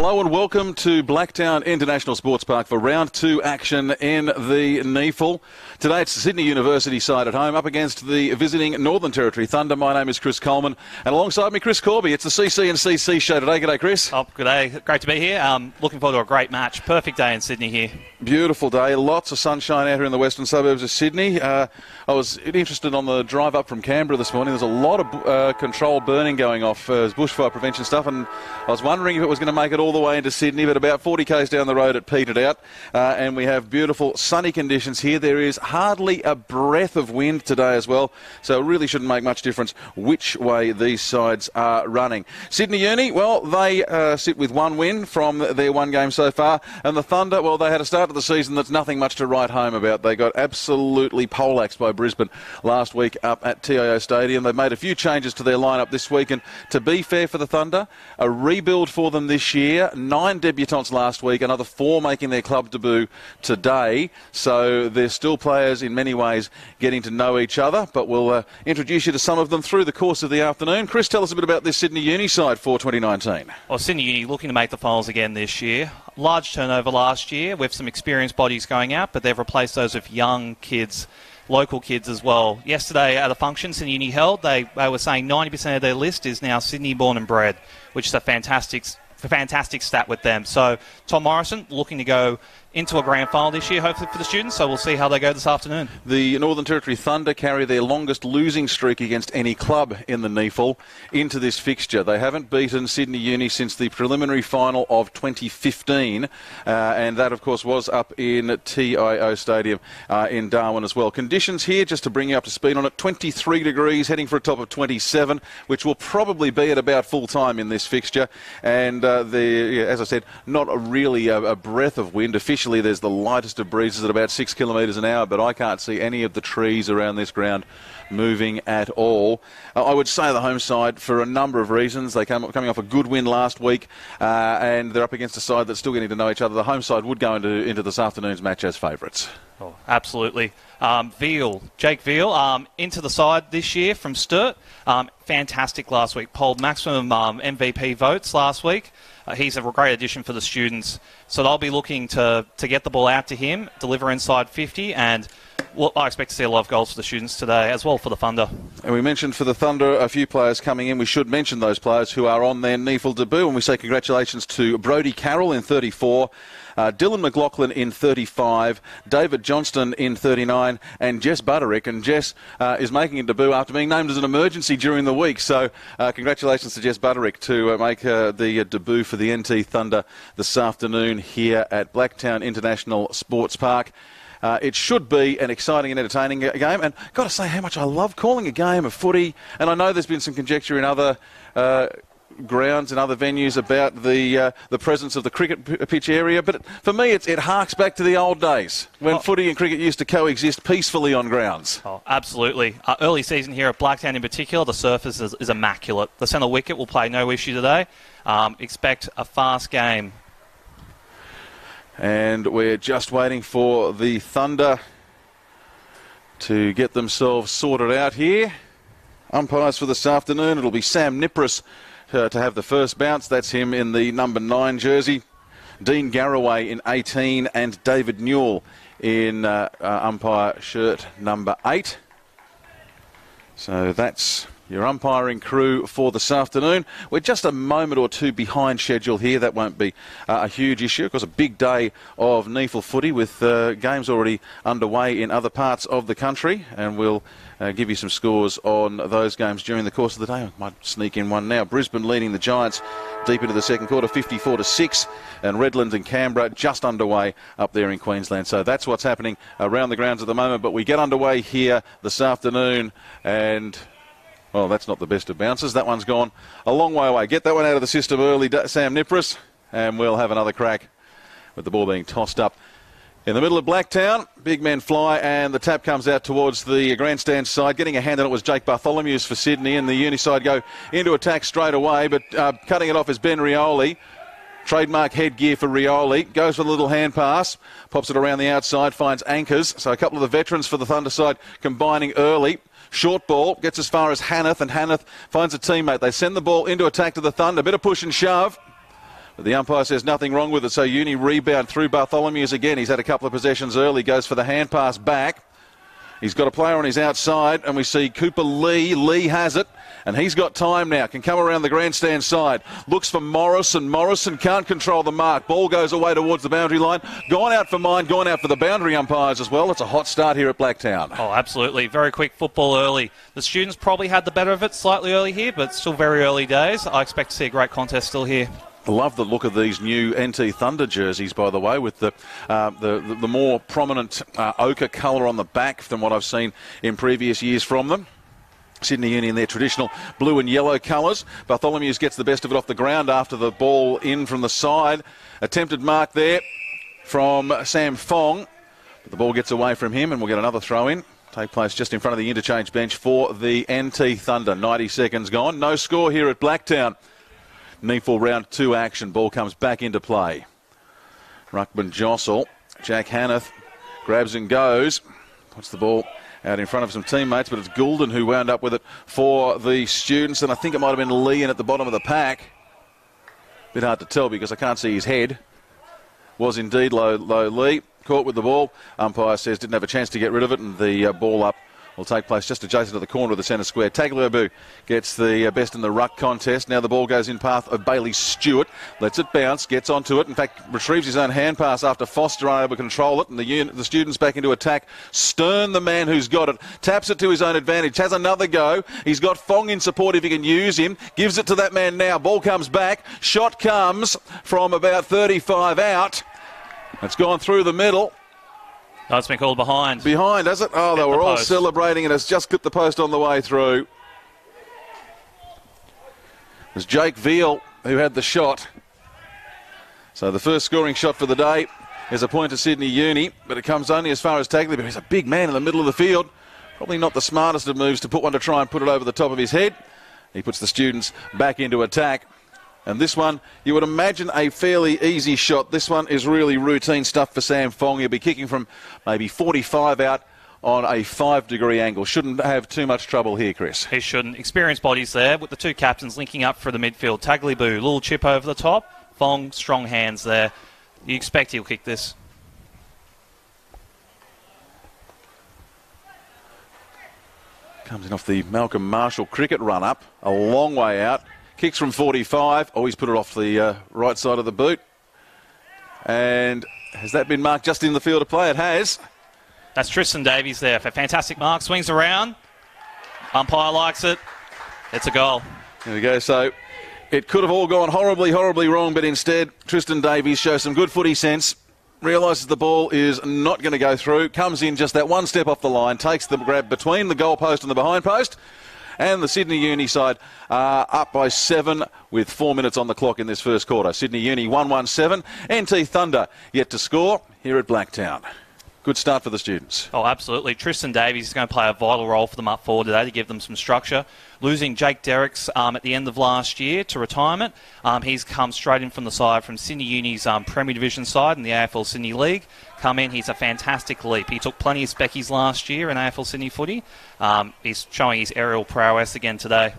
Hello and welcome to Blacktown International Sportspark for round 2 action in the NEAFL. Today it's the Sydney University side at home up against the visiting Northern Territory Thunder. My name is Chris Coleman and alongside me Chris Corby. It's the CC and CC show today. G'day Chris. Oh, g'day. Great to be here. Looking forward to a great match. Perfect day in Sydney here. Beautiful day. Lots of sunshine out here in the western suburbs of Sydney. I was interested on the drive up from Canberra this morning. There's a lot of controlled burning going off as bushfire prevention stuff, and I was wondering if it was going to make it all the way into Sydney, but about 40 k's down the road it petered out, and we have beautiful sunny conditions here. There is hardly a breath of wind today as well, so it really shouldn't make much difference which way these sides are running. Sydney Uni, well, they sit with one win from their one game so far, and the Thunder, well, they had a start of the season that's nothing much to write home about. They got absolutely poleaxed by Brisbane last week up at TIO Stadium. They've made a few changes to their lineup this week, and to be fair for the Thunder, a rebuild for them this year. 9 debutants last week, another 4 making their club debut today. So they're still players in many ways getting to know each other, but we'll introduce you to some of them through the course of the afternoon. Chris, tell us a bit about this Sydney Uni side for 2019. Well, Sydney Uni looking to make the finals again this year. Large turnover last year with some experienced bodies going out, but they've replaced those with young kids, local kids as well. Yesterday at a function Sydney Uni held, they were saying 90% of their list is now Sydney born and bred, which is a fantastic stat with them. So Tom Morrison looking to go into a grand final this year, hopefully for the students, so we'll see how they go this afternoon. The Northern Territory Thunder carry their longest losing streak against any club in the NEAFL into this fixture. They haven't beaten Sydney Uni since the preliminary final of 2015, and that of course was up in TIO Stadium in Darwin as well. Conditions here, just to bring you up to speed on it, 23 degrees, heading for a top of 27, which will probably be at about full time in this fixture, and as I said, not really a breath of wind. Officially, there's the lightest of breezes at about 6 kilometres an hour, but I can't see any of the trees around this ground moving at all. I would say the home side for a number of reasons. They coming off a good win last week, and they're up against a side that's still getting to know each other. The home side would go into this afternoon's match as favourites. Oh, absolutely. Jake Veal, into the side this year from Sturt. Fantastic last week. Polled maximum MVP votes last week. He's a great addition for the students. So they'll be looking to get the ball out to him, deliver inside 50, and I expect to see a lot of goals for the students today, as well for the Thunder. And we mentioned for the Thunder a few players coming in. We should mention those players who are on their NEAFL debut, and we say congratulations to Brodie Carroll in 34, Dylan McLaughlin in 35, David Johnston in 39, and Jess Butterick. And Jess is making a debut after being named as an emergency during the week. So congratulations to Jess Butterick to make the debut for the NT Thunder this afternoon here at Blacktown International Sportspark. It should be an exciting and entertaining game, and got to say how much I love calling a game of footy. And I know there's been some conjecture in other grounds and other venues about the presence of the cricket pitch area, but for me it harks back to the old days when footy and cricket used to coexist peacefully on grounds. Oh, absolutely. Early season here at Blacktown in particular, the surface is immaculate. The centre wicket will play no issue today. Expect a fast game. And we're just waiting for the Thunder to get themselves sorted out here. Umpires for this afternoon, it'll be Sam Nipris to have the first bounce. That's him in the number 9 jersey. Dean Garraway in 18 and David Newell in umpire shirt number 8. So that's your umpiring crew for this afternoon. We're just a moment or two behind schedule here. That won't be a huge issue. Of course, a big day of NEAFL footy with games already underway in other parts of the country, and we'll give you some scores on those games during the course of the day. I might sneak in one now. Brisbane leading the Giants deep into the second quarter, 54-6, and Redlands and Canberra just underway up there in Queensland. So that's what's happening around the grounds at the moment, but we get underway here this afternoon, and well, that's not the best of bounces. That one's gone a long way away. Get that one out of the system early, Sam Nipris, and we'll have another crack with the ball being tossed up in the middle of Blacktown. Big men fly, and the tap comes out towards the grandstand side. Getting a hand on it was Jake Bartholomew's for Sydney, and the uni side go into attack straight away, but cutting it off is Ben Rioli. Trademark headgear for Rioli. Goes for the little hand pass. Pops it around the outside, finds anchors. So a couple of the veterans for the Thunder side combining early. Short ball, gets as far as Hanneth, and Hanneth finds a teammate. They send the ball into attack to the Thunder. Bit of push and shove. But the umpire says nothing wrong with it, so Uni rebound through Bartholomew's again. He's had a couple of possessions early, goes for the hand pass back. He's got a player on his outside, and we see Cooper Lee. Lee has it, and he's got time now. Can come around the grandstand side. Looks for Morrison. Morrison can't control the mark. Ball goes away towards the boundary line. Gone out for mine, gone out for the boundary umpires as well. It's a hot start here at Blacktown. Oh, absolutely. Very quick football early. The students probably had the better of it slightly early here, but still very early days. I expect to see a great contest still here. I love the look of these new NT Thunder jerseys, by the way, with the more prominent ochre colour on the back than what I've seen in previous years from them. Sydney Uni in their traditional blue and yellow colours. Bartholomew's gets the best of it off the ground after the ball in from the side. Attempted mark there from Sam Fong, but the ball gets away from him, and we'll get another throw in. Take place just in front of the interchange bench for the NT Thunder. 90 seconds gone. No score here at Blacktown. NEAFL round 2 action. Ball comes back into play. Ruckman jostle. Jack Hanneth grabs and goes. Puts the ball out in front of some teammates, but it's Goulden who wound up with it for the students, and I think it might have been Lee in at the bottom of the pack. Bit hard to tell because I can't see his head. Was indeed low Lee. Caught with the ball. Umpire says didn't have a chance to get rid of it, and the ball up will take place just adjacent to the corner of the centre square. Tagliabu gets the best in the ruck contest. Now the ball goes in path of Bailey Stewart. Lets it bounce, gets onto it. In fact, retrieves his own hand pass after Foster unable to control it. And the students back into attack. Stern, the man who's got it, taps it to his own advantage. Has another go. He's got Fong in support if he can use him. Gives it to that man now. Ball comes back. Shot comes from about 35 out. It's gone through the middle. No, it's been called behind. Behind, has it? Oh, they were all celebrating, and it's just clipped the post on the way through. It was Jake Veal who had the shot. So the first scoring shot for the day is a point to Sydney Uni, but it comes only as far as Tagliabu. He's a big man in the middle of the field. Probably not the smartest of moves to put one to try and put it over the top of his head. He puts the students back into attack. And this one, you would imagine a fairly easy shot. This one is really routine stuff for Sam Fong. He'll be kicking from maybe 45 out on a 5-degree angle. Shouldn't have too much trouble here, Chris. He shouldn't. Experienced bodies there with the two captains linking up for the midfield. Tagliabu, little chip over the top. Fong, strong hands there. You expect he'll kick this. Comes in off the Malcolm Marshall cricket run-up. A long way out. Kicks from 45. Oh, he's put it off the right side of the boot. And has that been marked just in the field of play? It has. That's Tristan Davies there for a fantastic mark. Swings around. Umpire likes it. It's a goal. There we go. So it could have all gone horribly, horribly wrong, but instead Tristan Davies shows some good footy sense. Realises the ball is not going to go through. Comes in just that one step off the line. Takes the grab between the goal post and the behind post. And the Sydney Uni side up by 7 with 4 minutes on the clock in this first quarter. Sydney Uni 1-1-7. NT Thunder yet to score here at Blacktown. Good start for the students. Oh, absolutely. Tristan Davies is going to play a vital role for them up forward today to give them some structure. Losing Jake Derricks at the end of last year to retirement. He's come straight in from the side from Sydney Uni's Premier Division side in the AFL Sydney League. Come in, he's a fantastic leap. He took plenty of speckies last year in AFL Sydney footy. He's showing his aerial prowess again today.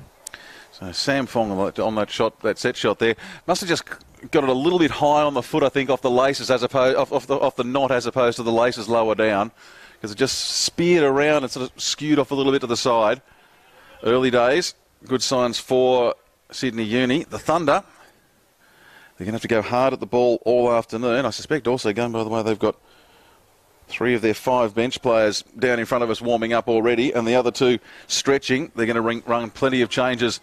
So Sam Fong on that shot, that set shot there, must have just got it a little bit high on the foot, I think, off the laces as opposed off the knot as opposed to the laces lower down, because it just speared around and sort of skewed off a little bit to the side. Early days, good signs for Sydney Uni. The Thunder, they're going to have to go hard at the ball all afternoon. I suspect also, going by the way, they've got 3 of their 5 bench players down in front of us warming up already, and the other 2 stretching. They're going to run plenty of changes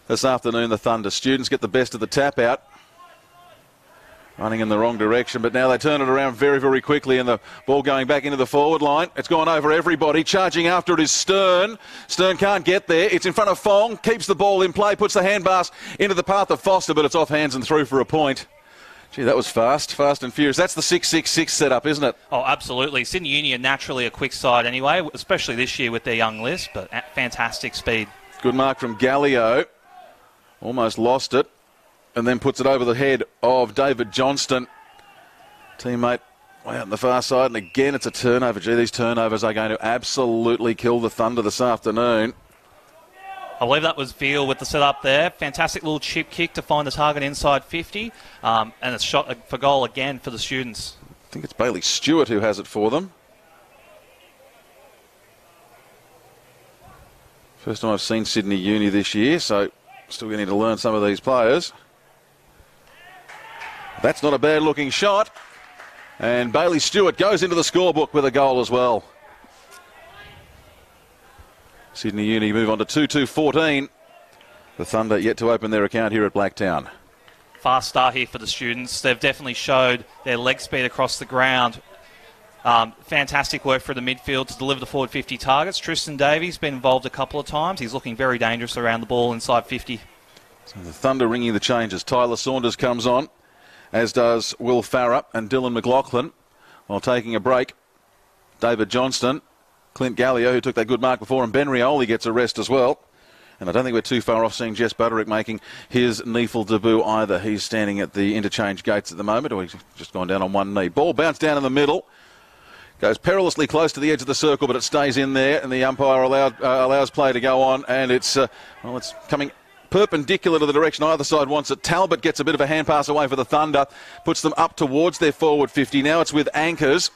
this afternoon. The Thunder students get the best of the tap out. Running in the wrong direction, but now they turn it around very, very quickly, and the ball going back into the forward line. It's gone over everybody. Charging after it is Stern. Stern can't get there. It's in front of Fong. Keeps the ball in play. Puts the handpass into the path of Foster, but it's off hands and through for a point. Gee, that was fast and furious. That's the 6-6-6 setup, isn't it? Oh, absolutely. Sydney Uni are naturally a quick side anyway, especially this year with their young list, but at fantastic speed. Good mark from Gallio. Almost lost it. And then puts it over the head of David Johnston. Teammate way out on the far side. And again, it's a turnover. Gee, these turnovers are going to absolutely kill the Thunder this afternoon. I believe that was Veal with the setup there. Fantastic little chip kick to find the target inside 50. And a shot for goal again for the students. I think it's Bailey Stewart who has it for them. First time I've seen Sydney Uni this year, so still going to need to learn some of these players. That's not a bad looking shot. And Bailey Stewart goes into the scorebook with a goal as well. Sydney Uni move on to 2-2-14. The Thunder yet to open their account here at Blacktown. Fast start here for the students. They've definitely showed their leg speed across the ground. Fantastic work for the midfield to deliver the forward 50 targets. Tristan Davies been involved a couple of times. He's looking very dangerous around the ball inside 50. So the Thunder ringing the changes. Tyler Saunders comes on, as does Will Farrer and Dylan McLaughlin. While taking a break, David Johnston, Clint Gallio, who took that good mark before, and Ben Rioli gets a rest as well. And I don't think we're too far off seeing Jess Butterick making his NEAFL debut either. He's standing at the interchange gates at the moment, or he's just gone down on one knee. Ball bounced down in the middle. Goes perilously close to the edge of the circle, but it stays in there, and the umpire allows play to go on, and it's coming perpendicular to the direction either side wants it. Talbot gets a bit of a hand pass away for the Thunder, puts them up towards their forward 50. Now it's with Anchors,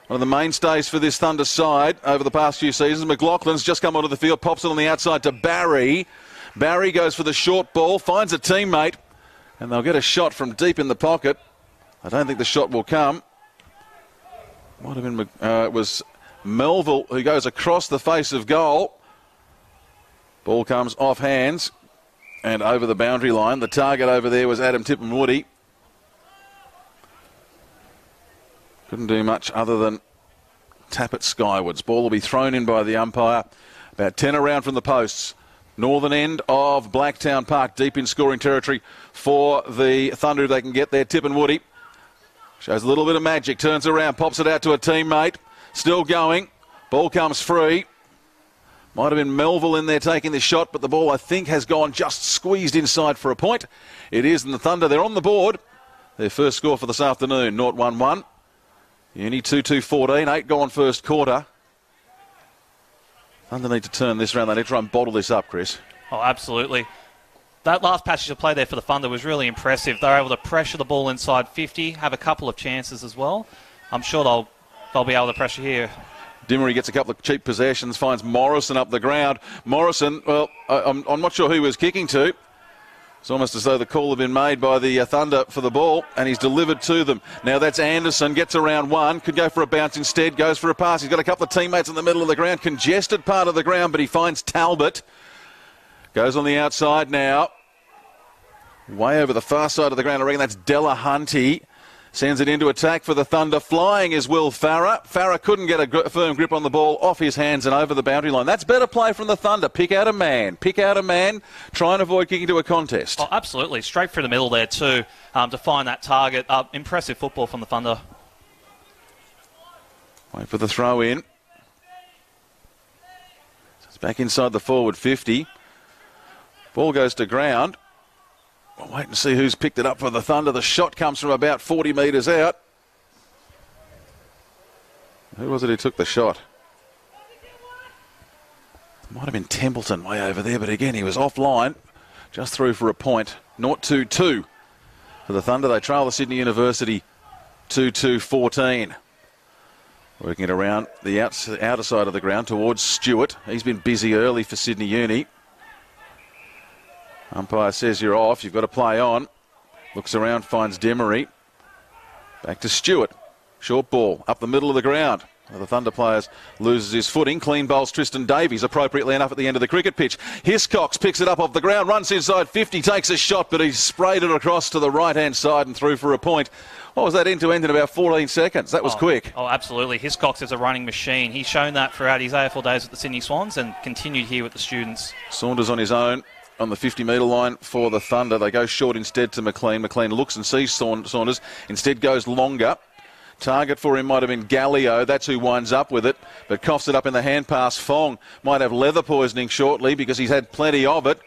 one of the mainstays for this Thunder side over the past few seasons. McLaughlin's just come onto the field, pops it on the outside to Barry. Barry goes for the short ball, finds a teammate, and they'll get a shot from deep in the pocket. I don't think the shot will come. Might have been it was Melville who goes across the face of goal. Ball comes off hands and over the boundary line. The target over there was Adam Tippenwoody. Couldn't do much other than tap it skywards. Ball will be thrown in by the umpire. About 10 around from the posts. Northern end of Blacktown Park, deep in scoring territory for the Thunder if they can get there. Tippenwoody shows a little bit of magic, turns around, pops it out to a teammate. Still going. Ball comes free. Might have been Melville in there taking the shot, but the ball, I think, has gone just squeezed inside for a point. It is, and the Thunder, they're on the board. Their first score for this afternoon, 0-1-1. Uni 2-2-14, 8 gone first quarter. Thunder need to turn this round. They need to try and bottle this up, Chris. Oh, absolutely. That last passage of play there for the Thunder was really impressive. They're able to pressure the ball inside 50, have a couple of chances as well. I'm sure they'll be able to pressure here. Dimmery gets a couple of cheap possessions, finds Morrison up the ground. Morrison, well, I'm not sure who he was kicking to. It's almost as though the call had been made by the Thunder for the ball, and he's delivered to them. Now that's Anderson, gets around one, could go for a bounce instead, goes for a pass. He's got a couple of teammates in the middle of the ground, congested part of the ground, but he finds Talbot. Goes on the outside now. Way over the far side of the ground, I reckon that's Delahunty. Sends it into attack for the Thunder. Flying is Will Farrer. Farrer couldn't get a firm grip on the ball, off his hands and over the boundary line. That's better play from the Thunder. Pick out a man. Try and avoid kicking to a contest. Oh, absolutely. Straight through the middle there too to find that target. Impressive football from the Thunder. Wait for the throw in. It's back inside the forward 50. Ball goes to ground. We'll wait and see who's picked it up for the Thunder. The shot comes from about 40 metres out. Who was it who took the shot? It might have been Templeton way over there, but again, he was offline. Just through for a point. 0-2-2 for the Thunder. They trail the Sydney University 2-2-14. Working it around the outer side of the ground towards Stewart. He's been busy early for Sydney Uni. Umpire says you're off. You've got to play on. Looks around, finds Demery. Back to Stewart. Short ball up the middle of the ground. The Thunder players loses his footing. Clean bowls Tristan Davies appropriately enough at the end of the cricket pitch. Hiscox picks it up off the ground, runs inside 50, takes a shot, but he's sprayed it across to the right-hand side and through for a point. What was that end-to-end in about 14 seconds? That was quick. Oh, absolutely. Hiscox is a running machine. He's shown that throughout his AFL days at the Sydney Swans and continued here with the students. Saunders on his own on the 50-metre line for the Thunder. They go short instead to McLean. McLean looks and sees Saunders. Instead goes longer. Target for him might have been Gallio. That's who winds up with it, but coughs it up in the hand pass. Fong might have leather poisoning shortly because he's had plenty of it.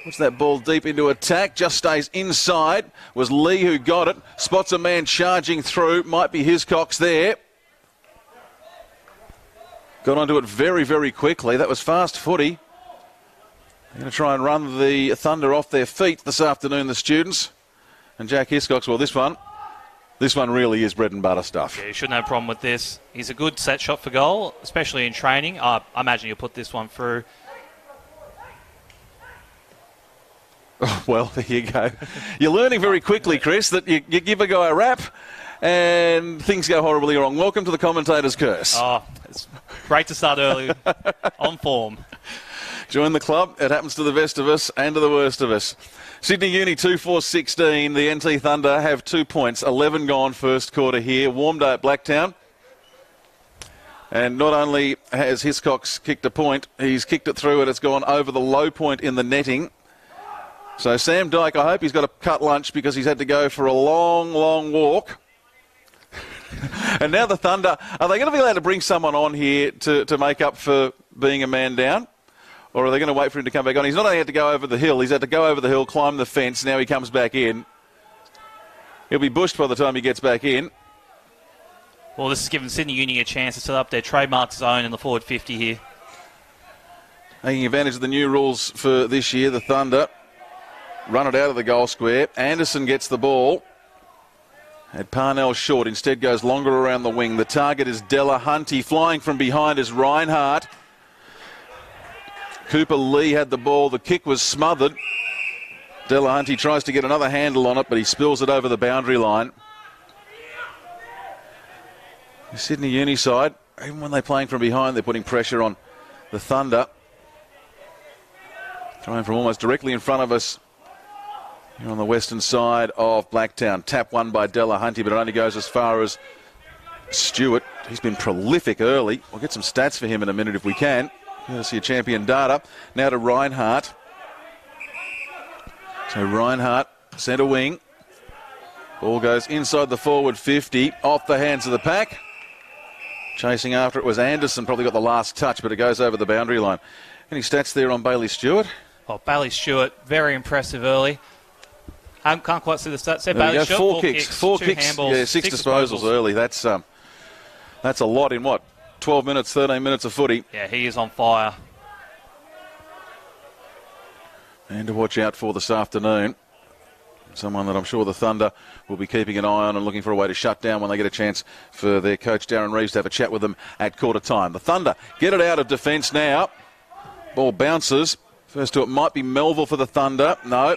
Puts that ball deep into attack, just stays inside. Was Lee who got it. Spots a man charging through. Might be Hiscox there. Got onto it very, very quickly. That was fast footy. They're going to try and run the Thunder off their feet this afternoon, the students. And Jack Hiscox, well, this one really is bread and butter stuff. Yeah, you shouldn't have a problem with this. He's a good set shot for goal, especially in training. I imagine you'll put this one through. Oh, well, there you go. You're learning very quickly, Chris, that you give a guy a rap and things go horribly wrong. Welcome to the commentator's curse. Oh, it's great to start early on form. Join the club. It happens to the best of us and to the worst of us. Sydney Uni 2-4-16. The NT Thunder have 2 points. 11 gone first quarter here. Warm day at Blacktown. And not only has Hiscox kicked a point, he's kicked it through and it's gone over the low point in the netting. So Sam Dyke, I hope he's got a cut lunch because he's had to go for a long, long walk. And now the Thunder, are they going to be allowed to bring someone on here to make up for being a man down? Or are they going to wait for him to come back on? He's not only had to go over the hill, he's had to go over the hill, climb the fence. Now he comes back in. He'll be bushed by the time he gets back in. Well, this has given Sydney Uni a chance to set up their trademark zone in the forward 50 here. Taking advantage of the new rules for this year, the Thunder run it out of the goal square. Anderson gets the ball. Had Parnell short, instead goes longer around the wing. The target is Delahunty. Flying from behind is Reinhardt. Cooper Lee had the ball. The kick was smothered. Delahunty tries to get another handle on it, but he spills it over the boundary line. The Sydney Uni side, even when they're playing from behind, they're putting pressure on the Thunder. Throwing from almost directly in front of us here on the western side of Blacktown. Tap won by Delahunty, but it only goes as far as Stewart. He's been prolific early. We'll get some stats for him in a minute if we can. You'll see a champion data. Now to Reinhardt. So Reinhardt, centre wing. Ball goes inside the forward 50, off the hands of the pack. Chasing after it was Anderson, probably got the last touch, but it goes over the boundary line. Any stats there on Bailey Stewart? Oh, Bailey Stewart, very impressive early. I can't quite see the stats there. Bailey Stewart, four kicks, handballs, yeah, six disposals early. That's a lot in what? 12 minutes, 13 minutes of footy. Yeah, he is on fire. And to watch out for this afternoon. Someone that I'm sure the Thunder will be keeping an eye on and looking for a way to shut down when they get a chance for their coach Darren Reeves to have a chat with them at quarter time. The Thunder get it out of defence now. Ball bounces. First to it might be Melville for the Thunder. No.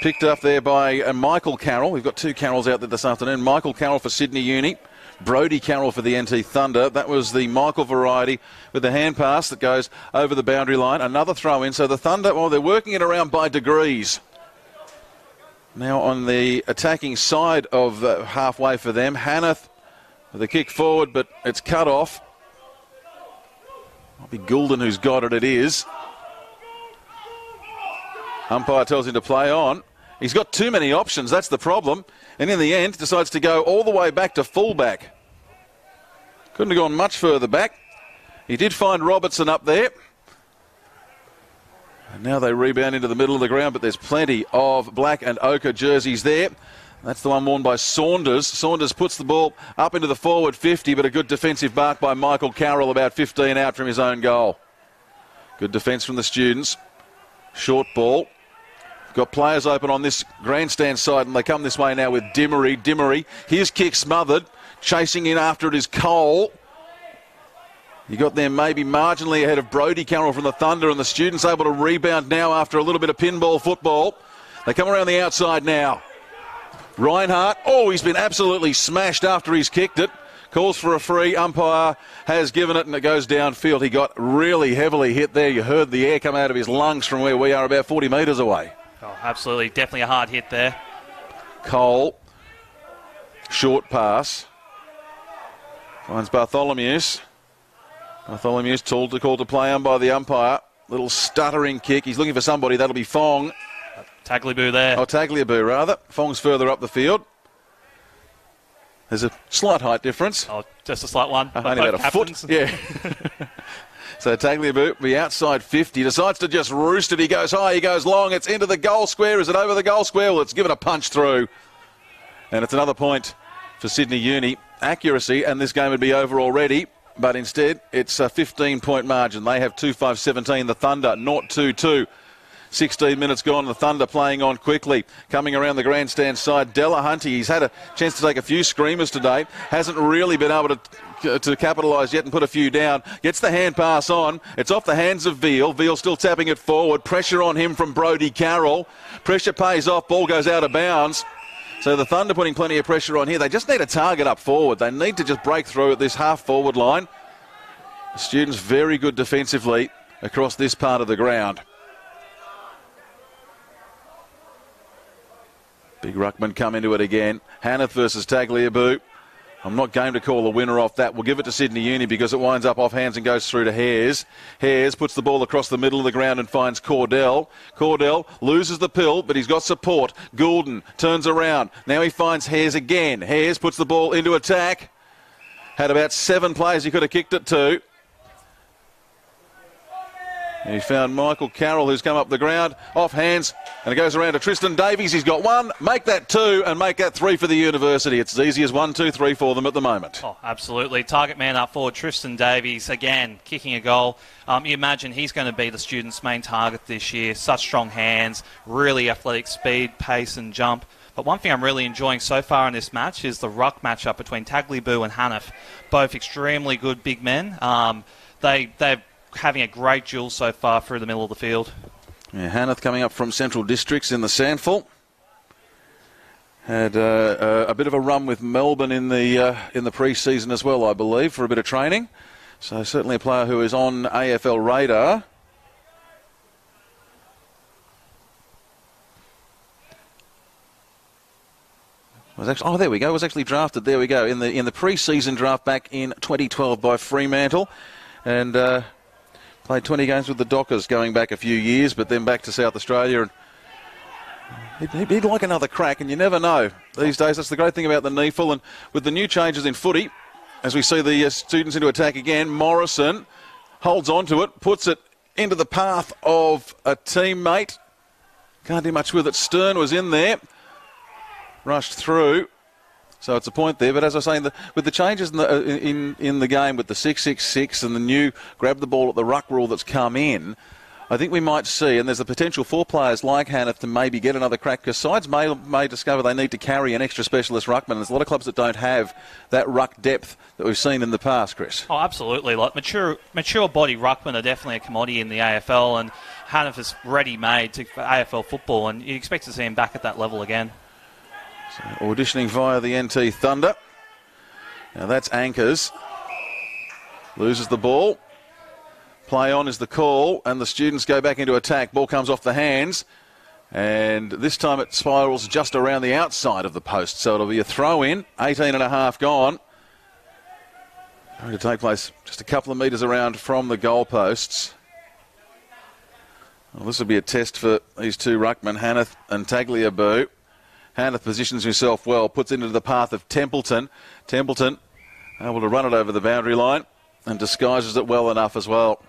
Picked up there by Michael Carroll. We've got two Carrolls out there this afternoon. Michael Carroll for Sydney Uni. Brodie Carroll for the NT Thunder. That was the Michael variety with the hand pass that goes over the boundary line. Another throw in. So the Thunder, well, they're working it around by degrees. Now on the attacking side of halfway for them. Hanneth with a kick forward, but it's cut off. Might be Goulden who's got it. It is. Umpire tells him to play on. He's got too many options, that's the problem. And in the end, decides to go all the way back to fullback. Couldn't have gone much further back. He did find Robertson up there. And now they rebound into the middle of the ground, but there's plenty of black and ochre jerseys there. That's the one worn by Saunders. Saunders puts the ball up into the forward 50, but a good defensive mark by Michael Carroll, about 15 out from his own goal. Good defence from the students. Short ball. Got players open on this grandstand side, and they come this way now with Dimmery. Dimmery, his kick smothered. Chasing in after it is Cole. You got them maybe marginally ahead of Brodie Carroll from the Thunder, and the students able to rebound now after a little bit of pinball football. They come around the outside now. Reinhardt, oh, he's been absolutely smashed after he's kicked it. Calls for a free. Umpire has given it, and it goes downfield. He got really heavily hit there. You heard the air come out of his lungs from where we are, about 40 metres away. Oh, absolutely. Definitely a hard hit there. Cole. Short pass. Finds Bartholomew's. Bartholomew's called to play on by the umpire. Little stuttering kick. He's looking for somebody. That'll be Fong. Tagliabue there. Oh, Tagliabue, rather. Fong's further up the field. There's a slight height difference. Oh, just a slight one. Only about a foot. Yeah. So Tagliabue, the outside 50, decides to just roost it. He goes high, he goes long. It's into the goal square. Is it over the goal square? Well, it's given a punch through. And it's another point for Sydney Uni. Accuracy, and this game would be over already. but instead it's a 15-point margin. They have 2-5-17, the Thunder 0-2-2. 16 minutes gone, the Thunder playing on quickly. Coming around the grandstand side, Delahunty. He's had a chance to take a few screamers today. Hasn't really been able to capitalise yet and put a few down. Gets the hand pass on. It's off the hands of Veal. Veal still tapping it forward. Pressure on him from Brodie Carroll. Pressure pays off. Ball goes out of bounds. So the Thunder putting plenty of pressure on here. They just need a target up forward. They need to just break through at this half-forward line. The Students very good defensively across this part of the ground. Big ruckman come into it again. Hanneth versus Tagliabue. I'm not game to call the winner off that. We'll give it to Sydney Uni because it winds up off hands and goes through to Hares. Hares puts the ball across the middle of the ground and finds Cordell. Cordell loses the pill, but he's got support. Goulden turns around. Now he finds Hares again. Hares puts the ball into attack. Had about 7 players he could have kicked it to. And he found Michael Carroll, who's come up the ground, off hands, and it goes around to Tristan Davies. He's got 1, make that 2, and make that 3 for the University. It's as easy as 1, 2, 3 for them at the moment. Oh, absolutely. Target man up forward, Tristan Davies, again, kicking a goal. You imagine he's going to be the Students' main target this year. Such strong hands, really athletic speed, pace and jump. But one thing I'm really enjoying so far in this match is the ruck matchup between Tagliabue and Hanneth. Both extremely good big men. They're having a great duel so far through the middle of the field. Yeah, Hanneth coming up from Central Districts in the Sandful. Had a bit of a run with Melbourne in the pre-season as well, I believe, for a bit of training. So certainly a player who is on AFL radar. There we go. Was actually drafted. There we go in the pre-season draft back in 2012 by Fremantle, and played 20 games with the Dockers going back a few years, but then back to South Australia. And he'd like another crack, and you never know these days. That's the great thing about the NEAFL, and with the new changes in footy, as we see the Students into attack again, Morrison holds on to it, puts it into the path of a teammate. Can't do much with it. Stern was in there. Rushed through, so it's a point there. But as I was saying, with the changes in the game with the 6-6-6 and the new grab the ball at the ruck rule that's come in, I think we might see, and there's the potential for players like Hanneth to maybe get another crack, because sides may discover they need to carry an extra specialist ruckman. There's a lot of clubs that don't have that ruck depth that we've seen in the past, Chris. Oh, absolutely. Like mature body ruckmen are definitely a commodity in the AFL, and Hanneth is ready-made for AFL football, and you expect to see him back at that level again. Auditioning via the NT Thunder. Now that's Anchors. Loses the ball. Play on is the call, and the Students go back into attack. Ball comes off the hands, and this time it spirals just around the outside of the post, so it'll be a throw-in. 18 and a half gone. Going to take place just a couple of metres around from the goalposts. Well, this will be a test for these two ruckmen, Hanneth and Tagliabue. Hanneth positions himself well, puts it into the path of Templeton. Templeton able to run it over the boundary line and disguises it well enough as well.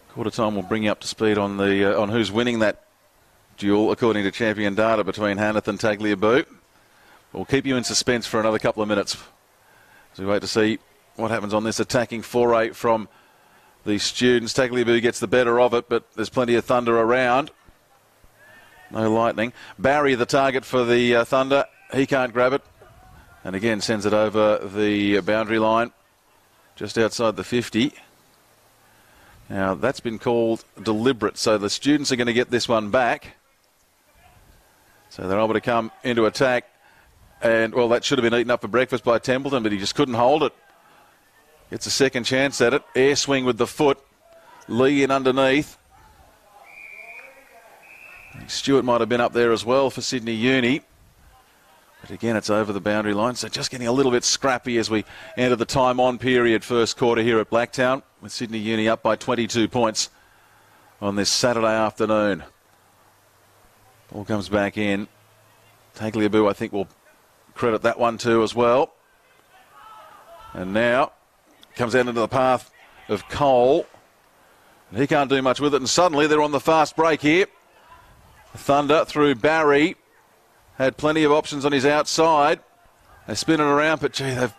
Quarter time will bring you up to speed on who's winning that duel according to champion data between Hanneth and Tagliabue. We'll keep you in suspense for another couple of minutes as we wait to see what happens on this attacking foray from the Students. Tagliabue gets the better of it, but there's plenty of Thunder around. No Lightning. Barry, the target for the Thunder. He can't grab it. And again, sends it over the boundary line, just outside the 50. Now, that's been called deliberate, so the Students are going to get this one back. So they're able to come into attack. And, well, that should have been eaten up for breakfast by Templeton, but he just couldn't hold it. Gets a second chance at it. Air swing with the foot. Lee in underneath. Stewart might have been up there as well for Sydney Uni. But again, it's over the boundary line. So just getting a little bit scrappy as we enter the time-on period first quarter here at Blacktown, with Sydney Uni up by 22 points on this Saturday afternoon. Ball comes back in. Tagliabue, I think, will credit that one too as well. And now comes out into the path of Cole. He can't do much with it, and suddenly they're on the fast break here. Thunder through Barry. Had plenty of options on his outside. They spin it around, but gee, they've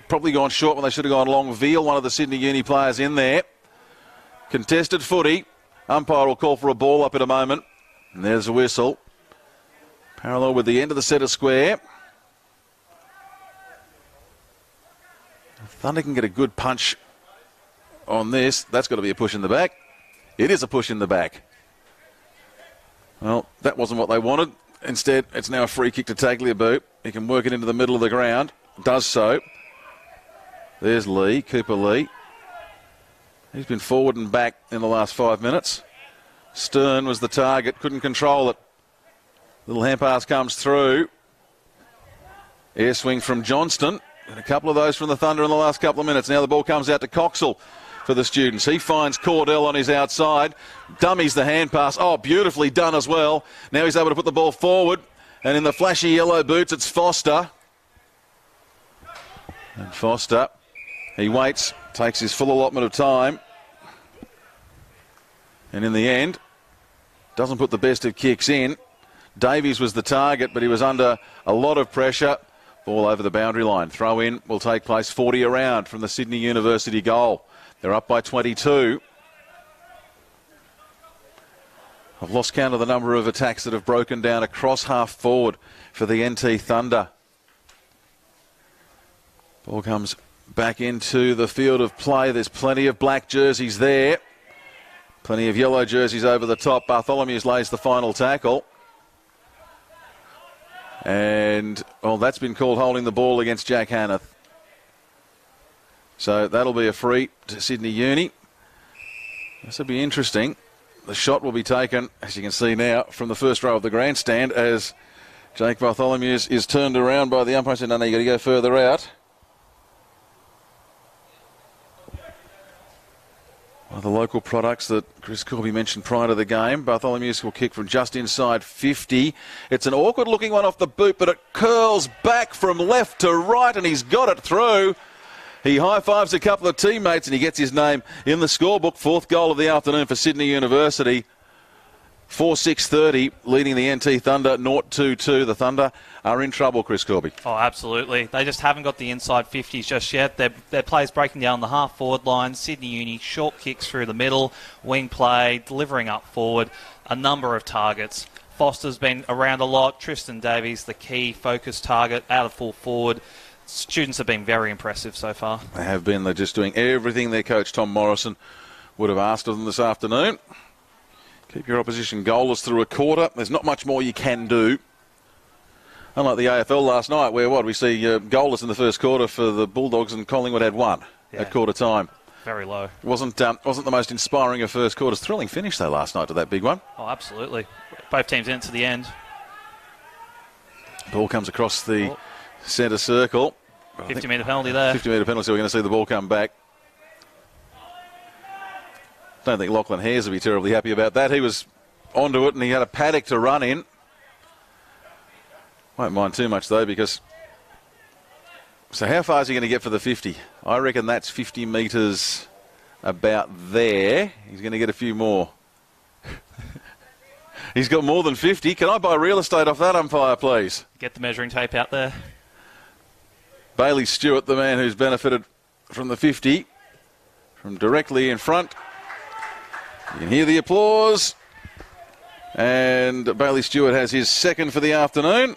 probably gone short when they should have gone long. Veal, one of the Sydney Uni players in there. Contested footy. Umpire will call for a ball up in a moment. And there's a whistle. Parallel with the end of the centre square. Thunder can get a good punch on this. That's got to be a push in the back. It is a push in the back. Well, that wasn't what they wanted. Instead, it's now a free kick to Tagliabue. He can work it into the middle of the ground. Does so. There's Lee, Cooper Lee. He's been forward and back in the last 5 minutes. Stern was the target, couldn't control it. Little hand pass comes through. Air swing from Johnston. And a couple of those from the Thunder in the last couple of minutes. Now the ball comes out to Coxall for the students. He finds Cordell on his outside. Dummies the hand pass. Oh, beautifully done as well. Now he's able to put the ball forward. And in the flashy yellow boots, it's Foster. And Foster, he waits, takes his full allotment of time. And in the end, doesn't put the best of kicks in. Davies was the target, but he was under a lot of pressure. Ball over the boundary line. Throw in will take place 40 around from the Sydney University goal. They're up by 22. I've lost count of the number of attacks that have broken down across half forward for the NT Thunder. Ball comes back into the field of play. There's plenty of black jerseys there. Plenty of yellow jerseys over the top. Bartholomew's lays the final tackle. And, well, that's been called holding the ball against Jack Hanneth. So that'll be a free to Sydney Uni. This will be interesting. The shot will be taken, as you can see now, from the first row of the grandstand as Jake Bartholomew is turned around by the umpire and said, no, you've got to go further out. Well, the local products that Chris Corby mentioned prior to the game. Bartholomew will kick from just inside 50. It's an awkward looking one off the boot, but it curls back from left to right and he's got it through. He high-fives a couple of teammates and he gets his name in the scorebook. Fourth goal of the afternoon for Sydney University. 4-6-30, leading the NT Thunder 0-2-2. The Thunder are in trouble, Chris Corby. Oh, absolutely. They just haven't got the inside 50s just yet. Their play's breaking down the half-forward line. Sydney Uni, short kicks through the middle, wing play, delivering up forward, a number of targets. Foster's been around a lot. Tristan Davies, the key focus target, out of full forward. Students have been very impressive so far. They have been. They're just doing everything their coach, Tom Morrison, would have asked of them this afternoon. Keep your opposition goalless through a quarter. There's not much more you can do. Unlike the AFL last night, where we see goalless in the first quarter for the Bulldogs and Collingwood had one at quarter time. Very low. Wasn't the most inspiring of first quarters. Thrilling finish though last night to that big one. Oh, absolutely. Both teams in to the end. Ball comes across the centre circle. 50-metre penalty there. 50-metre penalty, so we're going to see the ball come back. Don't think Lachlan Hares will be terribly happy about that. He was onto it and he had a paddock to run in. Won't mind too much though because... So how far is he going to get for the 50? I reckon that's 50 metres about there. He's going to get a few more. He's got more than 50. Can I buy real estate off that umpire, please? Get the measuring tape out there. Bailey Stewart, the man who's benefited from the 50, from directly in front. You can hear the applause. And Bailey Stewart has his second for the afternoon.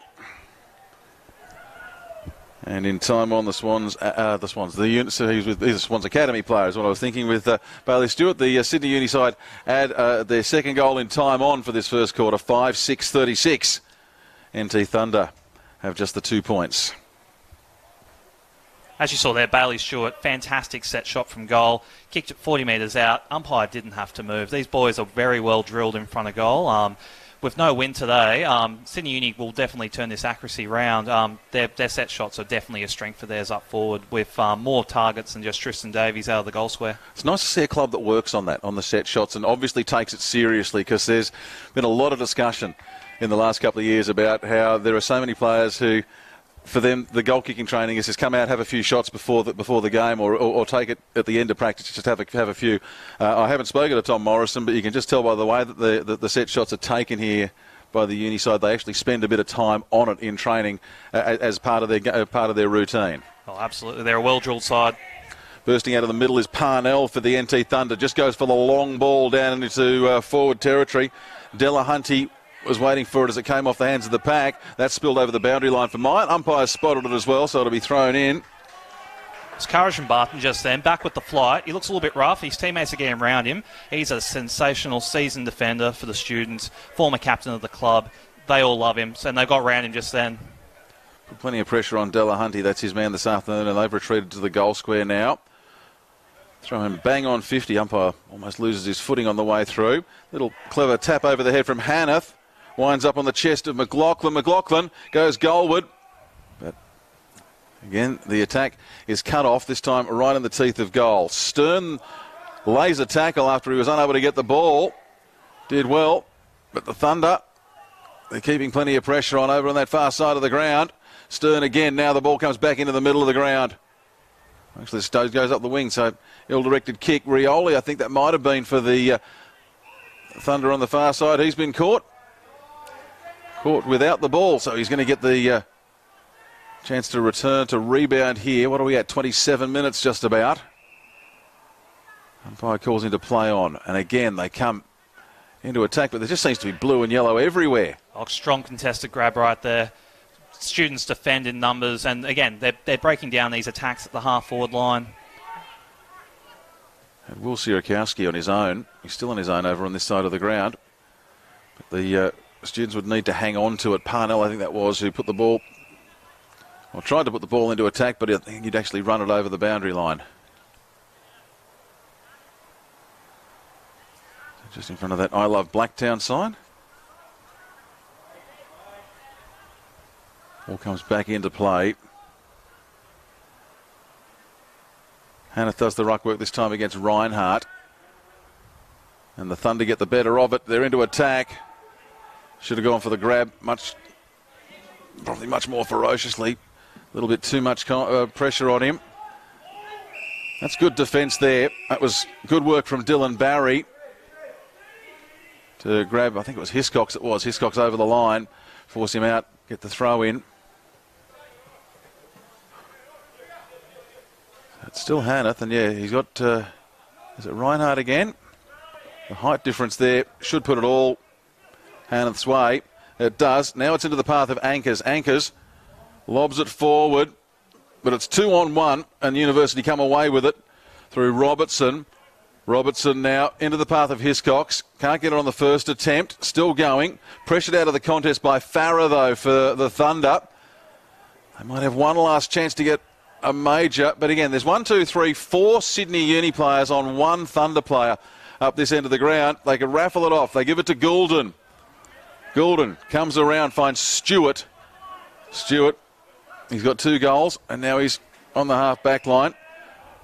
And in time on the Swans, the Swans Academy player is what I was thinking with Bailey Stewart. The Sydney Uni side add their second goal in time on for this first quarter, 5-6-36. NT Thunder have just the 2 points. As you saw there, Bailey Stewart, fantastic set shot from goal. Kicked it 40 metres out. Umpire didn't have to move. These boys are very well drilled in front of goal. With no win today, Sydney Uni will definitely turn this accuracy round. Their set shots are definitely a strength for theirs up forward with more targets than just Tristan Davies out of the goal square. It's nice to see a club that works on that, on the set shots, and obviously takes it seriously because there's been a lot of discussion in the last couple of years about how there are so many players who, for them, the goal-kicking training is just come out, have a few shots before the game or take it at the end of practice, just have a few. I haven't spoken to Tom Morrison, but you can just tell by the way that the set shots are taken here by the Uni side. They actually spend a bit of time on it in training as part of their routine. Oh, absolutely. They're a well-drilled side. Bursting out of the middle is Parnell for the NT Thunder. Just goes for the long ball down into forward territory. Delahunty was waiting for it as it came off the hands of the pack. That spilled over the boundary line for mine. Umpire spotted it as well, so it'll be thrown in. It's Courage and Barton just then, back with the flight. He looks a little bit rough. His teammates are getting around him. He's a sensational seasoned defender for the students, former captain of the club. They all love him, and they got around him just then. Put plenty of pressure on Delahunty. That's his man this afternoon, and they've retreated to the goal square now. Throw him bang on 50. Umpire almost loses his footing on the way through. Little clever tap over the head from Hanneth. Winds up on the chest of McLaughlin. McLaughlin goes goalward. But again, the attack is cut off, this time right in the teeth of goal. Stern lays a tackle after he was unable to get the ball. Did well, but the Thunder, they're keeping plenty of pressure on over on that far side of the ground. Stern again. Now the ball comes back into the middle of the ground. Actually, Stowe goes up the wing, so ill-directed kick. Rioli, I think that might have been for the Thunder on the far side. He's been caught without the ball, so he's going to get the chance to return to rebound here. What are we at? 27 minutes just about. Umpire calls into play on, and again they come into attack, but there just seems to be blue and yellow everywhere. Oh, strong contested grab right there. Students defend in numbers, and again, they're breaking down these attacks at the half-forward line. And Will Sierakowski on his own. He's still on his own over on this side of the ground. But the students would need to hang on to it. Parnell, I think that was, who put the ball, or tried to put the ball into attack, but I think he'd actually run it over the boundary line. Just in front of that I Love Blacktown sign. All comes back into play. Hanneth does the ruck work this time against Reinhardt. And the Thunder get the better of it. They're into attack. Should have gone for the grab probably much more ferociously. A little bit too much pressure on him. That's good defence there. That was good work from Dylan Barry to grab, I think it was Hiscox it was. Hiscox over the line, force him out, get the throw in. It's still Hanneth, and yeah, he's got, is it Reinhardt again? The height difference there should put it all Hanneth's way. It does. Now it's into the path of Anchors. Anchors lobs it forward, but it's 2-on-1, and University come away with it through Robertson. Robertson now into the path of Hiscox. Can't get it on the first attempt. Still going. Pressured out of the contest by Farah, though, for the Thunder. They might have one last chance to get a major, but again, there's 4 Sydney Uni players on one Thunder player up this end of the ground. They can raffle it off. They give it to Goulden. Goulden comes around, finds Stewart. Stewart, he's got 2 goals, and now he's on the half-back line.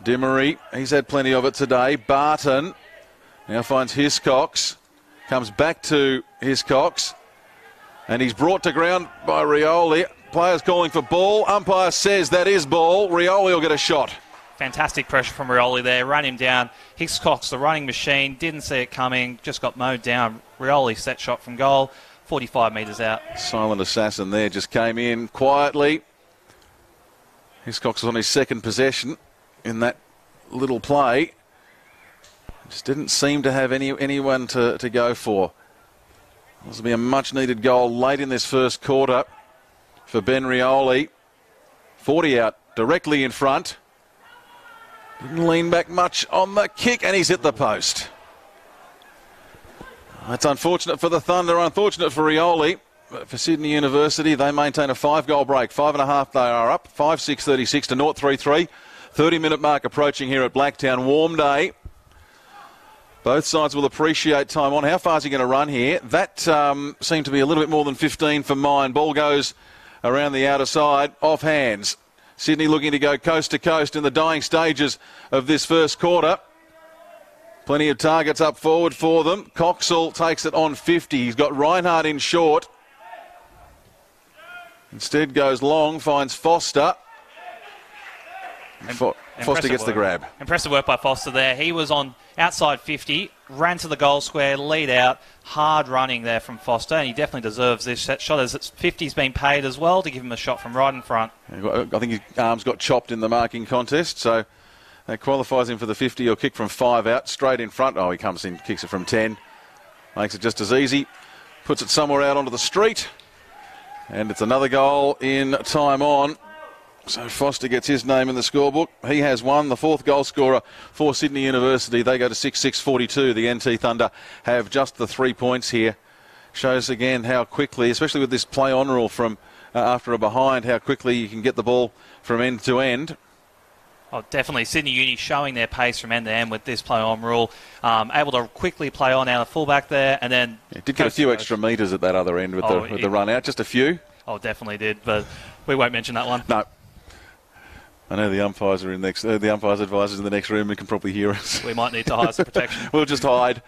Demery, he's had plenty of it today. Barton now finds Hiscox. Comes back to Hiscox, and he's brought to ground by Rioli. Players calling for ball. Umpire says that is ball. Rioli will get a shot. Fantastic pressure from Rioli there. Run him down. Hiscox, the running machine, didn't see it coming. Just got mowed down. Rioli set shot from goal. 45 metres out. Silent assassin there just came in quietly. Hiscox was on his second possession in that little play. Just didn't seem to have anyone to go for. This will be a much needed goal late in this first quarter for Ben Rioli. 40 out, directly in front. Didn't lean back much on the kick, and he's hit the post. That's unfortunate for the Thunder, unfortunate for Rioli. But for Sydney University, they maintain a 5-goal break. 5.5 they are up. 5-6-36 to 0-3-3. 30-minute mark approaching here at Blacktown. Warm day. Both sides will appreciate time on. How far is he going to run here? That seemed to be a little bit more than 15 for mine. Ball goes around the outer side, off hands. Sydney looking to go coast to coast in the dying stages of this first quarter. Plenty of targets up forward for them. Coxall takes it on 50. He's got Reinhardt in short. Instead goes long, finds Foster. Foster gets the grab. Impressive work by Foster there. He was on outside 50, ran to the goal square, lead out, hard running there from Foster, and he definitely deserves this shot as 50's been paid as well to give him a shot from right in front. I think his arms got chopped in the marking contest, so that qualifies him for the 50. He'll kick from 5 out, straight in front. Oh, he comes in, kicks it from 10. Makes it just as easy. Puts it somewhere out onto the street. And it's another goal in time on. So Foster gets his name in the scorebook. He has won, the 4th goal scorer for Sydney University. They go to 6-6-42. The NT Thunder have just the 3 points here. Shows again how quickly, especially with this play-on rule from after a behind, how quickly you can get the ball from end to end. Oh, definitely. Sydney Uni showing their pace from end to end with this play-on rule. Able to quickly play on out of fullback there, and then... It did get a few extra metres at that other end with the run out, just a few. Oh, definitely did, but we won't mention that one. No. I know the umpires are the umpires' advisors in the next room and can probably hear us. We might need to hire some protection. We'll just hide.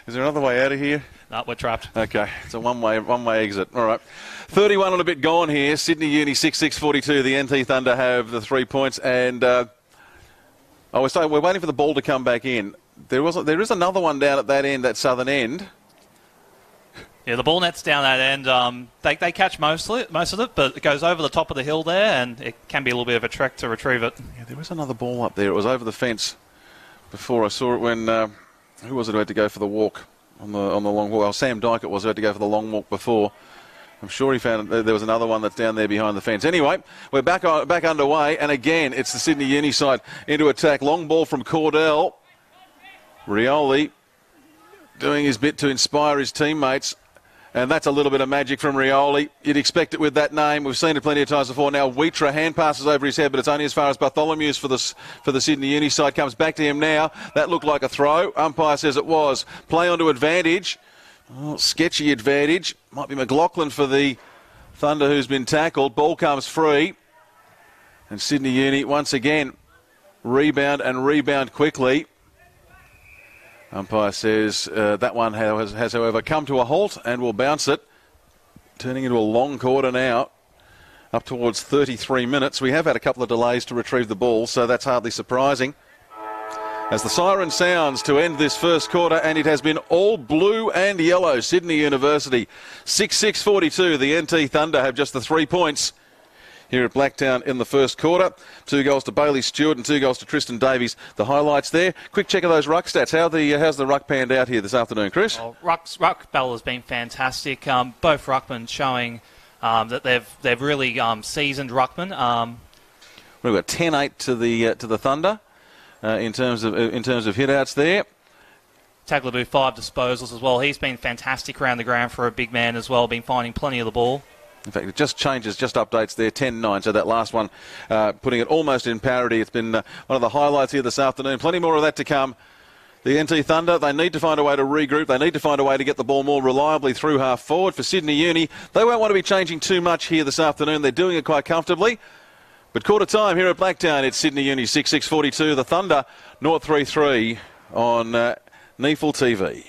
Is there another way out of here? No, we're trapped. Okay, it's a one-way exit. All right. 31 and a bit gone here. Sydney Uni 6-6-42. The NT Thunder have the 3 points, and we're waiting for the ball to come back in. There is another one down at that end, that southern end. Yeah, the ball net's down that end. They catch most of it, but it goes over the top of the hill there, and it can be a little bit of a trek to retrieve it. Yeah, there was another ball up there. It was over the fence before. I saw it when who was it who had to go for the walk on the long walk? Oh, Sam Dyke it was who had to go for the long walk before. I'm sure he found there was another one that's down there behind the fence. Anyway, we're back underway, and again it's the Sydney Uni side into attack. Long ball from Cordell. Rioli doing his bit to inspire his teammates. And that's a little bit of magic from Rioli. You'd expect it with that name. We've seen it plenty of times before. Now Wheatra hand passes over his head, but it's only as far as Bartholomew's for the Sydney Uni side. Comes back to him now. That looked like a throw. Umpire says it was. Play onto advantage. Oh, sketchy advantage. Might be McLaughlin for the Thunder who's been tackled. Ball comes free. And Sydney Uni once again rebound quickly. Umpire says that one has, however, come to a halt and will bounce it, turning into a long quarter now, up towards 33 minutes. We have had a couple of delays to retrieve the ball, so that's hardly surprising. As the siren sounds to end this first quarter, and it has been all blue and yellow. Sydney University, 6-6-42. The NT Thunder have just the 3 points here at Blacktown in the first quarter. 2 goals to Bailey Stewart and 2 goals to Tristan Davies. The highlights there. Quick check of those ruck stats. How's the ruck panned out here this afternoon, Chris? Well, ruck battle has been fantastic. Both ruckmen showing that they've really seasoned ruckmen. We've got 10-8 to the Thunder in terms of hit-outs there. Tagliabue 5 disposals as well. He's been fantastic around the ground for a big man as well. Been finding plenty of the ball. In fact, it just changes, just updates there, 10-9. So that last one, putting it almost in parity. It's been one of the highlights here this afternoon. Plenty more of that to come. The NT Thunder, they need to find a way to regroup. They need to find a way to get the ball more reliably through half forward. For Sydney Uni, they won't want to be changing too much here this afternoon. They're doing it quite comfortably. But quarter time here at Blacktown, it's Sydney Uni 6-6-42. The Thunder, 0-3-3 on NEAFL TV.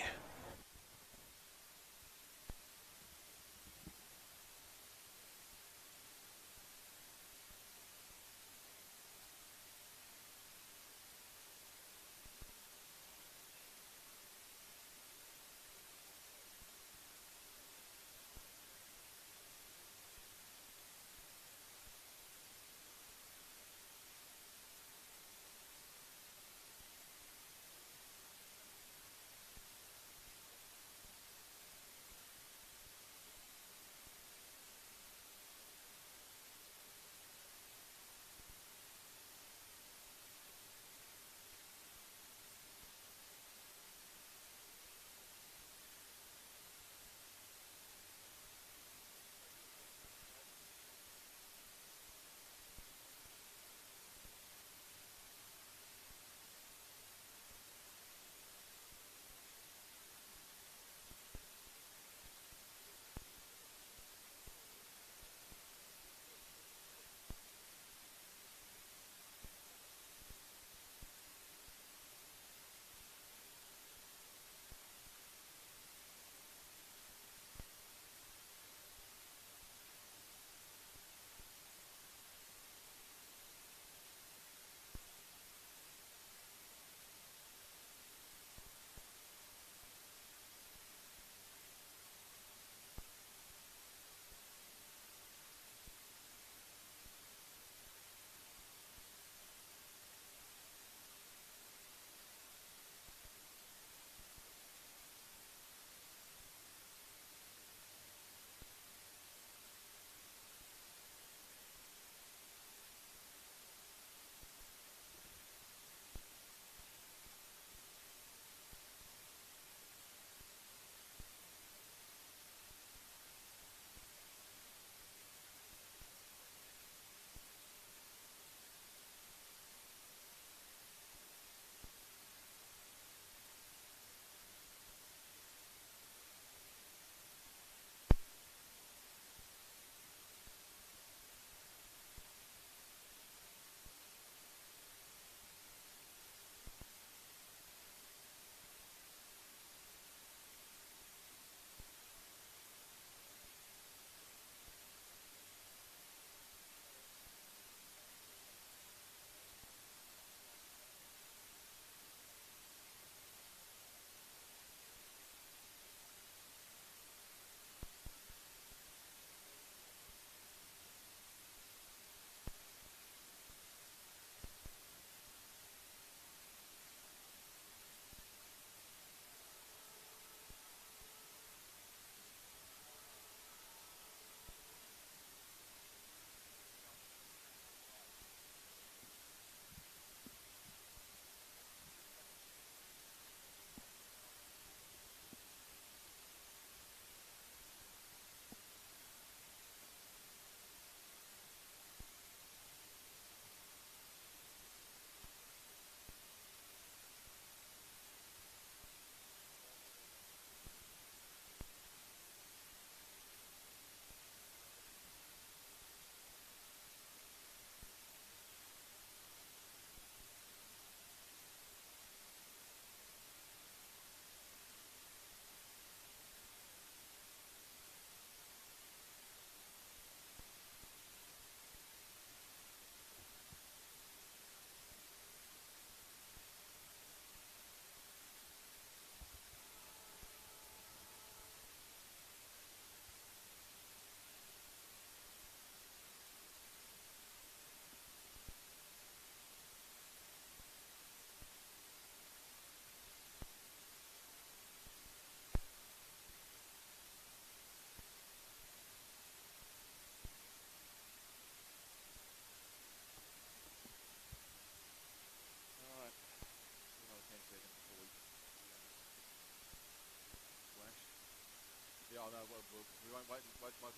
We won't wait till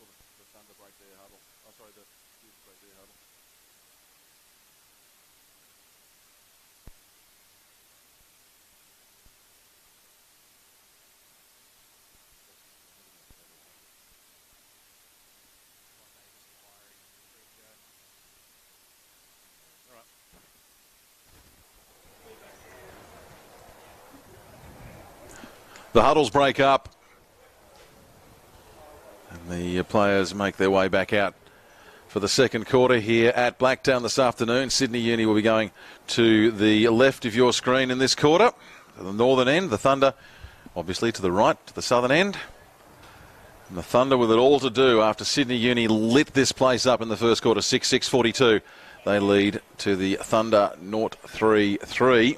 the Thunder break their huddle. Oh, sorry, the Steelers break their huddle. The huddles break up and the players make their way back out for the second quarter here at Blacktown this afternoon. Sydney Uni will be going to the left of your screen in this quarter, to the northern end. The Thunder obviously to the right, to the southern end. And the Thunder with it all to do after Sydney Uni lit this place up in the first quarter, 6-6-42. They lead to the Thunder 0-3-3.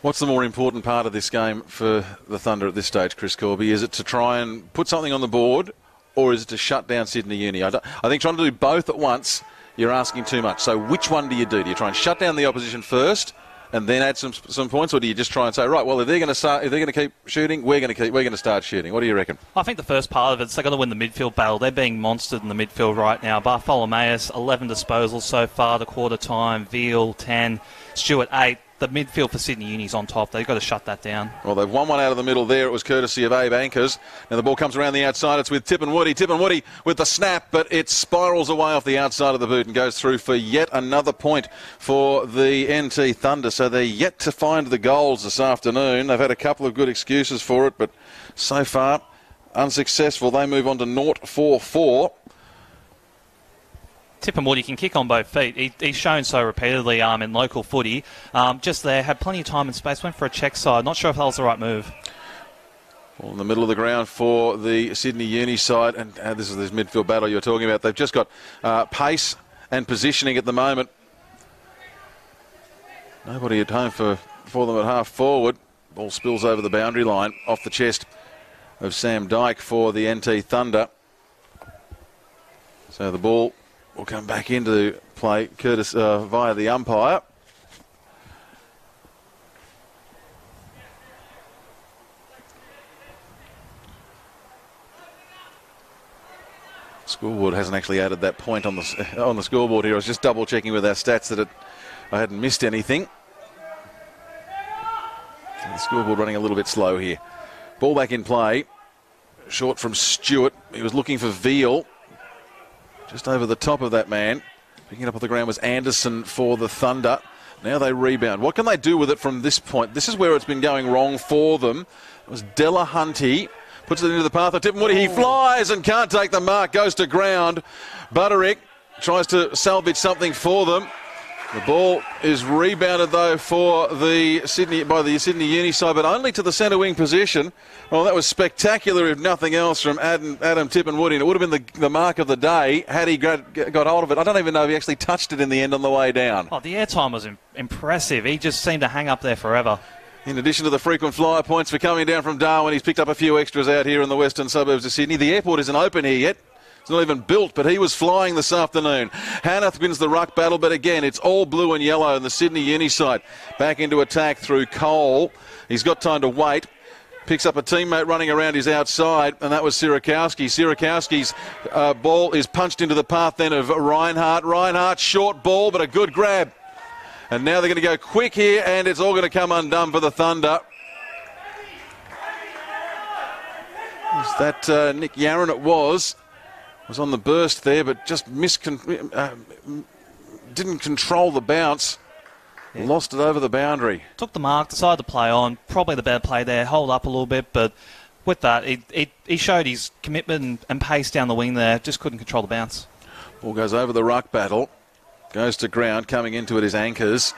What's the more important part of this game for the Thunder at this stage, Chris Corby? Is it to try and put something on the board, or is it to shut down Sydney Uni? I think trying to do both at once, you're asking too much. So which one do you do? Do you try and shut down the opposition first and then add some points, or do you just try and say, right, well, if they're going to keep shooting, we're going to start shooting? What do you reckon? I think the first part of it is they're going to win the midfield battle. They're being monstered in the midfield right now. Bartholomeus, 11 disposals so far to quarter time. Veal, 10. Stewart, 8. The midfield for Sydney Uni's on top. They've got to shut that down. Well, they've won one out of the middle there. It was courtesy of Abe Anchors. Now the ball comes around the outside. It's with Tip and Woody. Tip and Woody with the snap, but it spirals away off the outside of the boot and goes through for yet another point for the NT Thunder. So they're yet to find the goals this afternoon. They've had a couple of good excuses for it, but so far unsuccessful. They move on to 0-4-4. Tip and Woody can kick on both feet. He's shown so repeatedly in local footy. Just there, had plenty of time and space, went for a check side. Not sure if that was the right move. Well, in the middle of the ground for the Sydney Uni side, and this is this midfield battle you're talking about. They've just got pace and positioning at the moment. Nobody at home for them at half forward. Ball spills over the boundary line off the chest of Sam Dyke for the NT Thunder. So the ball will come back into play via the umpire. Scoreboard hasn't actually added that point on the scoreboard here. I was just double checking with our stats that I hadn't missed anything. The scoreboard running a little bit slow here. Ball back in play. Short from Stewart. He was looking for Veal. Just over the top of that man. Picking it up off the ground was Anderson for the Thunder. Now they rebound. What can they do with it from this point? This is where it's been going wrong for them. It was Delahunty. Puts it into the path of Tip and Woody. He flies and can't take the mark. Goes to ground. Butterick tries to salvage something for them. The ball is rebounded, though, by the Sydney Uni side, but only to the centre wing position. Well, that was spectacular, if nothing else, from Adam Tip and Woody. And it would have been the mark of the day had he got hold of it. I don't even know if he actually touched it in the end on the way down. Oh, the airtime was impressive. He just seemed to hang up there forever. In addition to the frequent flyer points for coming down from Darwin, he's picked up a few extras out here in the western suburbs of Sydney. The airport isn't open here yet. It's not even built, but he was flying this afternoon. Hanath wins the ruck battle, but again, it's all blue and yellow in the Sydney Uni side. Back into attack through Cole. He's got time to wait. Picks up a teammate running around his outside, and that was Sierakowski. Sierakowski's ball is punched into the path then of Reinhardt. Reinhardt, short ball, but a good grab. And now they're going to go quick here, and it's all going to come undone for the Thunder. Was that Nick Yarron? It was on the burst there, but just didn't control the bounce. Yeah. Lost it over the boundary. Took the mark, decided to play on. Probably the better play there. Hold up a little bit, but with that, he showed his commitment and pace down the wing there. Just couldn't control the bounce. Ball goes over the ruck battle. Goes to ground. Coming into it is Anchors.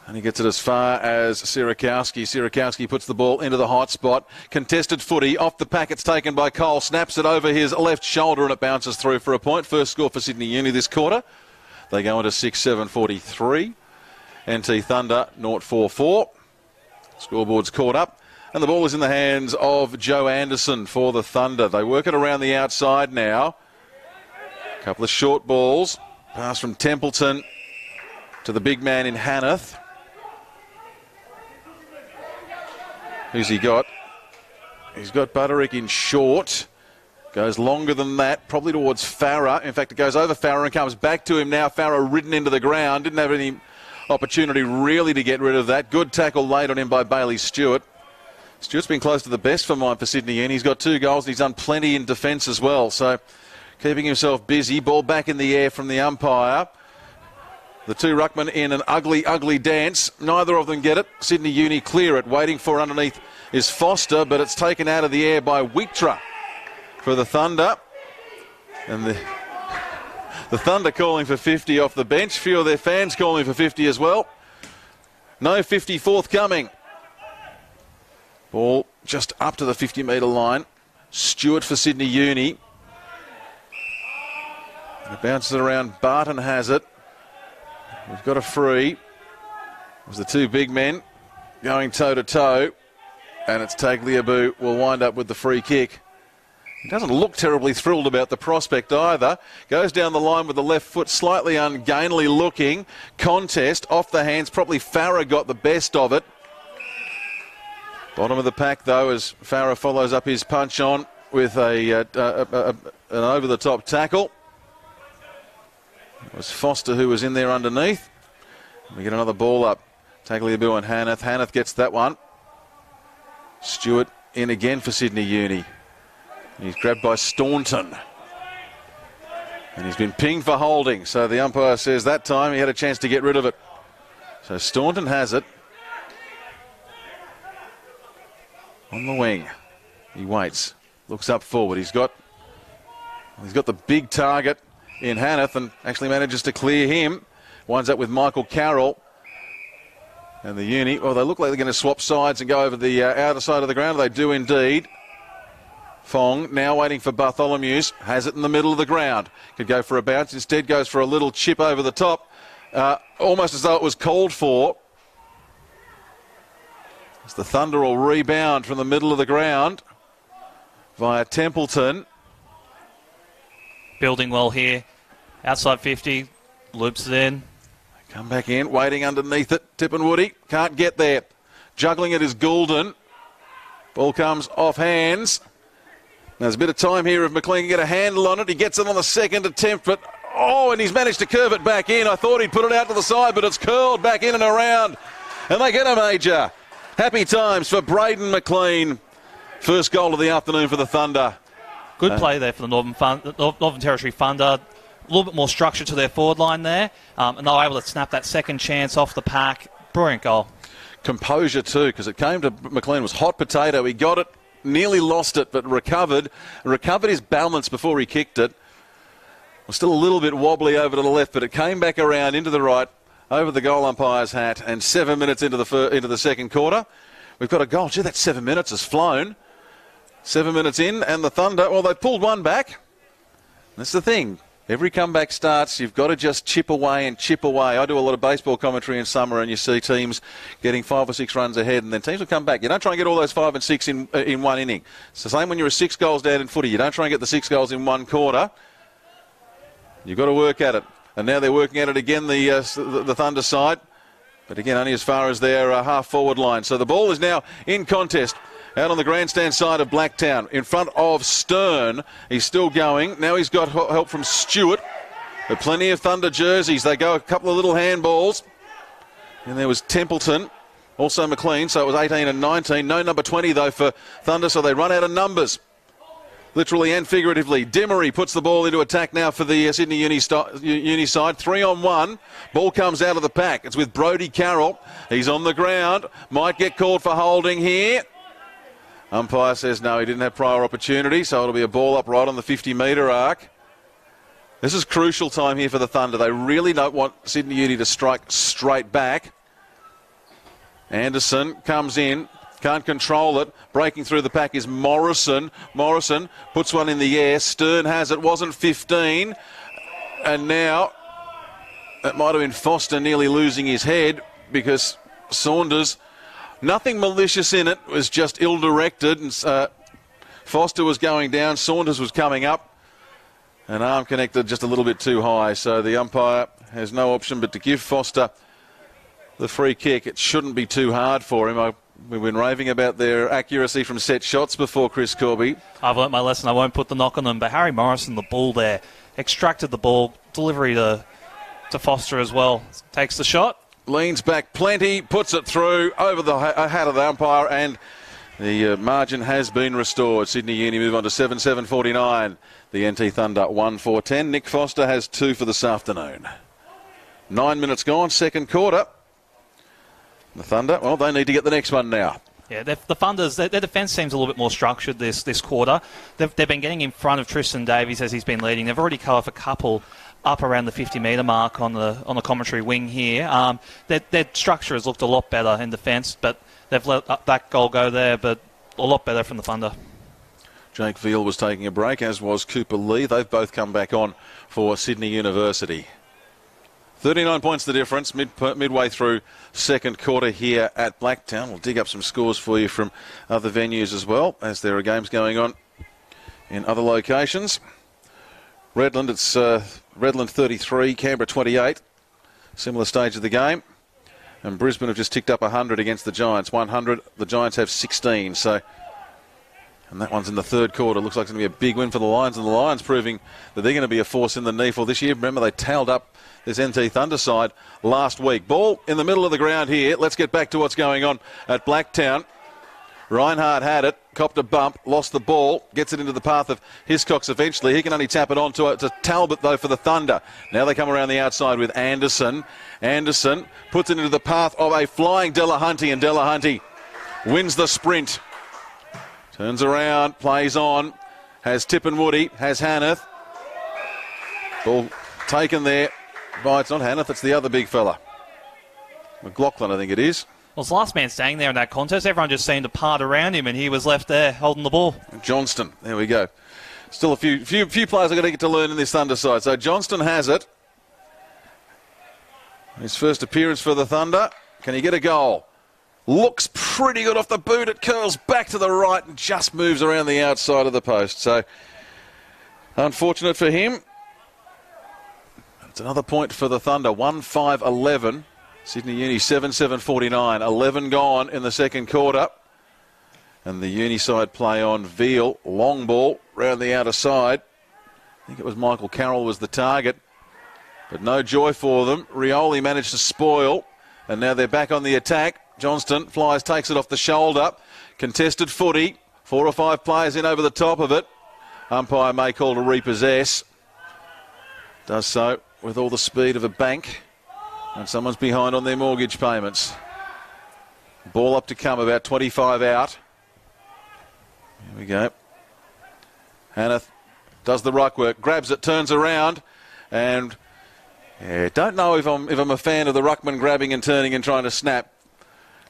And he gets it as far as Sierakowski. Sierakowski puts the ball into the hot spot. Contested footy. Off the pack, it's taken by Cole. Snaps it over his left shoulder and it bounces through for a point. First score for Sydney Uni this quarter. They go into 6-7-43. NT Thunder 0-4-4. Scoreboard's caught up. And the ball is in the hands of Joe Anderson for the Thunder. They work it around the outside now. A couple of short balls. Pass from Templeton to the big man in Hanath. Who's he got? He's got Butterick in short. Goes longer than that, probably towards Farah. In fact, it goes over Farah and comes back to him now. Farah ridden into the ground. Didn't have any opportunity really to get rid of that. Good tackle laid on him by Bailey Stewart. Stewart's been close to the best for mine for Sydney, and he's got 2 goals. And he's done plenty in defence as well. So keeping himself busy. Ball back in the air from the umpire. The 2 ruckmen in an ugly, ugly dance. Neither of them get it. Sydney Uni clear it. Waiting for underneath is Foster, but it's taken out of the air by Wictra for the Thunder. And the Thunder calling for 50 off the bench. Few of their fans calling for 50 as well. No 50 forthcoming. Ball just up to the 50-metre line. Stewart for Sydney Uni. It bounces around. Barton has it. We've got a free. It was the 2 big men going toe-to-toe. And it's Tagliabue will wind up with the free kick. He doesn't look terribly thrilled about the prospect either. Goes down the line with the left foot, slightly ungainly looking. Contest off the hands. Probably Farah got the best of it. Bottom of the pack though, as Farah follows up his punch on with an over-the-top tackle. It was Foster who was in there underneath. We get another ball up. Tagliabue and Hanneth. Hanneth gets that one. Stewart in again for Sydney Uni. He's grabbed by Staunton. And he's been pinged for holding. So the umpire says that time he had a chance to get rid of it. So Staunton has it. On the wing. He waits. Looks up forward. He's got the big target in Hanneth and actually manages to clear him. Winds up with Michael Carroll. And the Uni, well, they look like they're going to swap sides and go over the outer side of the ground. They do indeed. Fong now waiting for Bartholomew's. Has it in the middle of the ground. Could go for a bounce. Instead goes for a little chip over the top. Almost as though it was called for. As the Thunder will rebound from the middle of the ground via Templeton. Building well here. Outside 50. Loops it in. Come back in. Waiting underneath it. Tippenwoody. Can't get there. Juggling it is Goulden. Ball comes off hands. There's a bit of time here if McLean can get a handle on it. He gets it on the second attempt, but and he's managed to curve it back in. I thought he'd put it out to the side, but it's curled back in and around. And they get a major. Happy times for Braden McLean. First goal of the afternoon for the Thunder. Good play there for the Northern Territory Thunder. A little bit more structure to their forward line there. And they were able to snap that second chance off the pack. Brilliant goal. Composure too, because it came to McLean was hot potato. He got it. Nearly lost it, but recovered his balance before he kicked it. Was still a little bit wobbly over to the left, but it came back around into the right, over the goal umpire's hat, and 7 minutes into the second quarter, we've got a goal. Gee, that 7 minutes has flown. 7 minutes in, and the Thunder, well, they pulled one back. That's the thing. Every comeback starts, you've got to just chip away and chip away. I do a lot of baseball commentary in summer, and you see teams getting 5 or 6 runs ahead, and then teams will come back. You don't try and get all those 5 and 6 in one inning. It's the same when you're 6 goals down in footy. You don't try and get the 6 goals in one quarter. You've got to work at it. And now they're working at it again, the Thunder side. But again, only as far as their half-forward line. So the ball is now in contest. Out on the grandstand side of Blacktown, in front of Stern. He's still going. Now he's got help from Stewart. But plenty of Thunder jerseys. They go a couple of little handballs. And there was Templeton, also McLean, so it was 18 and 19. No number 20, though, for Thunder, so they run out of numbers. Literally and figuratively. Demery puts the ball into attack now for the Sydney Uni side. 3-on-1. Ball comes out of the pack. It's with Brodie Carroll. He's on the ground. Might get called for holding here. Umpire says no, he didn't have prior opportunity, so it'll be a ball up right on the 50-metre arc. This is crucial time here for the Thunder. They really don't want Sydney Uni to strike straight back. Anderson comes in, can't control it. Breaking through the pack is Morrison. Morrison puts one in the air. Stern has it, wasn't 15. And now, that might have been Foster nearly losing his head because Saunders... Nothing malicious in it, it was just ill-directed. And Foster was going down, Saunders was coming up, and arm connected just a little bit too high. So the umpire has no option but to give Foster the free kick. It shouldn't be too hard for him. I We've been raving about their accuracy from set shots before, Chris Corby. I've learnt my lesson. I won't put the knock on them. But Harry Morrison, the ball there, extracted the ball, delivery to Foster as well. Takes the shot. Leans back plenty, puts it through over the hat of the umpire, and the margin has been restored. Sydney Uni move on to 7-7-49. The NT Thunder 1-4-10. Nick Foster has 2 for this afternoon. 9 minutes gone, second quarter. The Thunder, well, they need to get the next one now. Yeah, the Thunder's, their defence seems a little bit more structured this quarter. They've been getting in front of Tristan Davies as he's been leading. They've already cut off a couple up around the 50-metre mark on the commentary wing here. Their structure has looked a lot better in defence, but they've let that goal go there, but a lot better from the Thunder. Jake Veal was taking a break, as was Cooper Lee. They've both come back on for Sydney University. 39 points the difference midway through second quarter here at Blacktown. We'll dig up some scores for you from other venues as well, as there are games going on in other locations. Redland, it's Redland 33, Canberra 28. Similar stage of the game. And Brisbane have just ticked up 100 against the Giants. 100, the Giants have 16. So, and that one's in the third quarter. Looks like it's going to be a big win for the Lions, and the Lions proving that they're going to be a force in the NEAFL this year. Remember, they tailed up this NT Thunder side last week. Ball in the middle of the ground here. Let's get back to what's going on at Blacktown. Reinhardt had it, copped a bump, lost the ball, gets it into the path of Hiscox eventually. He can only tap it on to Talbot, though, for the Thunder. Now they come around the outside with Anderson. Anderson puts it into the path of a flying Delahunty, and Delahunty wins the sprint. Turns around, plays on, has Tippenwoody, has Hanneth. Ball taken there. But it's not Hanneth, it's the other big fella. McLaughlin, I think it is. Well, it's the last man standing there in that contest. Everyone just seemed to part around him, and he was left there holding the ball. Johnston, there we go. Still a few players are going to get to learn in this Thunder side. So Johnston has it. His first appearance for the Thunder. Can he get a goal? Looks pretty good off the boot. It curls back to the right and just moves around the outside of the post. So unfortunate for him. It's another point for the Thunder. 1-5-11. Sydney Uni 7-7-49. 11 gone in the second quarter. And the Uni side play on. Veal, long ball, round the outer side. I think it was Michael Carroll was the target. But no joy for them. Rioli managed to spoil. And now they're back on the attack. Johnston flies, takes it off the shoulder. Contested footy. 4 or 5 players in over the top of it. Umpire may call to repossess. Does so with all the speed of a bank. And someone's behind on their mortgage payments. Ball up to come, about 25 out. Here we go. Hanneth does the ruck work, grabs it, turns around, and don't know if I'm a fan of the ruckman grabbing and turning and trying to snap,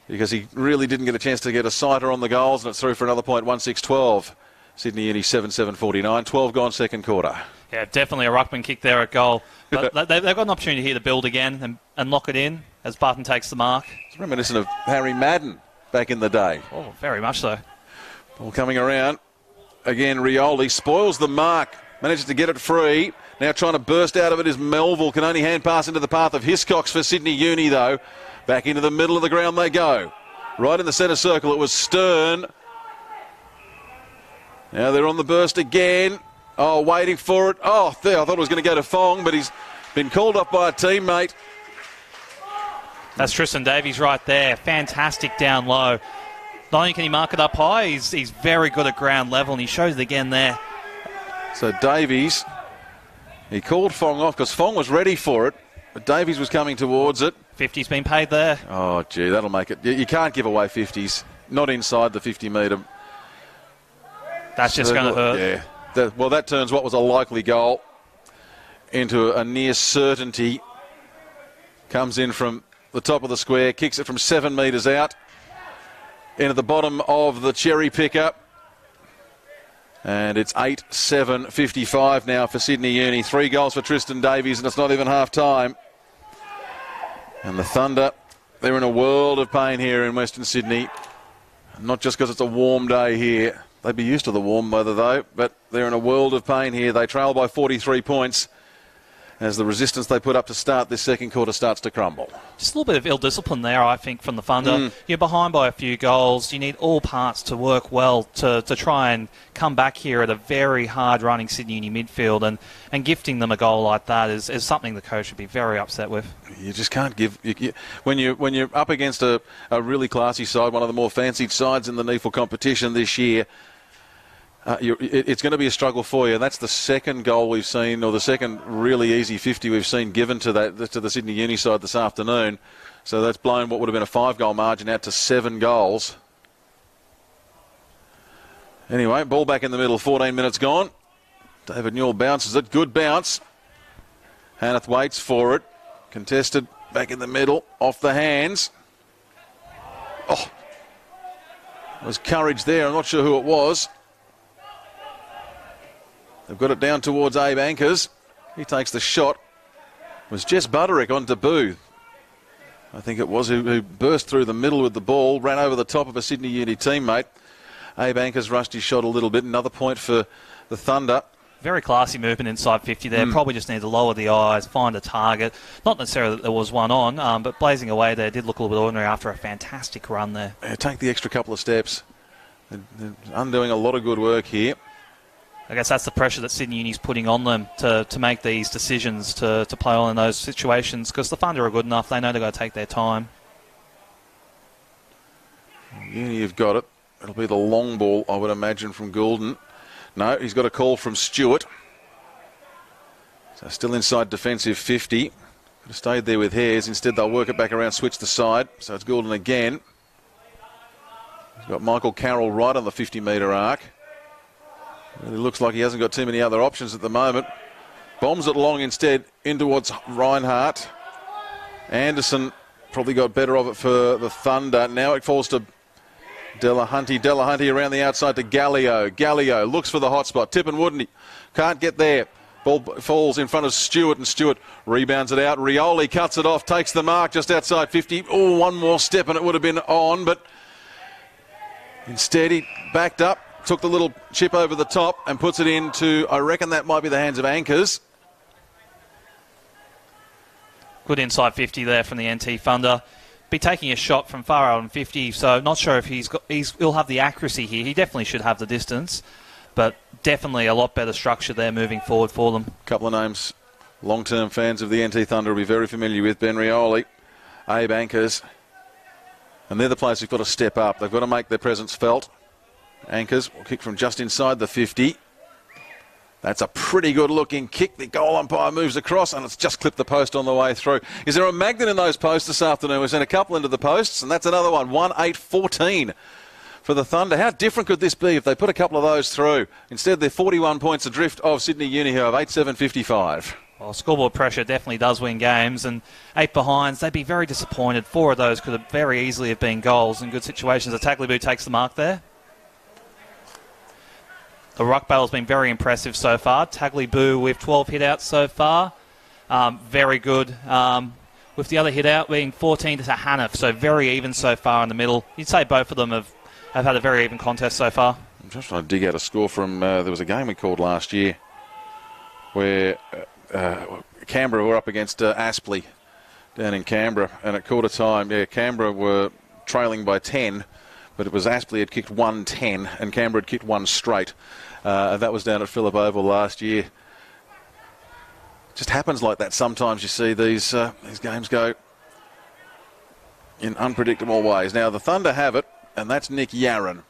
because he really didn't get a chance to get a sighter on the goals, and it's through for another point. 1-6-12. Sydney Uni 7-7-49. 12 gone second quarter. Yeah, definitely a ruckman kick there at goal. But they've got an opportunity here to build again and lock it in as Barton takes the mark. It's reminiscent of Harry Madden back in the day. Oh, very much so. Ball coming around. Again, Rioli spoils the mark. Manages to get it free. Now trying to burst out of it is Melville. Can only hand pass into the path of Hiscox for Sydney Uni, though. Back into the middle of the ground they go. Right in the centre circle, it was Stern. Now they're on the burst again. Oh, waiting for it. Oh, there, I thought it was going to go to Fong, but he's been called up by a teammate. That's Tristan Davies right there. Fantastic down low. Not only can he mark it up high, he's very good at ground level, and he shows it again there. So Davies, he called Fong off because Fong was ready for it, but Davies was coming towards it. 50's been paid there. Oh, gee, that'll make it. You can't give away 50s, not inside the 50-metre. That's just going to hurt. Yeah. That turns what was a likely goal into a near certainty. Comes in from the top of the square, kicks it from 7 metres out into the bottom of the cherry picker. And it's 8-7-55 now for Sydney Uni. 3 goals for Tristan Davies, and it's not even half time. And the Thunder, they're in a world of pain here in Western Sydney. Not just because it's a warm day here. They'd be used to the warm weather, though, but they're in a world of pain here. They trail by 43 points. as the resistance they put up to start this second quarter starts to crumble. Just a little bit of ill-discipline there, I think, from the Thunder. You're behind by a few goals. You need all parts to work well to try and come back here at a very hard-running Sydney Uni midfield, and gifting them a goal like that is something the coach should be very upset with. You just can't give... when you're up against a really classy side, one of the more fancied sides in the NEAFL competition this year, it's going to be a struggle for you. That's the second goal we've seen, or the second really easy 50 we've seen given to the Sydney Uni side this afternoon. So that's blown what would have been a 5-goal margin out to 7 goals. Anyway, ball back in the middle, 14 minutes gone. David Newell bounces it, good bounce. Hanneth waits for it. Contested back in the middle, off the hands. Oh, there's courage there, I'm not sure who it was. They've got it down towards Abe Ankers. He takes the shot. It was Jess Butterick on debut, I think it was, who burst through the middle with the ball, ran over the top of a Sydney Uni teammate. Abe Ankers rushed his shot a little bit. Another point for the Thunder. Very classy movement inside 50 there. Probably just need to lower the eyes, find a target. Not necessarily that there was one on, but blazing away there did look a little bit ordinary after a fantastic run there. Yeah, take the extra couple of steps. They're undoing a lot of good work here. I guess that's the pressure that Sydney Uni's putting on them to make these decisions, to play on in those situations, because the Thunder are good enough. They know they've got to take their time. Uni have got it. It'll be the long ball, I would imagine, from Goulden. No, he's got a call from Stewart. So still inside defensive 50. Could have stayed there with Hares. Instead, they'll work it back around, switch the side. So it's Goulden again. He's got Michael Carroll right on the 50-metre arc. Really looks like he hasn't got too many other options at the moment. Bombs it long instead in towards Reinhardt. Anderson probably got better of it for the Thunder. Now it falls to Delahunty. Delahunty around the outside to Gallio. Gallio looks for the hot spot. Tippin Wooden can't get there. Ball falls in front of Stewart, and Stewart rebounds it out. Rioli cuts it off, takes the mark just outside 50. Oh, one more step and it would have been on, but instead he backed up, took the little chip over the top and puts it into, I reckon that might be the hands of Ankers. Good inside 50 there from the NT Thunder. Be taking a shot from far out on 50, so not sure if he'll have the accuracy here. He definitely should have the distance, but definitely a lot better structure there moving forward for them. A couple of names long-term fans of the NT Thunder will be very familiar with. Ben Rioli, Abe Ankers, and they're the players who've got to step up. They've got to make their presence felt. Ankers will kick from just inside the 50. That's a pretty good looking kick. The goal umpire moves across and it's just clipped the post on the way through. Is there a magnet in those posts this afternoon? We've sent a couple into the posts, and that's another one. 1-8-14 for the Thunder. How different could this be if they put a couple of those through? Instead, they're 41 points adrift of Sydney Uni, who have 8-7-55. Well, scoreboard pressure definitely does win games, and 8 behinds, they'd be very disappointed. 4 of those could have very easily have been goals in good situations. Tagliabue takes the mark there. The ruck battle's been very impressive so far. Tagliabue with 12 hit-outs so far. Very good. With the other hit-out being 14 to Hannaf, so very even so far in the middle. You'd say both of them have had a very even contest so far. I'm just trying to dig out a score from... there was a game we called last year where Canberra were up against Aspley down in Canberra, and at quarter time, Canberra were trailing by 10, but it was Aspley had kicked 1-10 and Canberra had kicked 1 straight. That was down at Phillip Oval last year. It just happens like that. Sometimes you see these games go in unpredictable ways. Now the Thunder have it, and that's Nick Yarran.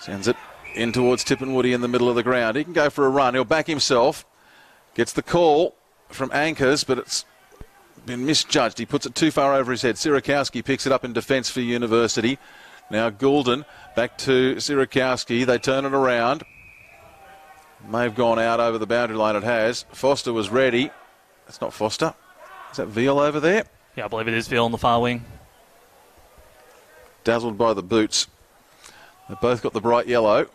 Sends it in towards Tippenwoody in the middle of the ground. He can go for a run. He'll back himself. Gets the call from Ankers, but it's been misjudged. He puts it too far over his head. Sierakowski picks it up in defence for University. Now Goulden back to Sierakowski. They turn it around. May have gone out over the boundary line. It has. Foster was ready. That's not Foster. Is that Veal over there? Yeah, I believe it is Veal on the far wing. Dazzled by the boots. They've both got the bright yellow.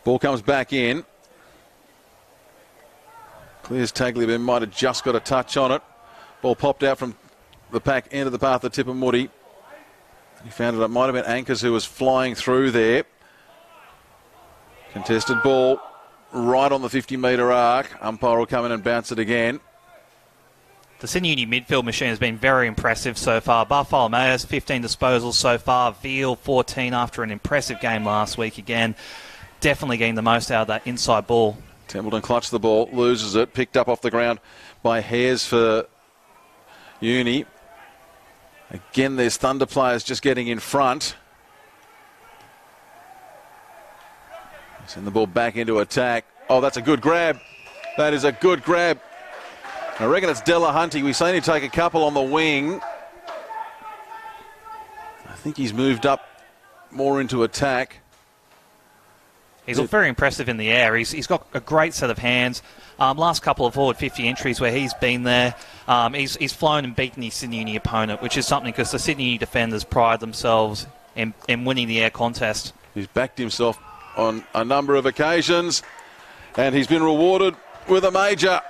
Ball comes back in. Clears Tagliabue. Might have just got a touch on it. Ball popped out from the pack into the path of Tippenwoody. He found it might have been Ankers who was flying through there. Contested ball. right on the 50-metre arc. Umpire will come in and bounce it again. The Sydney Uni midfield machine has been very impressive so far. Bartholomeus, 15 disposals so far. Veal, 14 after an impressive game last week again. Definitely getting the most out of that inside ball. Templeton clutched the ball, loses it, picked up off the ground by Hares for Uni. Again, there's Thunder players just getting in front. Send the ball back into attack. Oh, that's a good grab. That is a good grab. I reckon it's Delahunty. We've seen him take a couple on the wing. I think he's moved up more into attack. He's looked very impressive in the air. He's got a great set of hands. Last couple of forward 50 entries where he's been there, he's flown and beaten his Sydney Uni opponent, which is something because the Sydney Uni defenders pride themselves in winning the air contest. He's backed himself on a number of occasions, and he's been rewarded with a major.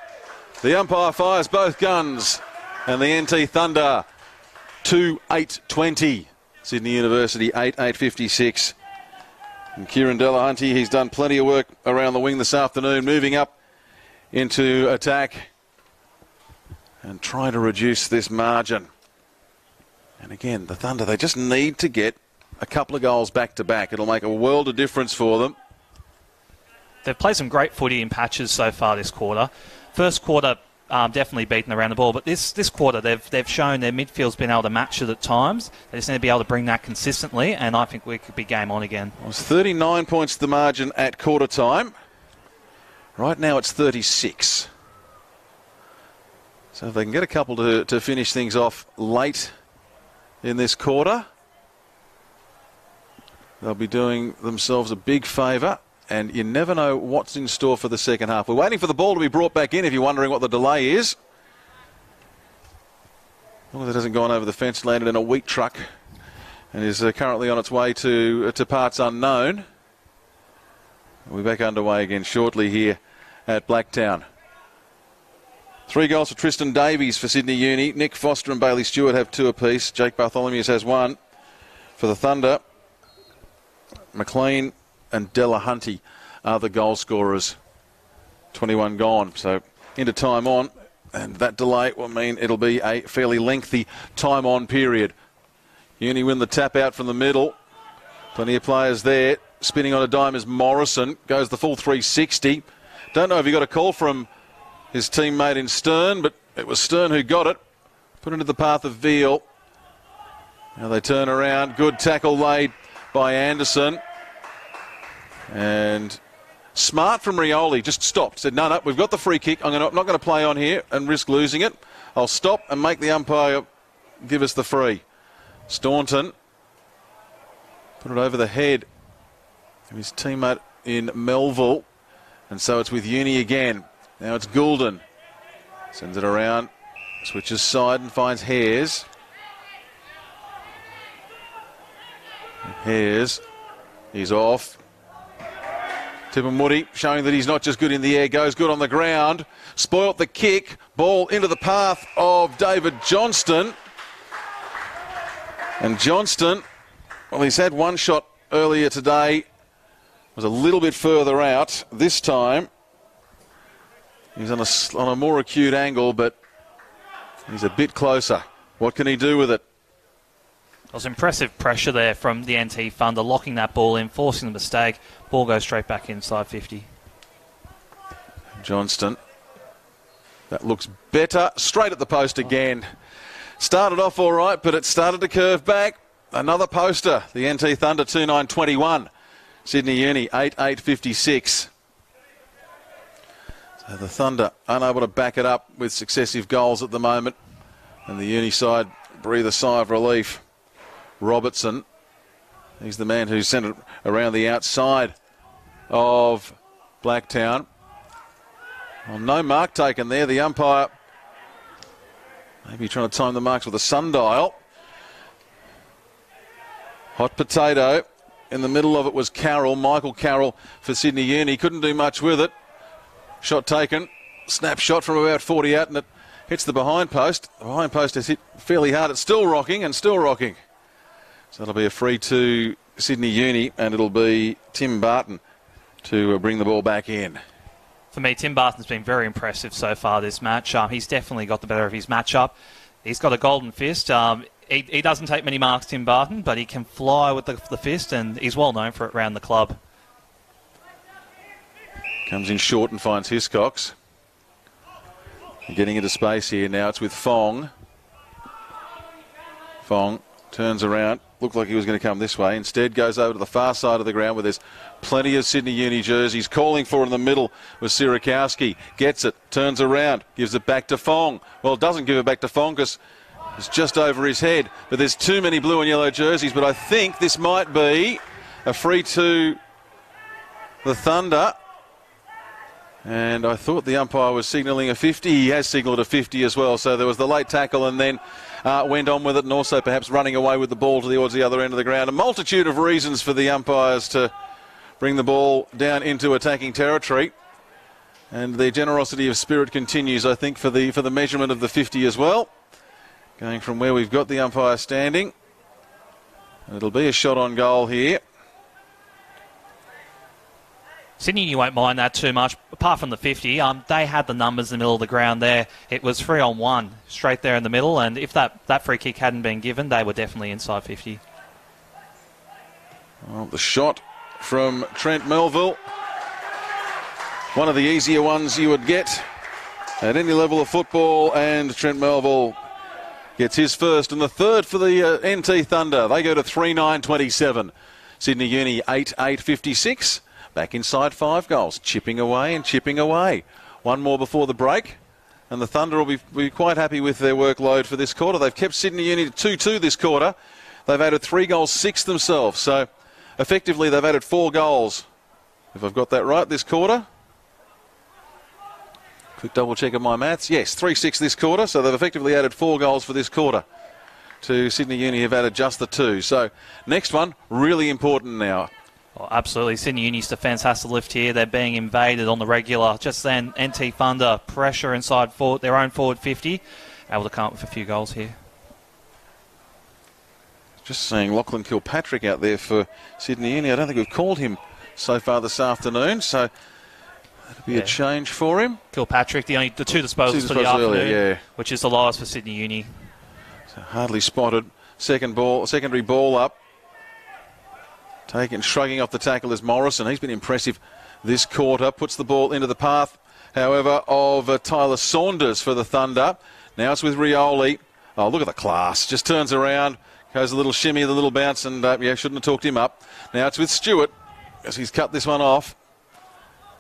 The umpire fires both guns, and the NT Thunder 2-8-20. Sydney University 8-8-56. And Kieran Delahunty, he's done plenty of work around the wing this afternoon, moving up into attack and trying to reduce this margin. And again, the Thunder, they just need to get a couple of goals back to back. It'll make a world of difference for them. They've played some great footy in patches so far this quarter. First quarter, definitely beaten around the ball, but this quarter they've shown their midfield's been able to match it at times. They just need to be able to bring that consistently, and I think we could be game on again. It was 39 points the margin at quarter time. Right now it's 36. So if they can get a couple to finish things off late in this quarter, they'll be doing themselves a big favour. And you never know what's in store for the second half. We're waiting for the ball to be brought back in if you're wondering what the delay is. Well, it hasn't gone over the fence, landed in a wheat truck and is currently on its way to parts unknown. We'll be back underway again shortly here at Blacktown. 3 goals for Tristan Davies for Sydney Uni. Nick Foster and Bailey Stewart have 2 apiece. Jake Bartholomew has 1 for the Thunder. McLean and Delahunty are the goal scorers. 21 gone, so into time on, and that delay will mean it'll be a fairly lengthy time on period. Uni win the tap out from the middle. Plenty of players there. Spinning on a dime is Morrison. Goes the full 360. Don't know if he got a call from his teammate in Stern, but it was Stern who got it. Put into the path of Veal. Now they turn around. Good tackle laid by Anderson. And smart from Rioli, just stopped. Said, no, we've got the free kick. I'm not going to play on here and risk losing it. I'll stop and make the umpire give us the free. Staunton put it over the head of his teammate in Melville. And so it's with Uni again. Now it's Goulden. Sends it around, switches side and finds Hares. Hares, he's off. Tippermoody showing that he's not just good in the air, goes good on the ground. Spoilt the kick. Ball into the path of David Johnston. And Johnston, well, he's had 1 shot earlier today. Was a little bit further out. This time, he's on a more acute angle, but he's a bit closer. What can he do with it? There was impressive pressure there from the NT Thunder, locking that ball in, forcing the mistake. Ball goes straight back inside 50. Johnston. That looks better. Straight at the post again. Started off all right, but it started to curve back. Another poster. The NT Thunder 2-9-21. Sydney Uni 8-8-56. So the Thunder unable to back it up with successive goals at the moment. And the Uni side breathe a sigh of relief. Robertson, he's the man who sent it around the outside of Blacktown. Well, no mark taken there. The umpire maybe trying to time the marks with a sundial. Hot potato. In the middle of it was Carroll, Michael Carroll for Sydney Uni. Couldn't do much with it. Shot taken. Snap shot from about 40 out, and it hits the behind post. The behind post has hit fairly hard. It's still rocking and still rocking. So it'll be a free to Sydney Uni, and it'll be Tim Barton to bring the ball back in. For me, Tim Barton's been very impressive so far this match. He's definitely got the better of his matchup. He's got a golden fist. He doesn't take many marks, Tim Barton, but he can fly with the fist, and he's well known for it around the club. Comes in short and finds Hiscox. Getting into space here now. It's with Fong. Fong turns around. Looked like he was going to come this way. Instead goes over to the far side of the ground where there's plenty of Sydney Uni jerseys. Calling for it in the middle was Sirakowski. Gets it, turns around, gives it back to Fong. Well, doesn't give it back to Fong because it's just over his head. But there's too many blue and yellow jerseys. But I think this might be a free to the Thunder. And I thought the umpire was signalling a 50. He has signalled a 50 as well. So there was the late tackle and then went on with it, and also perhaps running away with the ball towards the other end of the ground. A multitude of reasons for the umpires to bring the ball down into attacking territory. And their generosity of spirit continues, I think, for the measurement of the 50 as well. Going from where we've got the umpire standing. And it'll be a shot on goal here. Sydney, you won't mind that too much. Apart from the 50, they had the numbers in the middle of the ground there. It was 3-on-1, straight there in the middle, and if that free kick hadn't been given, they were definitely inside 50. Well, the shot from Trent Melville. One of the easier ones you would get at any level of football, and Trent Melville gets his first and the third for the NT Thunder. They go to 3-9-27. Sydney Uni 8-8-56. Back inside 5 goals, chipping away and chipping away. One more before the break, and the Thunder will be quite happy with their workload for this quarter. They've kept Sydney Uni to 2-2 this quarter. They've added 3 goals, 6 themselves. So, effectively, they've added 4 goals. If I've got that right, this quarter. Quick double check of my maths. Yes, 3-6 this quarter. So, they've effectively added 4 goals for this quarter. To Sydney Uni have added just the 2. So, next one, really important now. Oh, absolutely. Sydney Uni's defence has to lift here. They're being invaded on the regular. Just then, NT Thunder pressure inside their own forward 50. Able to come up with a few goals here. Just seeing Lachlan Kilpatrick out there for Sydney Uni. I don't think we've called him so far this afternoon, so that'll be a change for him. Kilpatrick, the 2 disposals for the afternoon, which is the lowest for Sydney Uni. So hardly spotted. Secondary ball up. Shrugging off the tackle is Morrison. He's been impressive this quarter. Puts the ball into the path, however, of Tyler Saunders for the Thunder. Now it's with Rioli. Oh, look at the class. Just turns around, goes a little shimmy, the little bounce, and shouldn't have talked him up. Now it's with Stewart as he's cut this one off.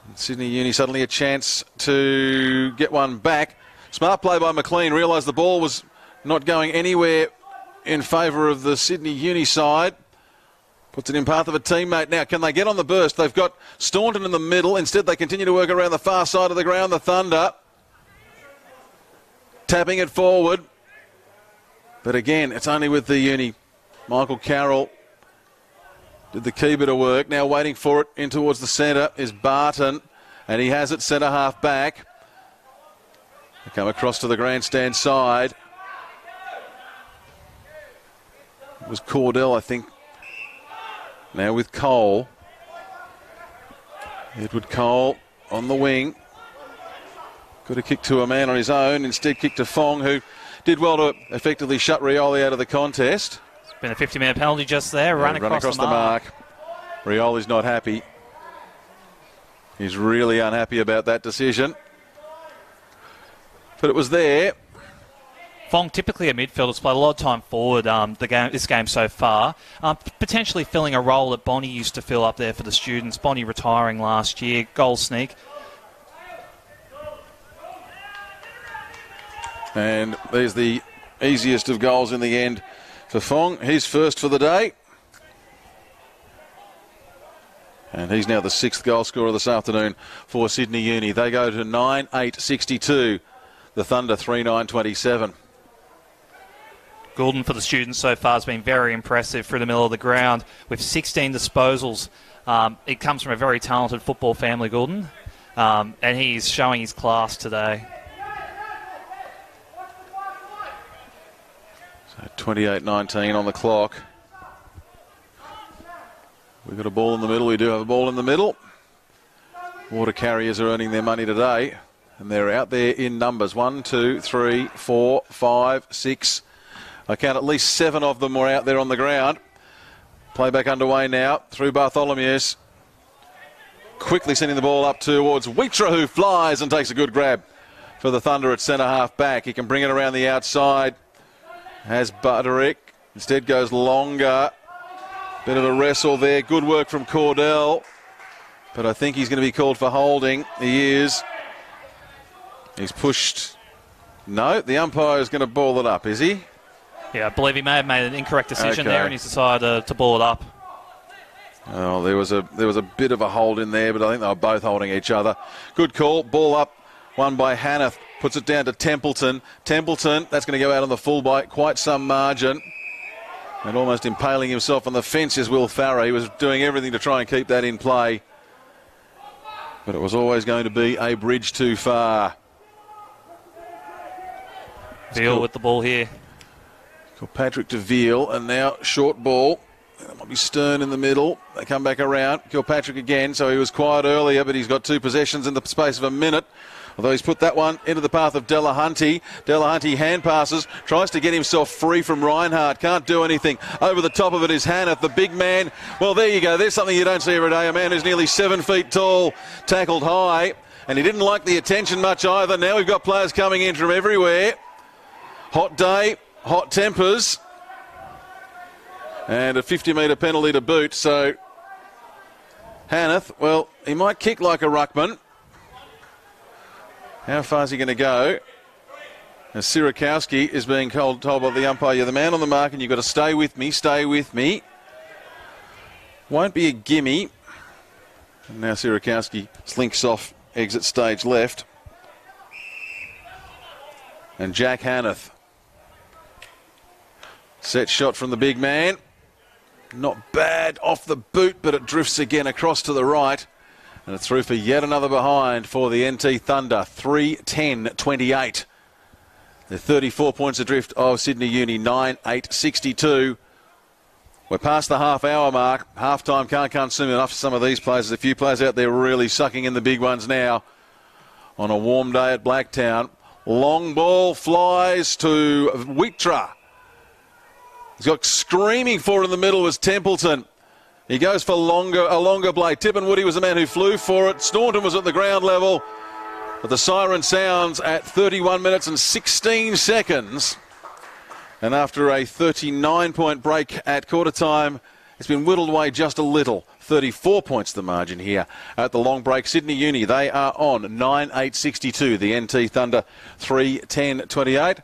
And Sydney Uni suddenly a chance to get one back. Smart play by McLean. Realised the ball was not going anywhere in favour of the Sydney Uni side. Puts it in path of a teammate. Now, can they get on the burst? They've got Staunton in the middle. Instead, they continue to work around the far side of the ground. The Thunder tapping it forward. But again, it's only with the Uni. Michael Carroll did the key bit of work. Now waiting for it in towards the centre is Barton. And he has it centre half back. They come across to the grandstand side. It was Cordell, I think. Now with Cole. Edward Cole on the wing. Could have kicked to a man on his own. Instead kicked to Fong, who did well to effectively shut Rioli out of the contest. It's been a 50-minute penalty just there. Run across the mark. Rioli's not happy. He's really unhappy about that decision. But it was there. Fong, typically a midfielder, played a lot of time forward this game so far. Potentially filling a role that Bonnie used to fill up there for the students. Bonnie retiring last year. Goal sneak. And there's the easiest of goals in the end for Fong. He's first for the day. And he's now the 6th goal scorer this afternoon for Sydney Uni. They go to 9-8-62. The Thunder 3-9-27. Goulden for the students so far has been very impressive through the middle of the ground with 16 disposals. It comes from a very talented football family, Goulden, and he's showing his class today. So 28-19 on the clock. We've got a ball in the middle. We do have a ball in the middle. water carriers are earning their money today. And they're out there in numbers. 1, 2, 3, 4, 5, 6. I count at least 7 of them were out there on the ground. Playback underway now through Bartholomew's. Quickly sending the ball up towards Wheatra, who flies and takes a good grab for the Thunder at centre half back. He can bring it around the outside. Has Butterick. Instead goes longer. Bit of a wrestle there. Good work from Cordell. But I think he's going to be called for holding. He is. He's pushed. No, the umpire is going to ball it up, is he? Yeah, I believe he may have made an incorrect decision there, and he's decided to ball it up. Oh, there was a bit of a hold in there, but I think they were both holding each other. Good call. Ball up. Won by Hannah. Puts it down to Templeton. Templeton, that's going to go out on the full by quite some margin. And almost impaling himself on the fence is Will Farrer. He was doing everything to try and keep that in play. But it was always going to be a bridge too far. Veal with the ball here. Kilpatrick to Veal, and now short ball. That might be Stern in the middle. They come back around. Kilpatrick again, so he was quiet earlier, but he's got 2 possessions in the space of a minute. Although he's put that one into the path of Delahunty. Delahunty hand passes, tries to get himself free from Reinhardt. Can't do anything. Over the top of it is Hannah, the big man. Well, there you go. There's something you don't see every day. A man who's nearly 7 feet tall, tackled high. And he didn't like the attention much either. Now we've got players coming in from everywhere. Hot day, hot tempers. And a 50-metre penalty to boot. So Hannah, well, he might kick like a ruckman. How far is he going to go? As Sirakowski is being told by the umpire, you're the man on the mark and you've got to stay with me, stay with me. Won't be a gimme. And now Sirakowski slinks off, exit stage left. And Jack Hanneth. Set shot from the big man. Not bad off the boot, but it drifts again across to the right. And it's through for yet another behind for the NT Thunder. 3-10-28. They're 34 points adrift of Sydney Uni. 9-8-62. We're past the half-hour mark. Half-time can't come soon enough for some of these players. There's a few players out there really sucking in the big ones now on a warm day at Blacktown. Long ball flies to Wheatra. He's got screaming for it in the middle was Templeton. He goes for a longer blade. Tippenwoody was the man who flew for it. Staunton was at the ground level. But the siren sounds at 31 minutes and 16 seconds. And after a 39-point break at quarter time, it's been whittled away just a little. 34 points the margin here at the long break. Sydney Uni, they are on 9-8-62. The NT Thunder 3-10-28.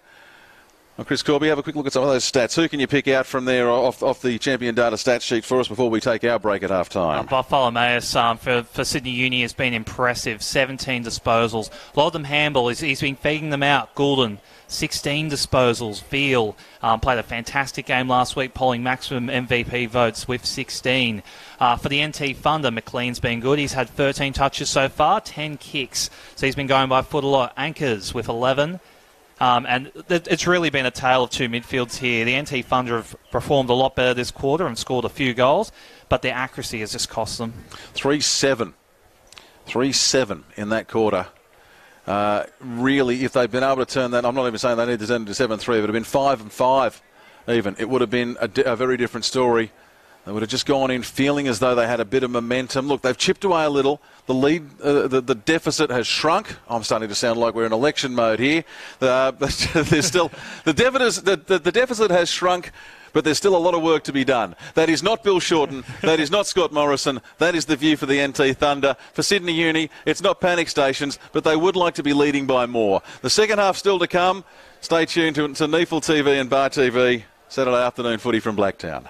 Well, Chris Corby, have a quick look at some of those stats. Who can you pick out from there off the champion data stats sheet for us before we take our break at half time? Bartholomeus for Sydney Uni has been impressive. 17 disposals. A lot of them handball. He's been feeding them out. Goulden, 16 disposals. Veal played a fantastic game last week, polling maximum MVP votes with 16. For the NT Thunder, McLean's been good. He's had 13 touches so far, 10 kicks. So he's been going by foot a lot. Anchors with 11. And it's really been a tale of two midfields here. The NT Thunder have performed a lot better this quarter and scored a few goals, but their accuracy has just cost them. 3-7. 3-7 in that quarter. Really, if they'd been able to turn that, I'm not even saying they need to turn it to 7-3, it would have been 5-5 even. It would have been a very different story. They would have just gone in feeling as though they had a bit of momentum. Look, they've chipped away a little. The lead, the deficit has shrunk. I'm starting to sound like we're in election mode here. There's still the deficit has shrunk, but there's still a lot of work to be done. That is not Bill Shorten. That is not Scott Morrison. That is the view for the NT Thunder. For Sydney Uni, it's not panic stations, but they would like to be leading by more. The second half still to come. Stay tuned to NEAFL TV and Bar TV. Saturday afternoon footy from Blacktown.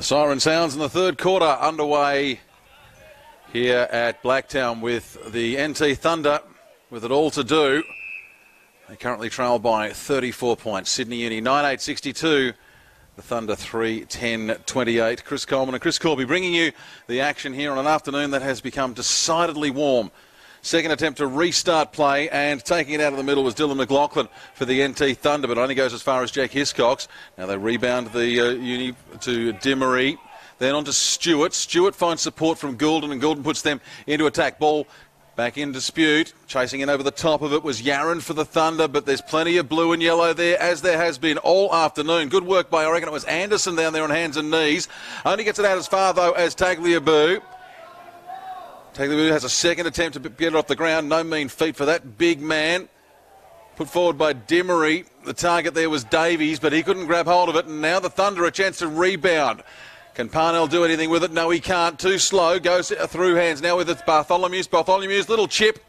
siren sounds in the third quarter underway here at Blacktown with the NT Thunder with it all to do. They currently trail by 34 points. Sydney Uni 9-8-62. The Thunder 3-10-28. Chris Coleman and Chris Corby bringing you the action here on an afternoon that has become decidedly warm. Second attempt to restart play, and taking it out of the middle was Dylan McLaughlin for the NT Thunder, but only goes as far as Jack Hiscox. Now they rebound the Uni to Dimmery, then on to Stewart. Stewart finds support from Goulden, and Goulden puts them into attack. Ball back in dispute. Chasing in over the top of it was Yaron for the Thunder, but there's plenty of blue and yellow there, as there has been all afternoon. Good work by, I reckon it was Anderson down there on hands and knees. Only gets it out as far, though, as Tagliabue. Tagliabue has a second attempt to get it off the ground. No mean feat for that big man. Put forward by Dimmery. The target there was Davies, but he couldn't grab hold of it. And now the Thunder a chance to rebound. Can Parnell do anything with it? No, he can't. Too slow. Goes through hands now with it. Bartholomew's little chip.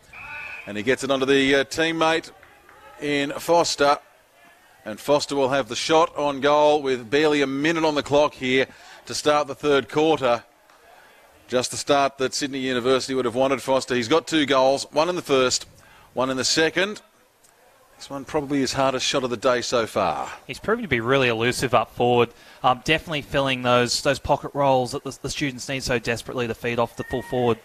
And he gets it onto the teammate in Foster. And Foster will have the shot on goal with barely a minute on the clock here to start the third quarter. Just the start that Sydney University would have wanted. Foster, he's got 2 goals, one in the first, one in the second. This one probably his hardest shot of the day so far. He's proven to be really elusive up forward, definitely filling those pocket roles that the students need so desperately to feed off the full forward.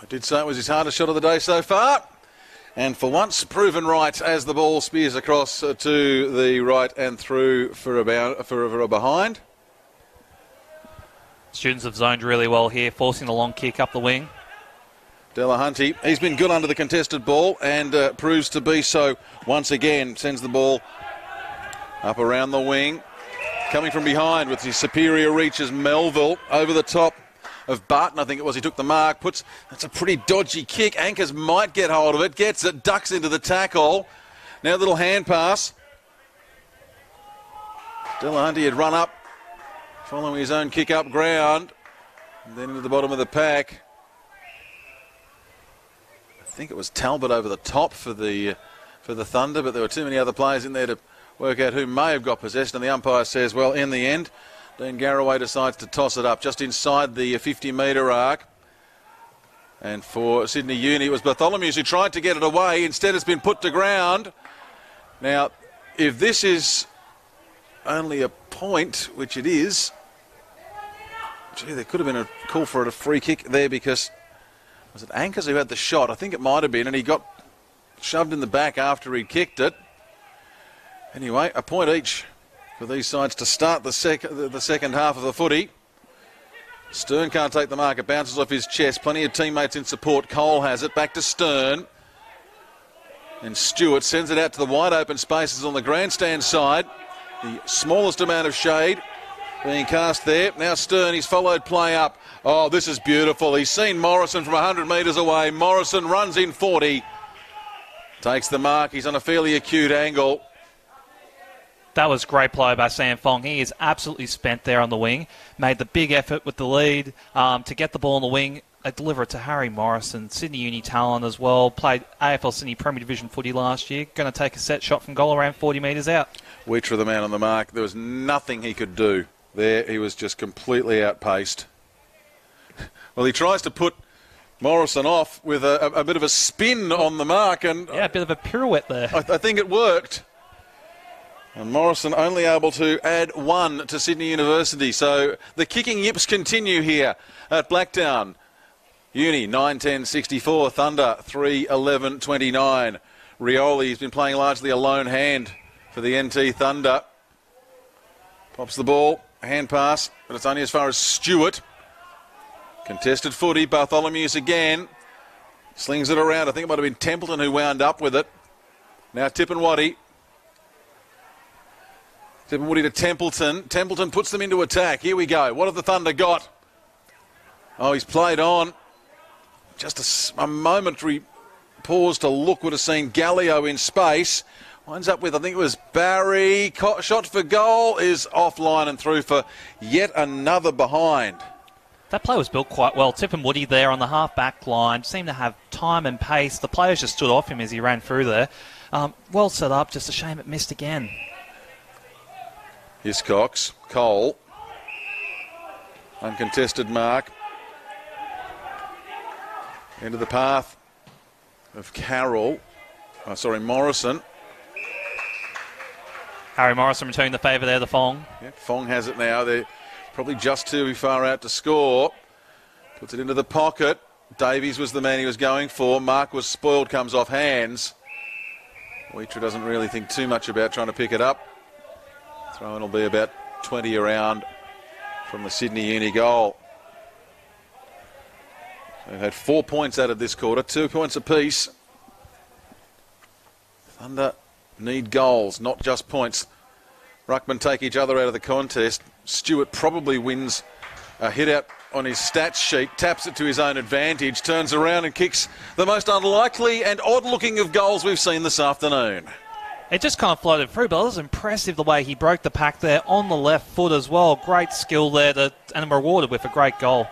I did say it was his hardest shot of the day so far. And for once, proven right as the ball spears across to the right and through for a behind. Students have zoned really well here, forcing the long kick up the wing. Delahunty, he's been good under the contested ball and proves to be so once again. Sends the ball up around the wing. Coming from behind with his superior reach is Melville over the top of Barton, I think it was. He took the mark, that's a pretty dodgy kick. Anchors might get hold of it, gets it, ducks into the tackle. Now a little hand pass. Delahunty had run up, following his own kick up ground, and then into the bottom of the pack. I think it was Talbot over the top for the Thunder, but there were too many other players in there to work out who may have got possession, and the umpire says, well, in the end, Dean Garraway decides to toss it up just inside the 50-metre arc. And for Sydney Uni, it was Bartholomew who tried to get it away. Instead, it's been put to ground. Now, if this is only a point, which it is, gee, there could have been a call for a free kick there, because was it Ankers who had the shot? I think it might have been, and he got shoved in the back after he kicked it. Anyway, a point each for these sides to start the second half of the footy. Stern can't take the mark. It bounces off his chest. Plenty of teammates in support. Cole has it. Back to Stern. And Stewart sends it out to the wide open spaces on the grandstand side. The smallest amount of shade being cast there. Now Stern, he's followed play up. Oh, this is beautiful. He's seen Morrison from 100 metres away. Morrison runs in 40. Takes the mark. He's on a fairly acute angle. That was great play by Sam Fong. He is absolutely spent there on the wing. Made the big effort with the lead to get the ball on the wing. Deliver it to Harry Morrison. Sydney Uni talent as well. Played AFL Sydney Premier Division footy last year. Going to take a set shot from goal around 40 metres out. Weetra, the man on the mark. There was nothing he could do there. He was just completely outpaced. Well, he tries to put Morrison off with a bit of a spin on the mark. And yeah, a bit of a pirouette there. I think it worked. And Morrison only able to add 1 to Sydney University. So the kicking yips continue here at Blacktown. Uni 9-10-64, Thunder 3-11-29. Rioli's been playing largely a lone hand for the NT Thunder. Pops the ball, hand pass, but it's only as far as Stewart. Contested footy, Bartholomew's again. Slings it around. I think it might have been Templeton who wound up with it. Now Tippenwaddy. Tippenwaddy to Templeton. Templeton puts them into attack. Here we go. What have the Thunder got? Oh, he's played on. Just a momentary pause to look. Would have seen Gallio in space. Winds up with, I think it was Barry. Shot for goal is offline and through for yet another behind. That play was built quite well. Tippenwoody there on the half-back line. Seemed to have time and pace. The players just stood off him as he ran through there. Well set up. Just a shame it missed again. Hiscox. Cole. Uncontested mark. Into the path of Morrison. Harry Morrison returning the favour there, the Fong. Yeah, Fong has it now. They're probably just too far out to score. Puts it into the pocket. Davies was the man he was going for. Mark was spoiled, comes off hands. Weitra doesn't really think too much about trying to pick it up. Throw-in will be about 20 around from the Sydney Uni goal. They've had 4 points out of this quarter, 2 points apiece. Thunder need goals, not just points. Ruckman take each other out of the contest. Stewart probably wins a hit out on his stats sheet, taps it to his own advantage, turns around and kicks the most unlikely and odd-looking of goals we've seen this afternoon. It just kind of floated through, but it was impressive the way he broke the pack there on the left foot as well. Great skill there and rewarded with a great goal.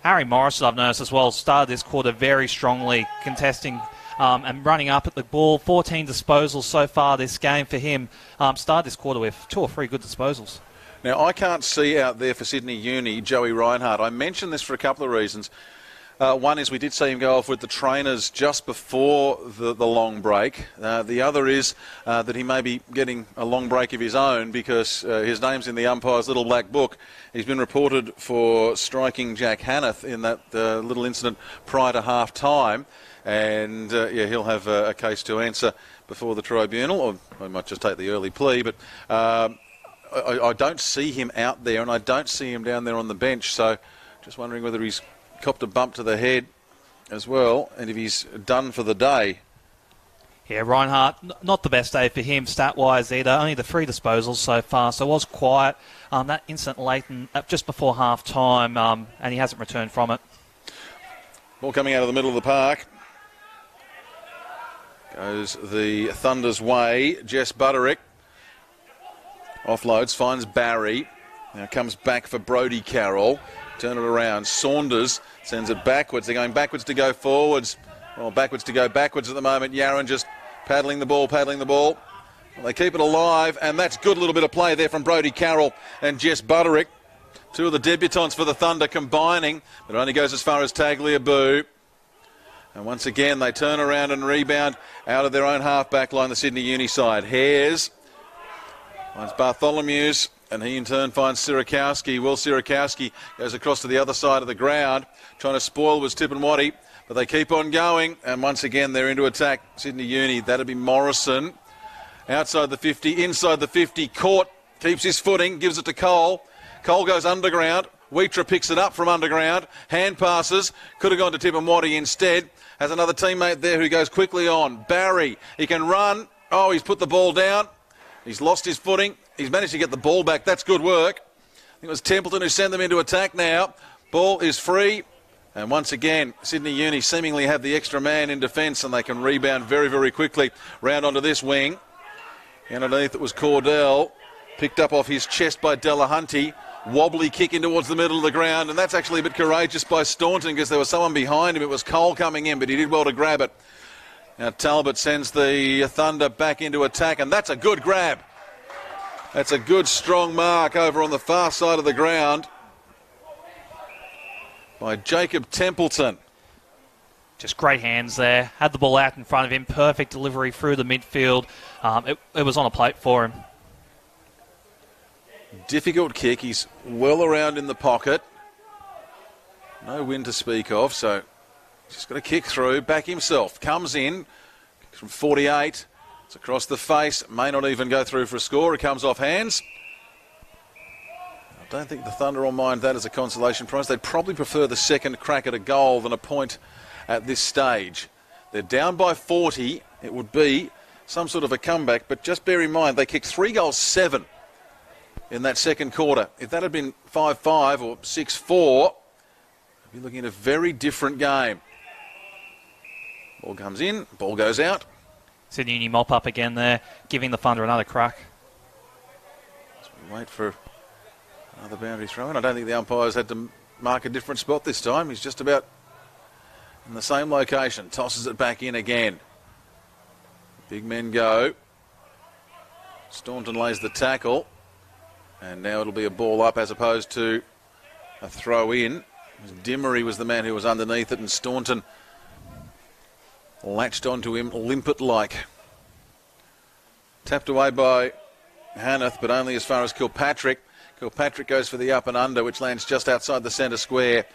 Harry Morrison, I've noticed as well, started this quarter very strongly, contesting and running up at the ball. 14 disposals so far this game for him. Started this quarter with 2 or 3 good disposals. Now, I can't see out there for Sydney Uni, Joey Reinhardt. I mentioned this for a couple of reasons. One is we did see him go off with the trainers just before the long break. The other is that he may be getting a long break of his own because his name's in the umpire's little black book. He's been reported for striking Jack Hanneth in that little incident prior to half-time. And, he'll have a case to answer before the tribunal, or I might just take the early plea, but I don't see him out there, and I don't see him down there on the bench, so just wondering whether he's copped a bump to the head as well, and if he's done for the day. Yeah, Reinhardt, not the best day for him stat-wise either. Only the 3 disposals so far, so it was quiet. That incident late just before half-time, and he hasn't returned from it. Ball coming out of the middle of the park. Goes the Thunder's way. Jess Butterick offloads, finds Barry. Now comes back for Brodie Carroll. Turn it around. Saunders sends it backwards. They're going backwards to go forwards. Well, backwards to go backwards at the moment. Yarran just paddling the ball. Well, they keep it alive, and that's good little bit of play there from Brodie Carroll and Jess Butterick. 2 of the debutants for the Thunder combining, but it only goes as far as Tagliabue. And once again, they turn around and rebound out of their own half-back line, the Sydney Uni side. Hares finds Bartholomew's, and he in turn finds Sirakowski. Will Sirakowski goes across to the other side of the ground. Trying to spoil was Tipperary, but they keep on going. And once again, they're into attack. Sydney Uni, that'd be Morrison. Outside the 50, inside the 50, caught, keeps his footing, gives it to Cole. Cole goes underground. Weitra picks it up from underground. Hand passes. Could have gone to Tipperary instead. Has another teammate there who goes quickly on. Barry, he can run. Oh, he's put the ball down. He's lost his footing. He's managed to get the ball back. That's good work. I think it was Templeton who sent them into attack now. Ball is free. And once again, Sydney Uni seemingly have the extra man in defence, and they can rebound very, very quickly. Round onto this wing. And underneath it was Cordell. Picked up off his chest by Delahunty. Wobbly kick in towards the middle of the ground, and that's actually a bit courageous by Staunton because there was someone behind him. It was Cole coming in, but he did well to grab it. Now Talbot sends the Thunder back into attack, and that's a good grab. That's a good strong mark over on the far side of the ground by Jacob Templeton. Just great hands there. Had the ball out in front of him. Perfect delivery through the midfield. It was on a plate for him. Difficult kick. He's well around in the pocket. No wind to speak of, so he's just got to kick through, back himself. Comes in from 48. It's across the face. May not even go through for a score. It comes off hands. I don't think the Thunder will mind that as a consolation prize. They'd probably prefer the second crack at a goal than a point at this stage. They're down by 40. It would be some sort of a comeback, but just bear in mind they kicked 3 goals 7 in that second quarter. If that had been 5-5 or 6-4, we'd be looking at a very different game. Ball comes in, ball goes out. Sydney Uni mop up again there, giving the Thunder another crack. So we wait for another boundary throw in. I don't think the umpires had to mark a different spot this time. He's just about in the same location. Tosses it back in again. Big men go. Staunton lays the tackle. And now it'll be a ball up as opposed to a throw in. Dimmery was the man who was underneath it, and Staunton latched onto him, limpet-like. Tapped away by Hanneth, but only as far as Kilpatrick. Kilpatrick goes for the up and under, which lands just outside the centre square.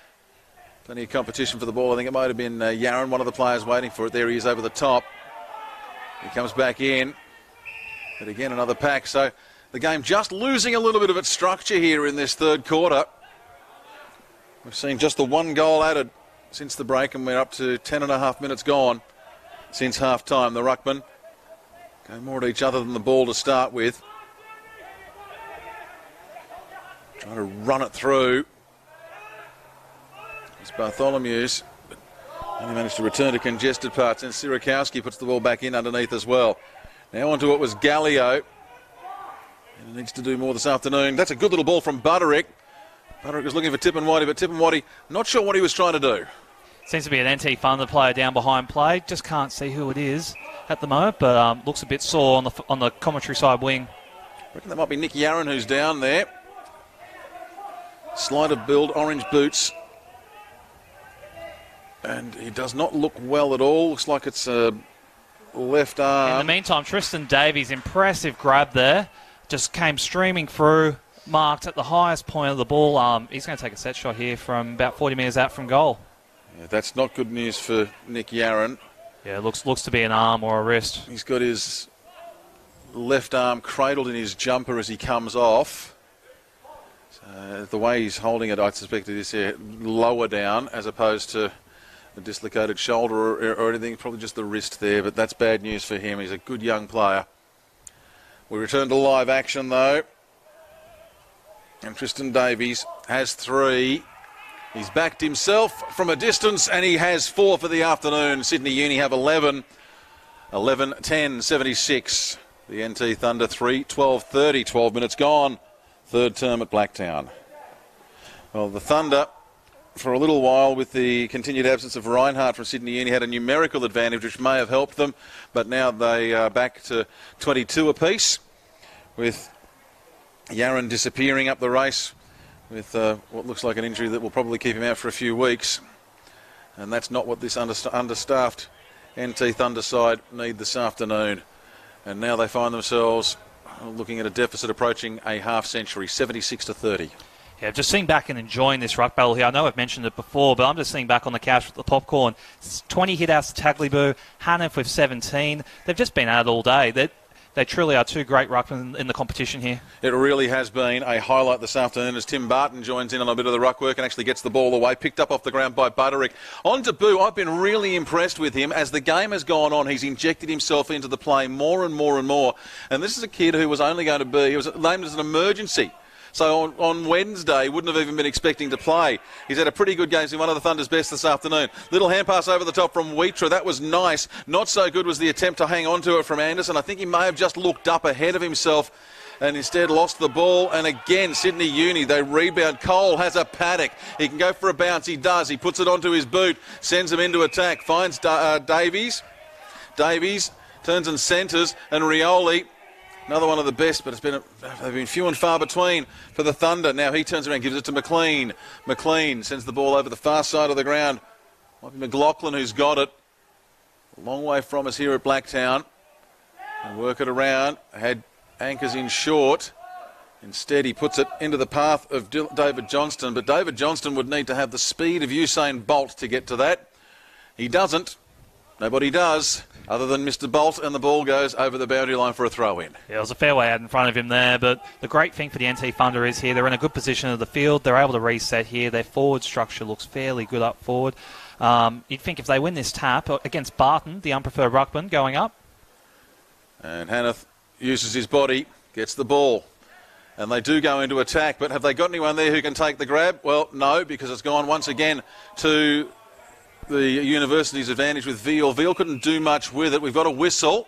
Plenty of competition for the ball. I think it might have been Yaron, one of the players waiting for it. There he is over the top. He comes back in. But again, another pack. So the game just losing a little bit of its structure here in this third quarter. We've seen just the one goal added since the break, and we're up to 10.5 minutes gone since half-time. The ruckmen go more at each other than the ball to start with. Trying to run it through. It's Bartholomew's, but only managed to return to congested parts, and Sirakowski puts the ball back in underneath as well. Now onto it was Gallio, and he needs to do more this afternoon. That's a good little ball from Butterick. Butterick was looking for Tippenwadi, but Tippenwadi not sure what he was trying to do. Seems to be an NT Thunder player down behind play. Just can't see who it is at the moment, but looks a bit sore on the commentary side wing. I reckon that might be Nick Yaron who's down there. Slight of build, orange boots. And he does not look well at all. Looks like it's a left arm. In the meantime, Tristan Davies, impressive grab there. Just came streaming through, marked at the highest point of the ball. He's going to take a set shot here from about 40 metres out from goal. Yeah, that's not good news for Nick Yaron. Yeah, looks to be an arm or a wrist. He's got his left arm cradled in his jumper as he comes off. The way he's holding it, I suspect it is lower down as opposed to a dislocated shoulder or anything, probably just the wrist there, but that's bad news for him. He's a good young player. We return to live action though, and Tristan Davies has 3. He's backed himself from a distance, and he has 4 for the afternoon. Sydney Uni have 11. 11-10, 76. The NT Thunder 3-12-30, 12 minutes gone. Third term at Blacktown. Well, the Thunder, for a little while, with the continued absence of Reinhardt from Sydney Uni, had a numerical advantage which may have helped them, but now they are back to 22 apiece, with Yaron disappearing up the race with what looks like an injury that will probably keep him out for a few weeks. And that's not what this understaffed NT Thunder side need this afternoon. And now they find themselves looking at a deficit approaching a half century, 76-30. Yeah, just sitting back and enjoying this ruck battle here. I know I've mentioned it before, but I'm just sitting back on the couch with the popcorn. 20 hit-outs to Tagliabue, Hanneth with 17. They've just been at it all day. They truly are two great ruckmen in the competition here. It really has been a highlight this afternoon as Tim Barton joins in on a bit of the ruck work and actually gets the ball away, picked up off the ground by Butterick. On to Boo, I've been really impressed with him. As the game has gone on, he's injected himself into the play more and more and more. And this is a kid who was only going to be, he was named as an emergency. So on Wednesday, wouldn't have even been expecting to play. He's had a pretty good game. He's one of the Thunder's best this afternoon. Little hand pass over the top from Wheatra. That was nice. Not so good was the attempt to hang on to it from Anderson. I think he may have just looked up ahead of himself and instead lost the ball. And again, Sydney Uni, they rebound. Cole has a paddock. He can go for a bounce. He does. He puts it onto his boot, sends him into attack, finds Davies. Davies turns and centres, and Rioli, another one of the best, but they've been few and far between for the Thunder. Now he turns around, gives it to McLean. McLean sends the ball over the far side of the ground. Might be McLaughlin who's got it. A long way from us here at Blacktown. And work it around. Had anchors in short. Instead, he puts it into the path of David Johnston. But David Johnston would need to have the speed of Usain Bolt to get to that. He doesn't. Nobody does, other than Mr. Bolt, and the ball goes over the boundary line for a throw-in. Yeah, it was a fair way out in front of him there, but the great thing for the NT Thunder is here, they're in a good position of the field. They're able to reset here. Their forward structure looks fairly good up forward. You'd think if they win this tap against Barton, the unpreferred ruckman, going up. And Hanneth uses his body, gets the ball. And they do go into attack, but have they got anyone there who can take the grab? Well, no, because it's gone once again to the university's advantage with Veal. Veal couldn't do much with it. We've got a whistle.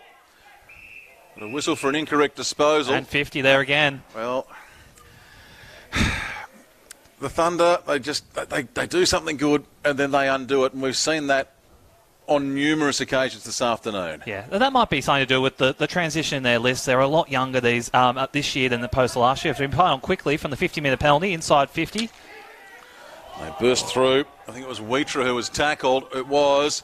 A whistle for an incorrect disposal. And 50 there again. Well, the Thunder, they do something good and then they undo it. And we've seen that on numerous occasions this afternoon. Yeah, that might be something to do with the transition in their list. They're a lot younger this year than opposed to last year. They've been playing on quickly from the 50-metre penalty, inside 50. They burst through. I think it was Wheatra who was tackled. It was.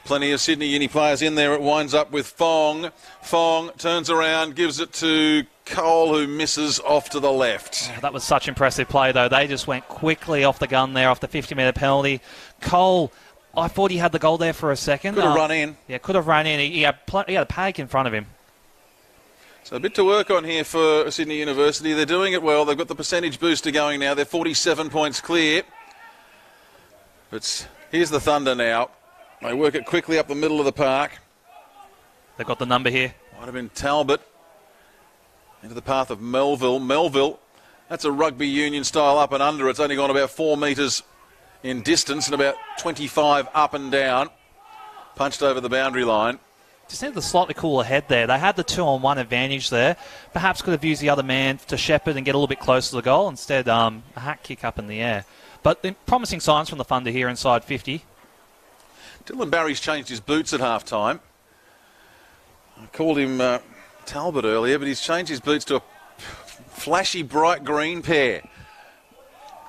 Plenty of Sydney Uni players in there. It winds up with Fong. Fong turns around, gives it to Cole, who misses off to the left. That was such impressive play, though. They just went quickly off the gun there, off the 50-metre penalty. Cole, I thought he had the goal there for a second. Could have run in. Yeah, could have run in. He had a paddock in front of him. So a bit to work on here for Sydney University. They're doing it well. They've got the percentage booster going now. They're 47 points clear. But here's the Thunder now. They work it quickly up the middle of the park. They've got the number here. Might have been Talbot. Into the path of Melville. Melville, that's a rugby union style up and under. It's only gone about 4 metres in distance and about 25 up and down. Punched over the boundary line. Just needed the slightly cooler head there. They had the 2-on-1 advantage there. Perhaps could have used the other man to shepherd and get a little bit closer to the goal. Instead, a hack kick up in the air. But the promising signs from the Thunder here inside 50. Dylan Barry's changed his boots at half-time. I called him Talbot earlier, but he's changed his boots to a flashy bright green pair.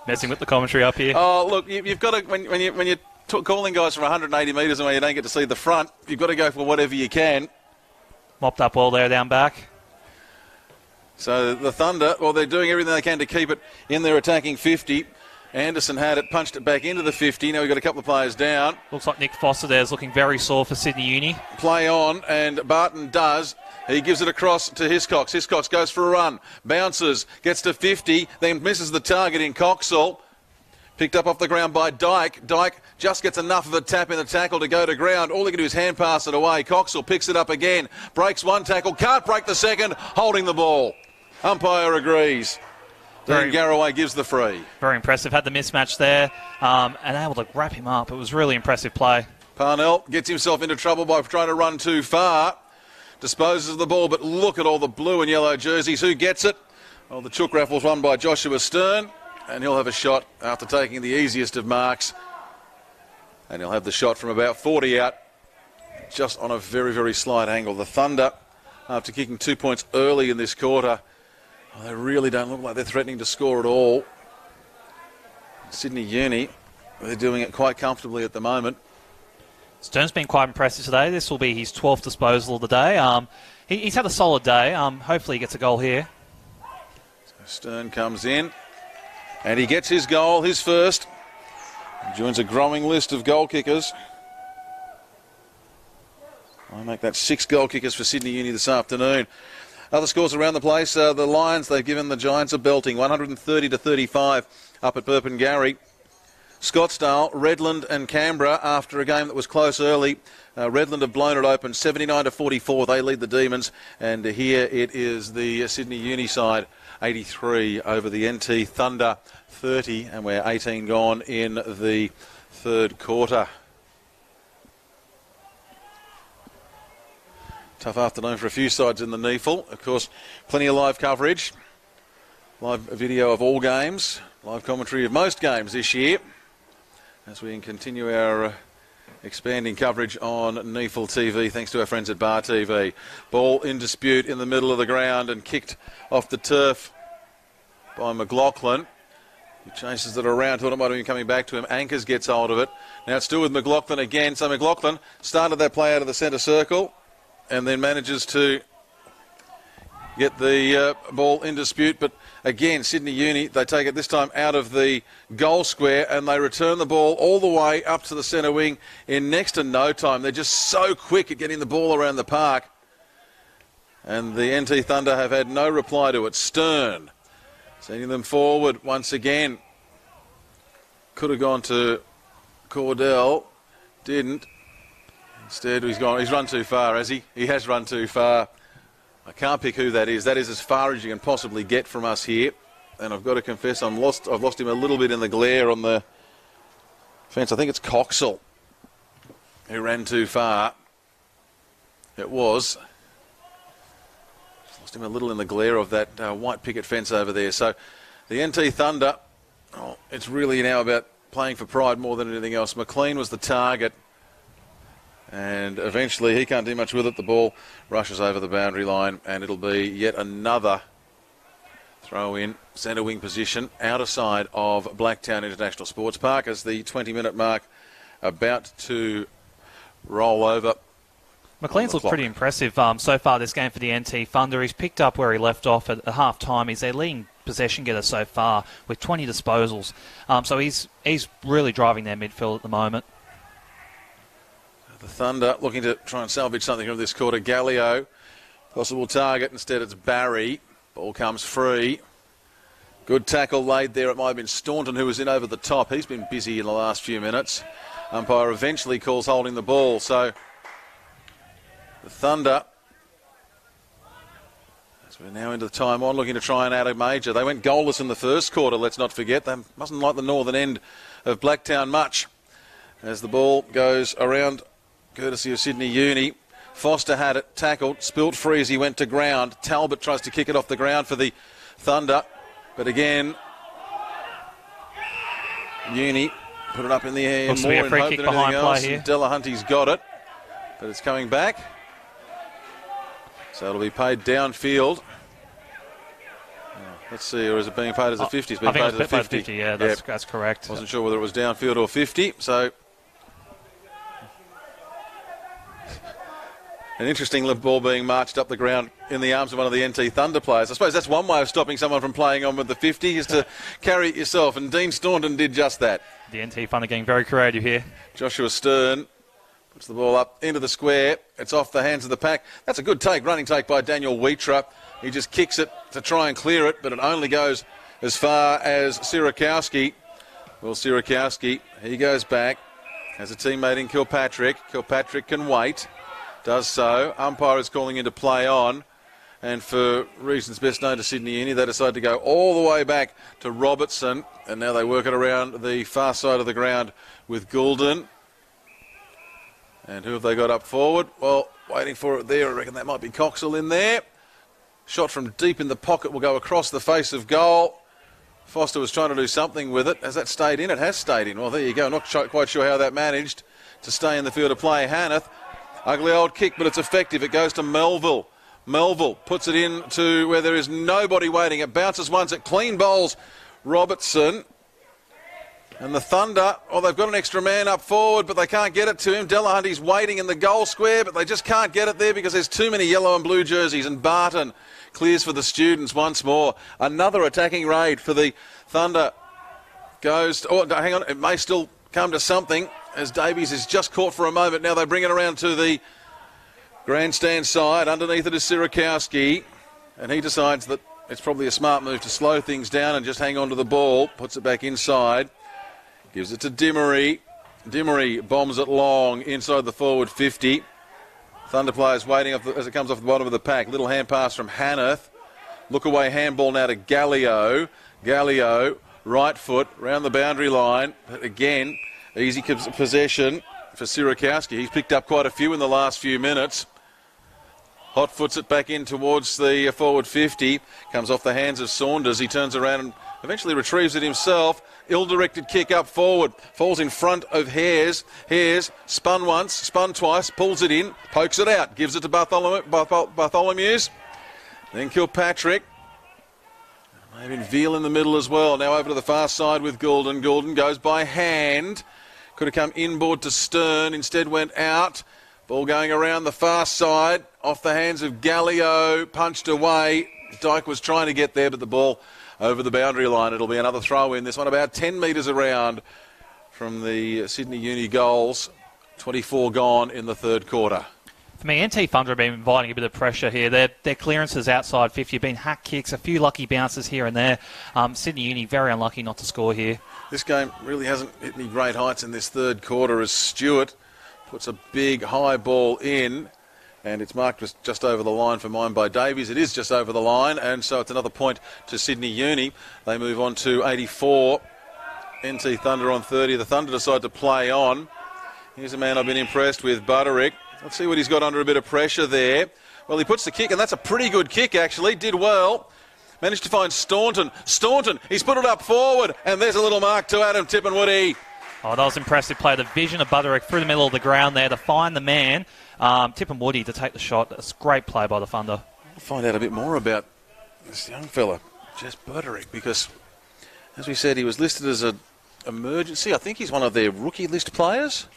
Messing with the commentary up here. Oh, look, you've got to, when you're calling guys from 180 metres and where you don't get to see the front, you've got to go for whatever you can. Mopped up well there down back. So the Thunder, well, they're doing everything they can to keep it in their attacking 50. Anderson had it, punched it back into the 50. Now we've got a couple of players down. Looks like Nick Foster there is looking very sore for Sydney Uni. Play on, and Barton does. He gives it across to Hiscox. Hiscox goes for a run, bounces, gets to 50, then misses the target in Coxall. Picked up off the ground by Dyke. Dyke just gets enough of a tap in the tackle to go to ground. All he can do is hand pass it away. Coxall picks it up again, breaks one tackle, can't break the second, holding the ball. Umpire agrees. Then Garraway gives the free. Very impressive. Had the mismatch there and able to wrap him up. It was really impressive play. Parnell gets himself into trouble by trying to run too far. Disposes of the ball, but look at all the blue and yellow jerseys. Who gets it? Well, the chook raffle's won by Joshua Stern, and he'll have a shot after taking the easiest of marks. And he'll have the shot from about 40 out, just on a very, very slight angle. The Thunder, after kicking 2 points early in this quarter, they really don't look like they're threatening to score at all. Sydney Uni, they're doing it quite comfortably at the moment. Stern's been quite impressive today. This will be his 12th disposal of the day. He's had a solid day. Hopefully he gets a goal here. So Stern comes in, and he gets his goal, his first. He joins a growing list of goal kickers. I make that 6 goal kickers for Sydney Uni this afternoon. Other scores around the place, the Lions, they've given the Giants a belting, 130-35 up at Burpengary. Scottsdale, Redland and Canberra, after a game that was close early, Redland have blown it open, 79-44, they lead the Demons, and here it is the Sydney Uni side, 83 over the NT Thunder, 30, and we're 18 gone in the third quarter. Tough afternoon for a few sides in the NEAFL. Of course, plenty of live coverage. Live video of all games. Live commentary of most games this year. As we continue our expanding coverage on NEAFL TV, thanks to our friends at Bar TV. Ball in dispute in the middle of the ground and kicked off the turf by McLaughlin. He chases it around, thought it might have been coming back to him. Anchors gets hold of it. Now it's still with McLaughlin again. So McLaughlin started that play out of the centre circle, and then manages to get the ball in dispute. But again, Sydney Uni, they take it this time out of the goal square and they return the ball all the way up to the centre wing in next to no time. They're just so quick at getting the ball around the park. And the NT Thunder have had no reply to it. Stern sending them forward once again. Could have gone to Cordell. Didn't. Instead, he's run too far, has he? He has run too far. I can't pick who that is. That is as far as you can possibly get from us here. And I've got to confess, I've lost him a little bit in the glare on the fence. I think it's Coxall who ran too far. It was. Lost him a little in the glare of that white picket fence over there. So the NT Thunder, it's really now about playing for pride more than anything else. McLean was the target. And eventually he can't do much with it. The ball rushes over the boundary line and it'll be yet another Throw in centre wing position, outer side of Blacktown International Sportspark as the 20-minute mark about to roll over. McLean's looked pretty impressive so far this game for the NT Thunder. He's picked up where he left off at half-time. He's their leading possession getter so far with 20 disposals. So he's really driving their midfield at the moment. The Thunder looking to try and salvage something from this quarter. Gallio, possible target. Instead it's Barry. Ball comes free. Good tackle laid there. It might have been Staunton who was in over the top. He's been busy in the last few minutes. Umpire eventually calls holding the ball. So the Thunder, as we're now into the time on, looking to try and add a major. They went goalless in the first quarter, let's not forget. They mustn't like the northern end of Blacktown much. As the ball goes around, courtesy of Sydney Uni. Foster had it, tackled, spilt free as he went to ground. Talbot tries to kick it off the ground for the Thunder. But again, Uni put it up in the air Looks more to be a in free hope kick than behind anything play else. here. Delahunty's got it, but it's coming back. So it'll be paid downfield. Let's see, or is it being paid as a 50? It's being paid as a 50. Yeah, that's correct. Wasn't sure whether it was downfield or 50, so an interesting ball being marched up the ground in the arms of one of the NT Thunder players. I suppose that's one way of stopping someone from playing on with the 50 is to carry it yourself, and Dean Staunton did just that. The NT Thunder getting very creative here. Joshua Stern puts the ball up into the square. It's off the hands of the pack. That's a good take, running take by Daniel Wheatra. He just kicks it to try and clear it, but it only goes as far as Sierakowski. Well, Sierakowski, he goes back, has a teammate in Kilpatrick. Kilpatrick can wait. Does so. Umpire is calling into play on, and for reasons best known to Sydney Uni, they decide to go all the way back to Robertson, and now they work it around the far side of the ground with Goulden. And who have they got up forward? Well, waiting for it there. I reckon that might be Coxell in there. Shot from deep in the pocket will go across the face of goal. Foster was trying to do something with it. Has that stayed in? It has stayed in. Well, there you go. Not quite sure how that managed to stay in the field of play. Hanneth. Ugly old kick, but it's effective. It goes to Melville. Melville puts it in to where there is nobody waiting. It bounces once. It clean bowls Robertson. And the Thunder, oh, they've got an extra man up forward, but they can't get it to him. Delahunty's waiting in the goal square, but they just can't get it there because there's too many yellow and blue jerseys. And Barton clears for the Students once more. Another attacking raid for the Thunder goes to, oh, hang on, it may still come to something as Davies is just caught for a moment. Now they bring it around to the grandstand side. Underneath it is Sierakowski, and he decides that it's probably a smart move to slow things down and just hang on to the ball. Puts it back inside. Gives it to Dimmery. Dimmery bombs it long inside the forward 50. Thunder players waiting as it comes off the bottom of the pack. Little hand pass from Hanneth. Look away handball now to Gallio. Gallio, right foot, round the boundary line. But again, easy possession for Sierakowski. He's picked up quite a few in the last few minutes. Hot foots it back in towards the forward 50. Comes off the hands of Saunders. He turns around and eventually retrieves it himself. Ill-directed kick up forward. Falls in front of Hares. Hares spun once, spun twice, pulls it in, pokes it out, gives it to Bartholomew's. Then Kilpatrick. Maybe Veal in the middle as well. Now over to the far side with Goulden. Goulden goes by hand. Could have come inboard to Stern. Instead went out. Ball going around the far side. Off the hands of Gallio. Punched away. Dyke was trying to get there, but the ball over the boundary line. It'll be another throw in. This one about 10 metres around from the Sydney Uni goals. 24 gone in the third quarter. For me, NT Thunder have been inviting a bit of pressure here. Their clearances outside 50 have been hack kicks, a few lucky bounces here and there. Sydney Uni very unlucky not to score here. This game really hasn't hit any great heights in this third quarter as Stewart puts a big high ball in. And it's marked just over the line for mine by Davies. It is just over the line, and so it's another point to Sydney Uni. They move on to 84. NT Thunder on 30. The Thunder decide to play on. Here's a man I've been impressed with, Butterick. Let's see what he's got under a bit of pressure there. Well, he puts the kick, and that's a pretty good kick, actually. Did well. Managed to find Staunton. Staunton, he's put it up forward, and there's a little mark to Adam Tippenwoody. Oh, that was impressive play. The vision of Butterick through the middle of the ground there to find the man. Tippenwoody to take the shot. That's a great play by the Thunder. We'll find out a bit more about this young fella. Jess Butterick, because, as we said, he was listed as an emergency. I think he's one of their rookie list players.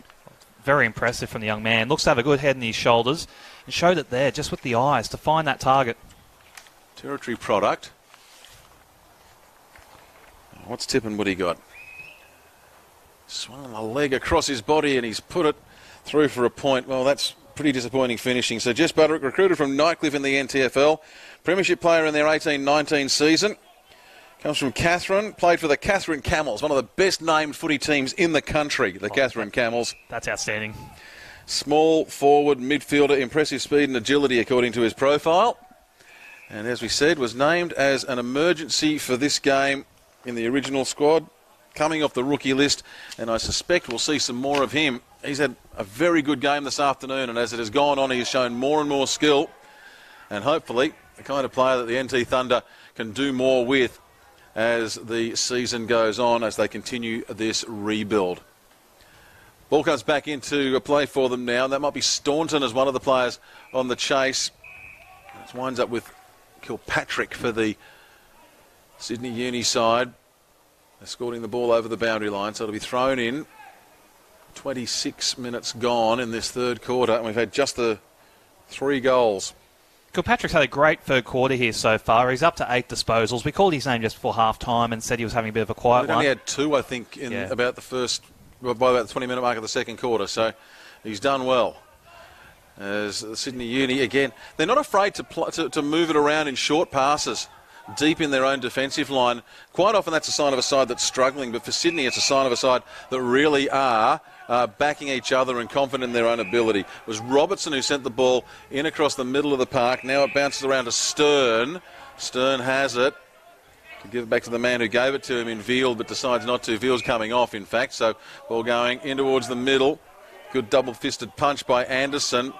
Very impressive from the young man. Looks to have a good head in his shoulders and showed it there just with the eyes to find that target. Territory product. What's Tippin Woody got? Swung a leg across his body and he's put it through for a point. Well, that's pretty disappointing finishing. So Jess Butterick, recruited from Nightcliff in the NTFL. Premiership player in their 18-19 season. Comes from Catherine, played for the Catherine Camels, one of the best named footy teams in the country, the Catherine Camels. That's outstanding. Small forward midfielder, impressive speed and agility according to his profile. And as we said, was named as an emergency for this game in the original squad, coming off the rookie list, and I suspect we'll see some more of him. He's had a very good game this afternoon, and as it has gone on, he has shown more and more skill, and hopefully the kind of player that the NT Thunder can do more with as the season goes on, as they continue this rebuild. Ball comes back into a play for them now, and that might be Staunton as one of the players on the chase. It winds up with Kilpatrick for the Sydney Uni side, escorting the ball over the boundary line, so it'll be thrown in. 26 minutes gone in this third quarter, and we've had just the 3 goals. Kilpatrick's had a great third quarter here so far. He's up to 8 disposals. We called his name just before half-time and said he was having a bit of a quiet one. He only had 2, I think, in about the first, by about the 20-minute mark of the second quarter, so he's done well. As Sydney Uni, again, they're not afraid to move it around in short passes, deep in their own defensive line. Quite often that's a sign of a side that's struggling, but for Sydney it's a sign of a side that really are backing each other and confident in their own ability. It was Robertson who sent the ball in across the middle of the park. Now it bounces around to Stern. Stern has it. To give it back to the man who gave it to him in Veal, but decides not to. Veal's coming off, in fact, so ball going in towards the middle. Good double-fisted punch by Anderson.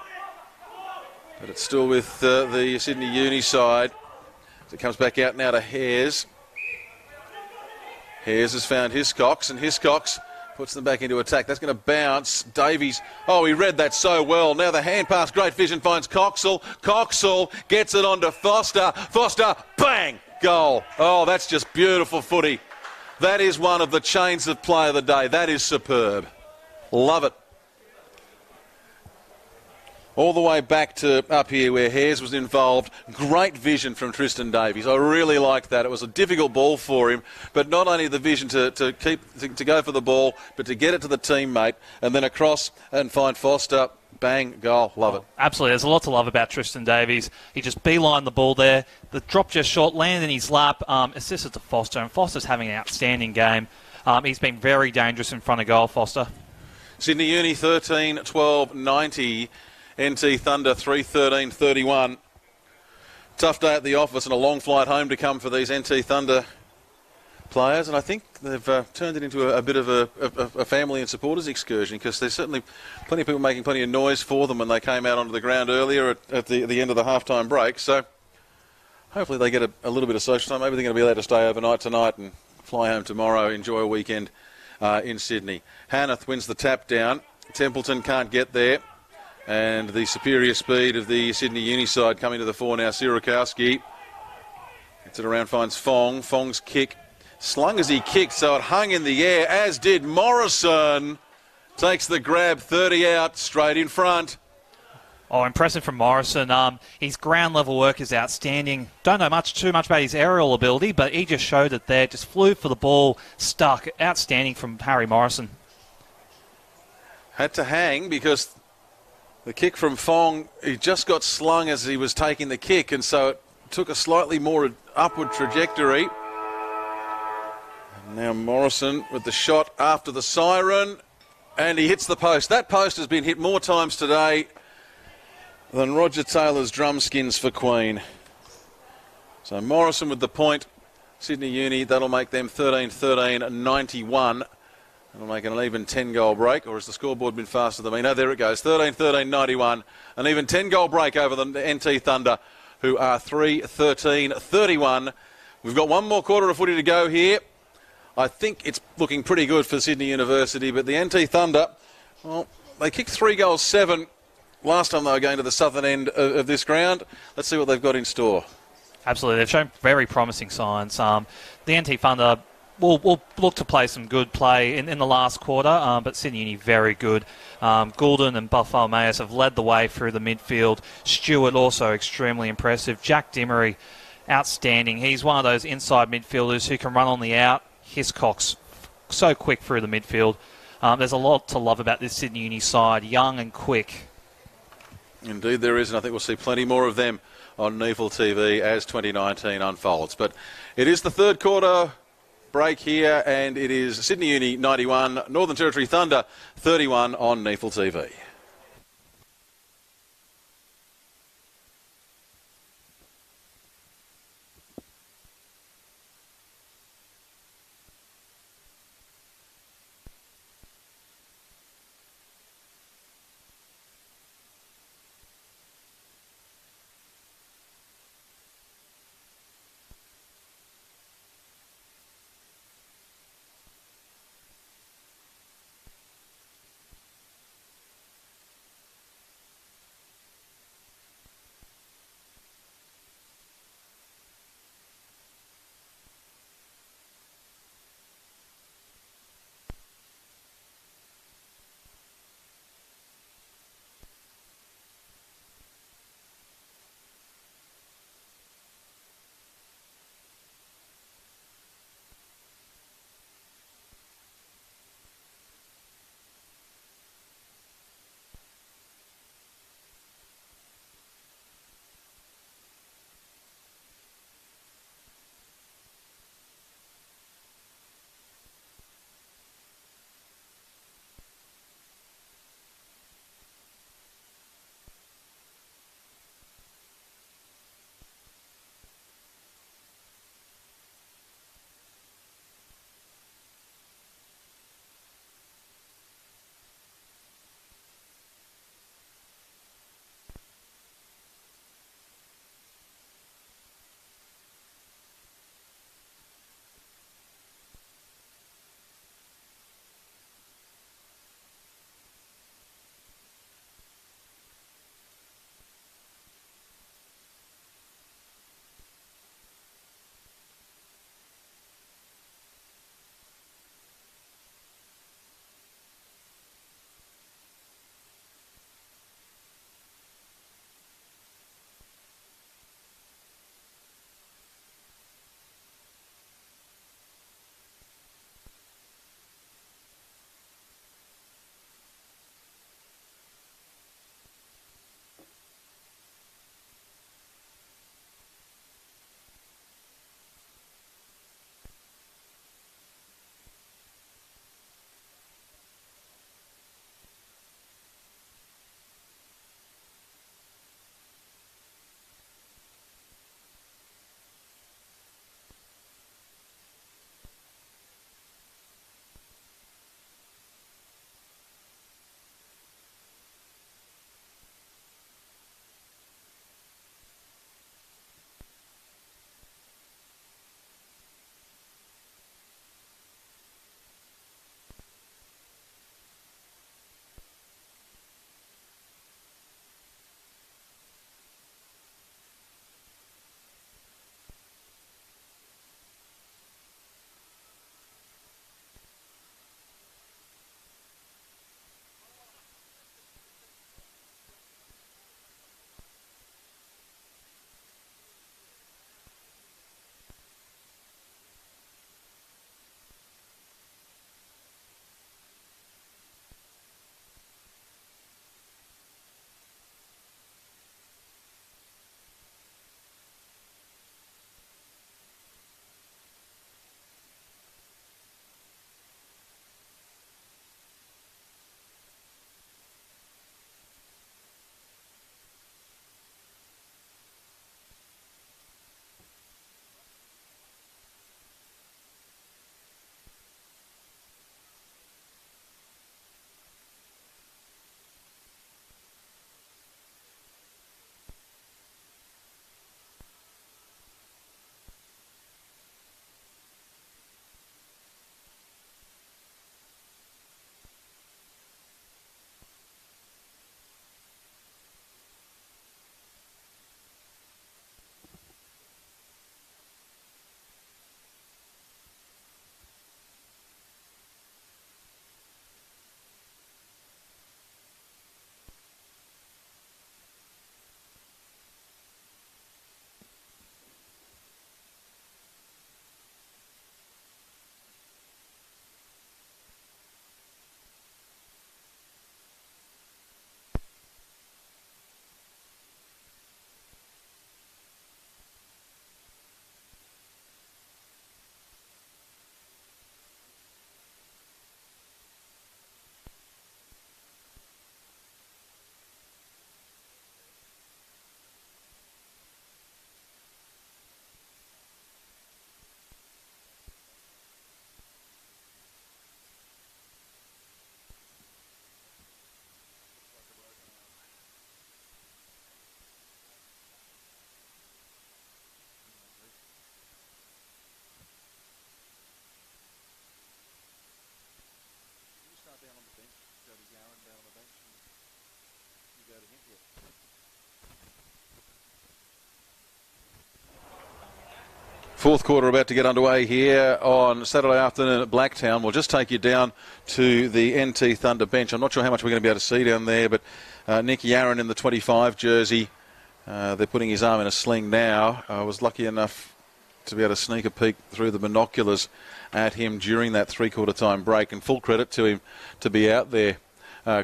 But it's still with the Sydney Uni side. It comes back out now to Hares. Hares has found Hiscox, and Hiscox puts them back into attack. That's going to bounce. Davies, oh, he read that so well. Now the hand pass, great vision, finds Coxall. Coxall gets it onto Foster. Foster, bang, goal. Oh, that's just beautiful footy. That is one of the chains of play of the day. That is superb. Love it. All the way back to up here where Hares was involved. Great vision from Tristan Davies. I really liked that. It was a difficult ball for him, but not only the vision to go for the ball, but to get it to the teammate and then across and find Foster. Bang, goal. Love it. Absolutely. There's a lot to love about Tristan Davies. He just beelined the ball there. The drop just short, landed in his lap, assisted to Foster, and Foster's having an outstanding game. He's been very dangerous in front of goal, Foster. Sydney Uni 13-12-90. NT Thunder 3-13-31. Tough day at the office and a long flight home to come for these NT Thunder players, and I think they've turned it into a bit of a family and supporters excursion, because there's certainly plenty of people making plenty of noise for them when they came out onto the ground earlier at the end of the halftime break. So hopefully they get a little bit of social time. Maybe they're going to be allowed to stay overnight tonight and fly home tomorrow, enjoy a weekend in Sydney. Hanneth wins the tap down. Templeton can't get there. And the superior speed of the Sydney Uni side coming to the fore now. Sierakowski gets it around, finds Fong. Fong's kick slung as he kicked, so it hung in the air, as did Morrison. Takes the grab, 30 out, straight in front. Oh, impressive from Morrison. His ground level work is outstanding. Don't know too much about his aerial ability, but he just showed it there. Just flew for the ball, stuck. Outstanding from Harry Morrison. Had to hang because the kick from Fong, he just got slung as he was taking the kick, and so it took a slightly more upward trajectory. And now Morrison with the shot after the siren, and he hits the post. That post has been hit more times today than Roger Taylor's drumskins for Queen. So Morrison with the point. Sydney Uni, that'll make them 13-13-91. It'll make an even 10-goal break, or has the scoreboard been faster than me? No, there it goes. 13-13-91. An even 10-goal break over the NT Thunder, who are 3-13-31. We've got one more quarter of footy to go here. I think it's looking pretty good for Sydney University, but the NT Thunder, well, they kicked 3 goals 7 last time they were going to the southern end of this ground. Let's see what they've got in store. Absolutely. They've shown very promising signs. The NT Thunder will look to play some good play in the last quarter, but Sydney Uni very good. Goulden and Buffalo Mayers have led the way through the midfield. Stewart also extremely impressive. Jack Dimmery, outstanding. He's one of those inside midfielders who can run on the out. Hiscock's so quick through the midfield. There's a lot to love about this Sydney Uni side, young and quick. Indeed there is, and I think we'll see plenty more of them on NEAFL TV as 2019 unfolds. But it is the third quarter break here, and it is Sydney Uni 91, Northern Territory Thunder 31 on NEAFL TV. Fourth quarter about to get underway here on Saturday afternoon at Blacktown. We'll just take you down to the NT Thunder bench. I'm not sure how much we're going to be able to see down there, but Nick Yarran in the 25 jersey. They're putting his arm in a sling now. I was lucky enough to be able to sneak a peek through the binoculars at him during that three-quarter time break, and full credit to him to be out there,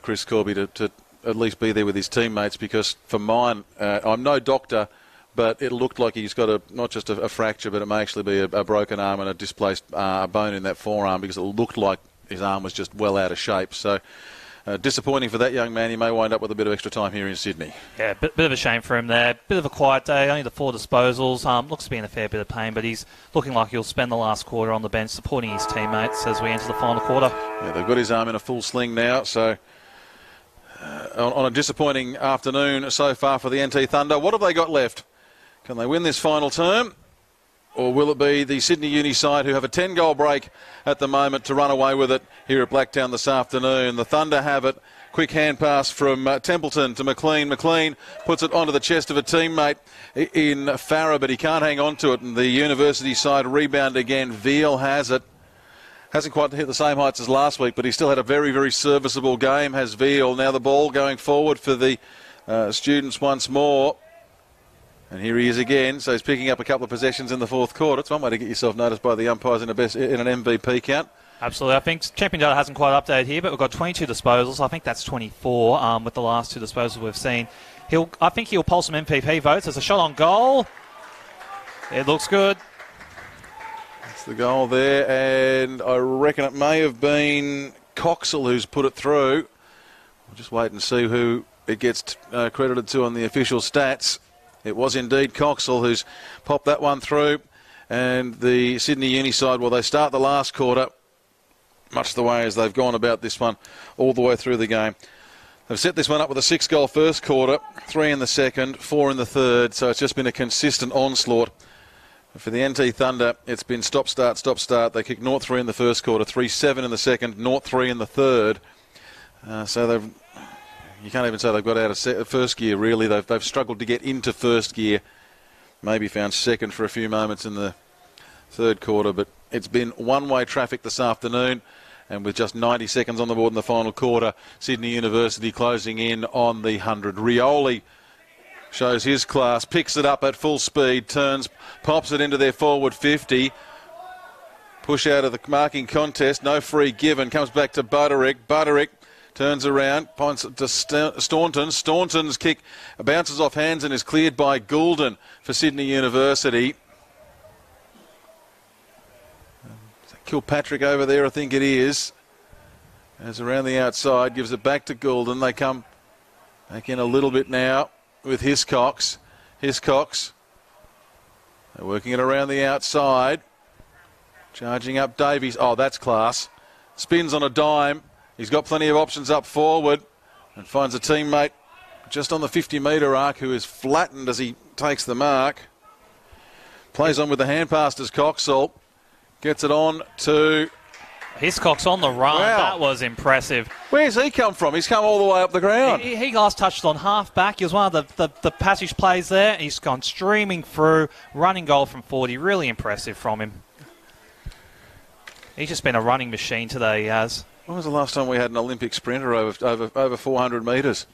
Chris Corby, to at least be there with his teammates, because for mine, I'm no doctor, but it looked like he's got not just a fracture, but it may actually be a broken arm and a displaced bone in that forearm, because it looked like his arm was just well out of shape. So disappointing for that young man. He may wind up with a bit of extra time here in Sydney. Yeah, bit of a shame for him there. Bit of a quiet day, only the 4 disposals. Looks to be in a fair bit of pain, but he's looking like he'll spend the last quarter on the bench supporting his teammates as we enter the final quarter. Yeah, they've got his arm in a full sling now, so on a disappointing afternoon so far for the NT Thunder. What have they got left? Can they win this final term? Or will it be the Sydney Uni side, who have a 10-goal break at the moment, to run away with it here at Blacktown this afternoon? The Thunder have it. Quick hand pass from Templeton to McLean. McLean puts it onto the chest of a teammate in Farah, but he can't hang on to it. And the University side rebound again. Veal has it. Hasn't quite hit the same heights as last week, but he still had a very, very serviceable game, has Veal. Now the ball going forward for the students once more. And here he is again, so he's picking up a couple of possessions in the fourth quarter. It's one way to get yourself noticed by the umpires in an MVP count. Absolutely. I think champion data hasn't quite updated here, but we've got 22 disposals. I think that's 24 with the last 2 disposals we've seen. I think he'll pull some MVP votes. There's a shot on goal. It looks good. That's the goal there, and I reckon it may have been Coxell who's put it through. We'll just wait and see who it gets credited to on the official stats. It was indeed Coxell who's popped that one through. And the Sydney Uni side, well, they start the last quarter much the way as they've gone about this one all the way through the game. They've set this one up with a 6-goal first quarter, 3 in the second, 4 in the third, so it's just been a consistent onslaught. For the NT Thunder, it's been stop, start, stop, start. They kicked 0-3 in the first quarter, 3-7 in the second, 0-3 in the third. So you can't even say they've got out of first gear, really. They've struggled to get into first gear. Maybe found second for a few moments in the third quarter, but it's been one-way traffic this afternoon. And with just 90 seconds on the board in the final quarter, Sydney University closing in on the 100. Rioli shows his class, picks it up at full speed, turns, pops it into their forward 50. Push out of the marking contest, no free given, comes back to Butterick. Butterick turns around, points it to Staunton. Staunton's kick bounces off hands and is cleared by Goulden for Sydney University. Kilpatrick over there, I think it is. As around the outside, gives it back to Goulden. They come back in a little bit now with Hiscox. Hiscox, they're working it around the outside. Charging up Davies. Oh, that's class. Spins on a dime. He's got plenty of options up forward and finds a teammate just on the 50-metre arc who is flattened as he takes the mark. Plays on with the hand pass to Coxell. Gets it on to Hiscox on the run. Wow. That was impressive. Where's he come from? He's come all the way up the ground. He last touched on half back. He was one of the passage plays there. He's gone streaming through. Running goal from 40. Really impressive from him. He's just been a running machine today, he has. When was the last time we had an Olympic sprinter over 400 metres?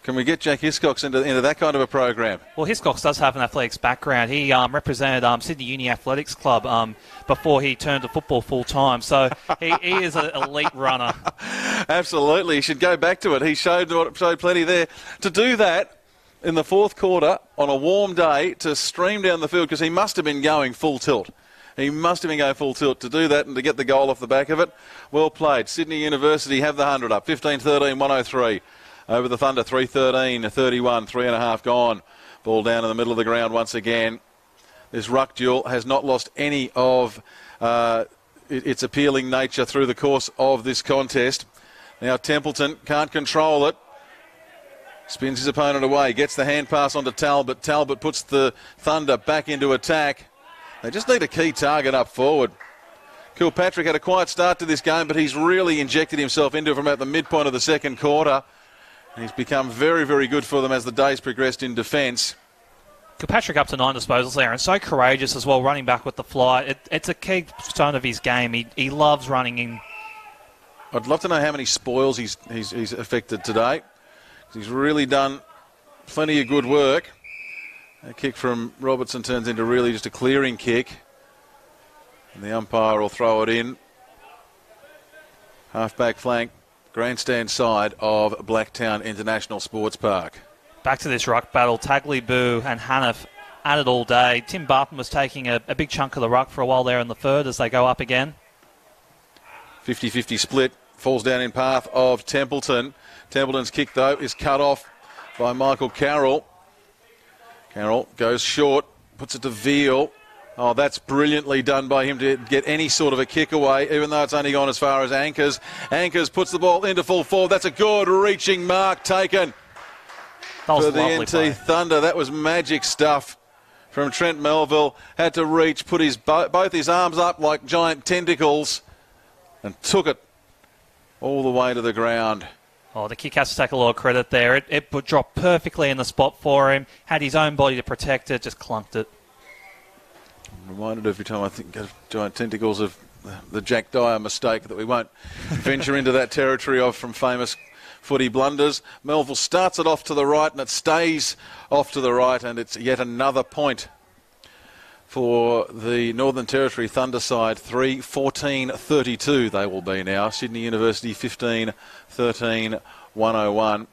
Can we get Jack Hiscox into that kind of a program? Well, Hiscox does have an athletics background. He represented Sydney Uni Athletics Club before he turned to football full-time. So he is an elite runner. Absolutely. He should go back to it. He showed plenty there. To do that in the fourth quarter on a warm day, to stream down the field, because he must have been going full tilt. He must have been going full tilt to do that and to get the goal off the back of it. Well played. Sydney University have the 100 up. 15-13, 103. Over the Thunder, 3-13, 31, 3.5 gone. Ball down in the middle of the ground once again. This ruck duel has not lost any of its appealing nature through the course of this contest. Now Templeton can't control it. Spins his opponent away, gets the hand pass onto Talbot. Talbot puts the Thunder back into attack. They just need a key target up forward. Kilpatrick had a quiet start to this game, but he's really injected himself into it from about the midpoint of the second quarter. And he's become very, very good for them as the days progressed in defence. Kilpatrick up to 9 disposals there, and so courageous as well, running back with the fly. It's a key stone of his game. He loves running in. I'd love to know how many spoils he's affected today. He's really done plenty of good work. A kick from Robertson turns into really just a clearing kick. And the umpire will throw it in. Half-back flank, grandstand side of Blacktown International Sportspark. Back to this ruck battle. Tagley, Boo and Hannah at it all day. Tim Barton was taking a big chunk of the ruck for a while there in the third as they go up again. 50-50 split. Falls down in path of Templeton. Templeton's kick, though, is cut off by Michael Carroll. Carroll goes short, puts it to Veal. Oh, that's brilliantly done by him to get any sort of a kick away, even though it's only gone as far as Anchors. Anchors puts the ball into full forward. That's a good reaching mark taken for the NT Thunder. That was magic stuff from Trent Melville. Had to reach, put both his arms up like giant tentacles and took it all the way to the ground. Oh, the kick has to take a lot of credit there. It dropped perfectly in the spot for him. Had his own body to protect it, just clunked it. I'm reminded every time I think of giant tentacles of the Jack Dyer mistake that we won't venture into that territory of from famous footy blunders. Melville starts it off to the right and it stays off to the right, and it's yet another point for the Northern Territory Thunder side. 3-14-32 they will be now. Sydney University 15-13-101.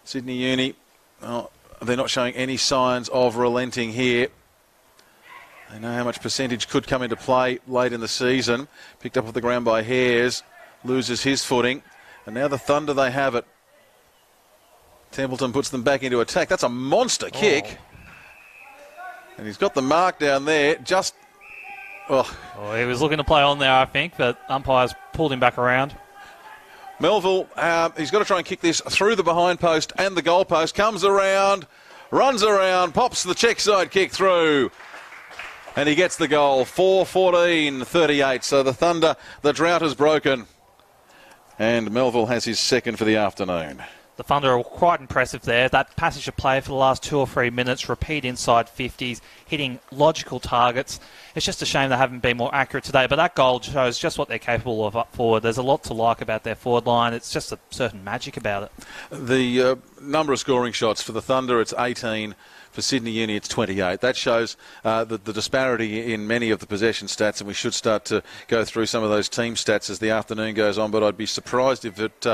Sydney Uni, they're not showing any signs of relenting here. They know how much percentage could come into play late in the season. Picked up off the ground by Hares, loses his footing, and now the Thunder, they have it. Templeton puts them back into attack. That's a monster kick. And he's got the mark down there. Just, he was looking to play on there, I think, but umpires pulled him back around. Melville, he's got to try and kick this through the behind post and the goal post. Comes around, runs around, pops the check side kick through. And he gets the goal. 4-14-38. So the Thunder, the drought is broken. And Melville has his second for the afternoon. The Thunder are quite impressive there. That passage of play for the last 2 or 3 minutes, repeat inside 50s, hitting logical targets. It's just a shame they haven't been more accurate today, but that goal shows just what they're capable of up forward. There's a lot to like about their forward line. It's just a certain magic about it. The number of scoring shots for the Thunder, it's 18. For Sydney Uni, it's 28. That shows the disparity in many of the possession stats, and we should start to go through some of those team stats as the afternoon goes on, but I'd be surprised if it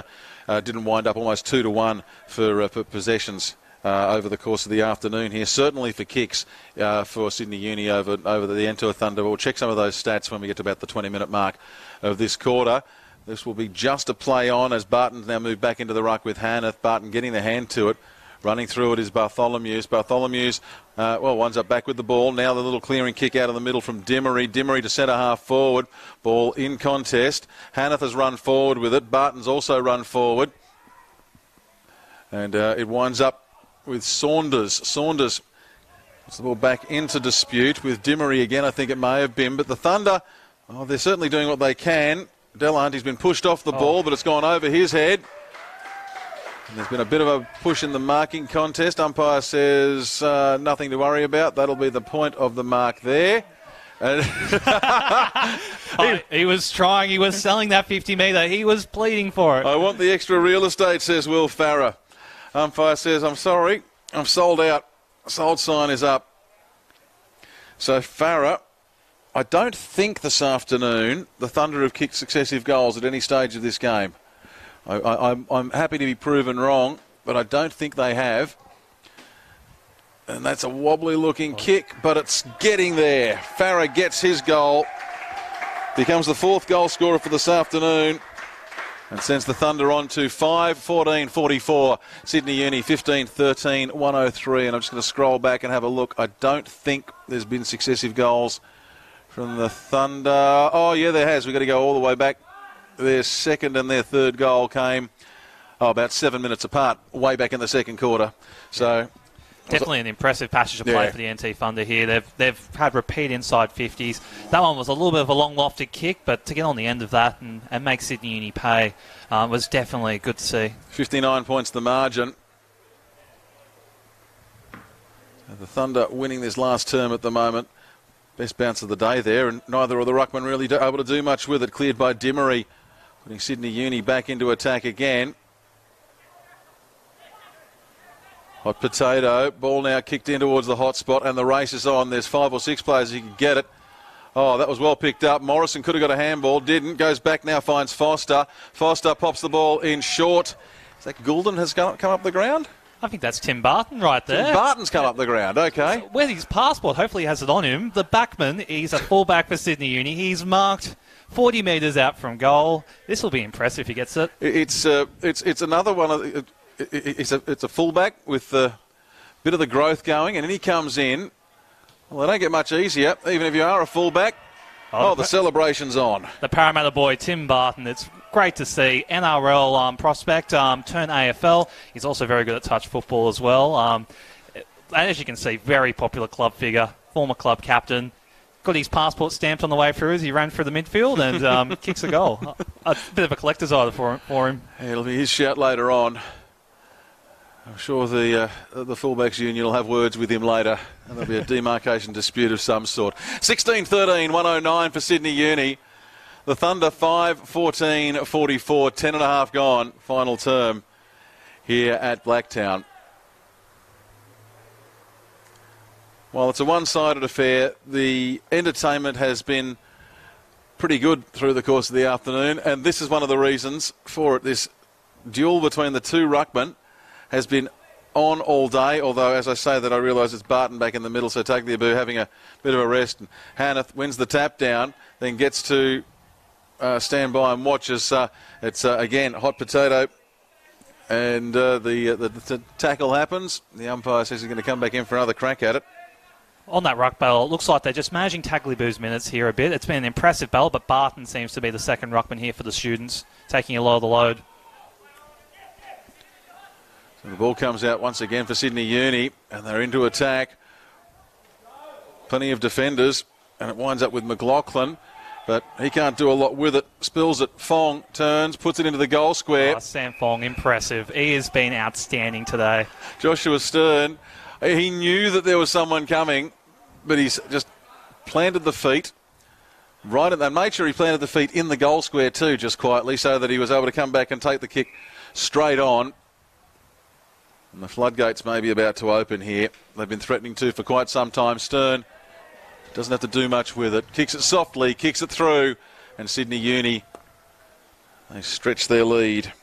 didn't wind up almost 2-1 for possessions over the course of the afternoon here. Certainly for kicks for Sydney Uni over the Entor Thunder. We'll check some of those stats when we get to about the 20-minute mark of this quarter. This will be just a play on as Barton's now moved back into the ruck with Hanneth. Barton getting the hand to it. Running through it is Bartholomew's. Bartholomew's, winds up back with the ball. Now the little clearing kick out of the middle from Dimmery. Dimmery to centre half forward. Ball in contest. Hanneth has run forward with it. Barton's also run forward. And it winds up with Saunders. Saunders puts the ball back into dispute with Dimmery again, I think it may have been. But the Thunder, they're certainly doing what they can. Delahunt, he's been pushed off the ball, but it's gone over his head. And there's been a bit of a push in the marking contest. Umpire says nothing to worry about. That'll be the point of the mark there. He was trying. He was selling that 50 metre. He was pleading for it. I want the extra real estate, says Will Farrer. Umpire says, I'm sorry, I'm sold out. Sold sign is up. So Farrer, I don't think this afternoon the Thunder have kicked successive goals at any stage of this game. I'm happy to be proven wrong, but I don't think they have. And that's a wobbly-looking kick, but it's getting there. Farrer gets his goal. Becomes the fourth goal scorer for this afternoon and sends the Thunder on to 5-14-44. Sydney Uni 15-13-103. And I'm just going to scroll back and have a look. I don't think there's been successive goals from the Thunder. Oh, yeah, there has. We've got to go all the way back. Their second and their third goal came about 7 minutes apart, way back in the second quarter. So definitely an impressive passage of play for the NT Thunder here. They've had repeat inside 50s. That one was a little bit of a long lofted kick, but to get on the end of that and make Sydney Uni pay was definitely good to see. 59 points the margin. The Thunder winning this last term at the moment. Best bounce of the day there, and neither of the ruckmen really able to do much with it. Cleared by Dimmery, putting Sydney Uni back into attack again. Hot potato, ball now kicked in towards the hot spot, and the race is on. There's 5 or 6 players who can get it. Oh, that was well picked up. Morrison could have got a handball, didn't. Goes back now, finds Foster. Foster pops the ball in short. Is that Goulden has come up the ground? I think that's Tim Barton right there. Tim Barton's come up the ground, okay. So where's his passport? Hopefully he has it on him. The backman, he's a fullback for Sydney Uni. He's marked 40 metres out from goal. This will be impressive if he gets it. It's another one of... It's a fullback with a bit of the growth going, and then he comes in. Well, they don't get much easier, even if you are a fullback. Oh, the celebration's on. The Parramatta boy, Tim Barton. It's great to see. NRL prospect, turn AFL. He's also very good at touch football as well. As you can see, very popular club figure, former club captain. Got his passport stamped on the way through as he ran through the midfield and kicks a goal. A bit of a collector's item for him. It'll be his shout later on. I'm sure the fullbacks union will have words with him later, and there'll be a demarcation dispute of some sort. 16-13, 109 for Sydney Uni. The Thunder 5-14-44, 10 and a half gone, final term here at Blacktown. While it's a one-sided affair, the entertainment has been pretty good through the course of the afternoon, and this is one of the reasons for it. This duel between the two ruckmen has been on all day, although as I say that I realise it's Barton back in the middle, so Tagliabue having a bit of a rest. And Hanneth wins the tap down, then gets to stand by and watch as it's again hot potato, and the tackle happens. The umpire says he's going to come back in for another crack at it. On that ruck battle, it looks like they're just managing Tagliabue's minutes here a bit. It's been an impressive battle, but Barton seems to be the second ruckman here for the students, taking a lot of the load. The ball comes out once again for Sydney Uni, and they're into attack. Plenty of defenders, and it winds up with McLaughlin, but he can't do a lot with it. Spills it. Fong turns, puts it into the goal square. Oh, Sam Fong, impressive. He has been outstanding today. Joshua Stern, he knew that there was someone coming, but he's just planted the feet. Right at that, made sure he planted the feet in the goal square too, just quietly, so that he was able to come back and take the kick straight on. And the floodgates may be about to open here. They've been threatening to for quite some time. Stern doesn't have to do much with it. Kicks it softly, kicks it through. And Sydney Uni, they stretch their lead.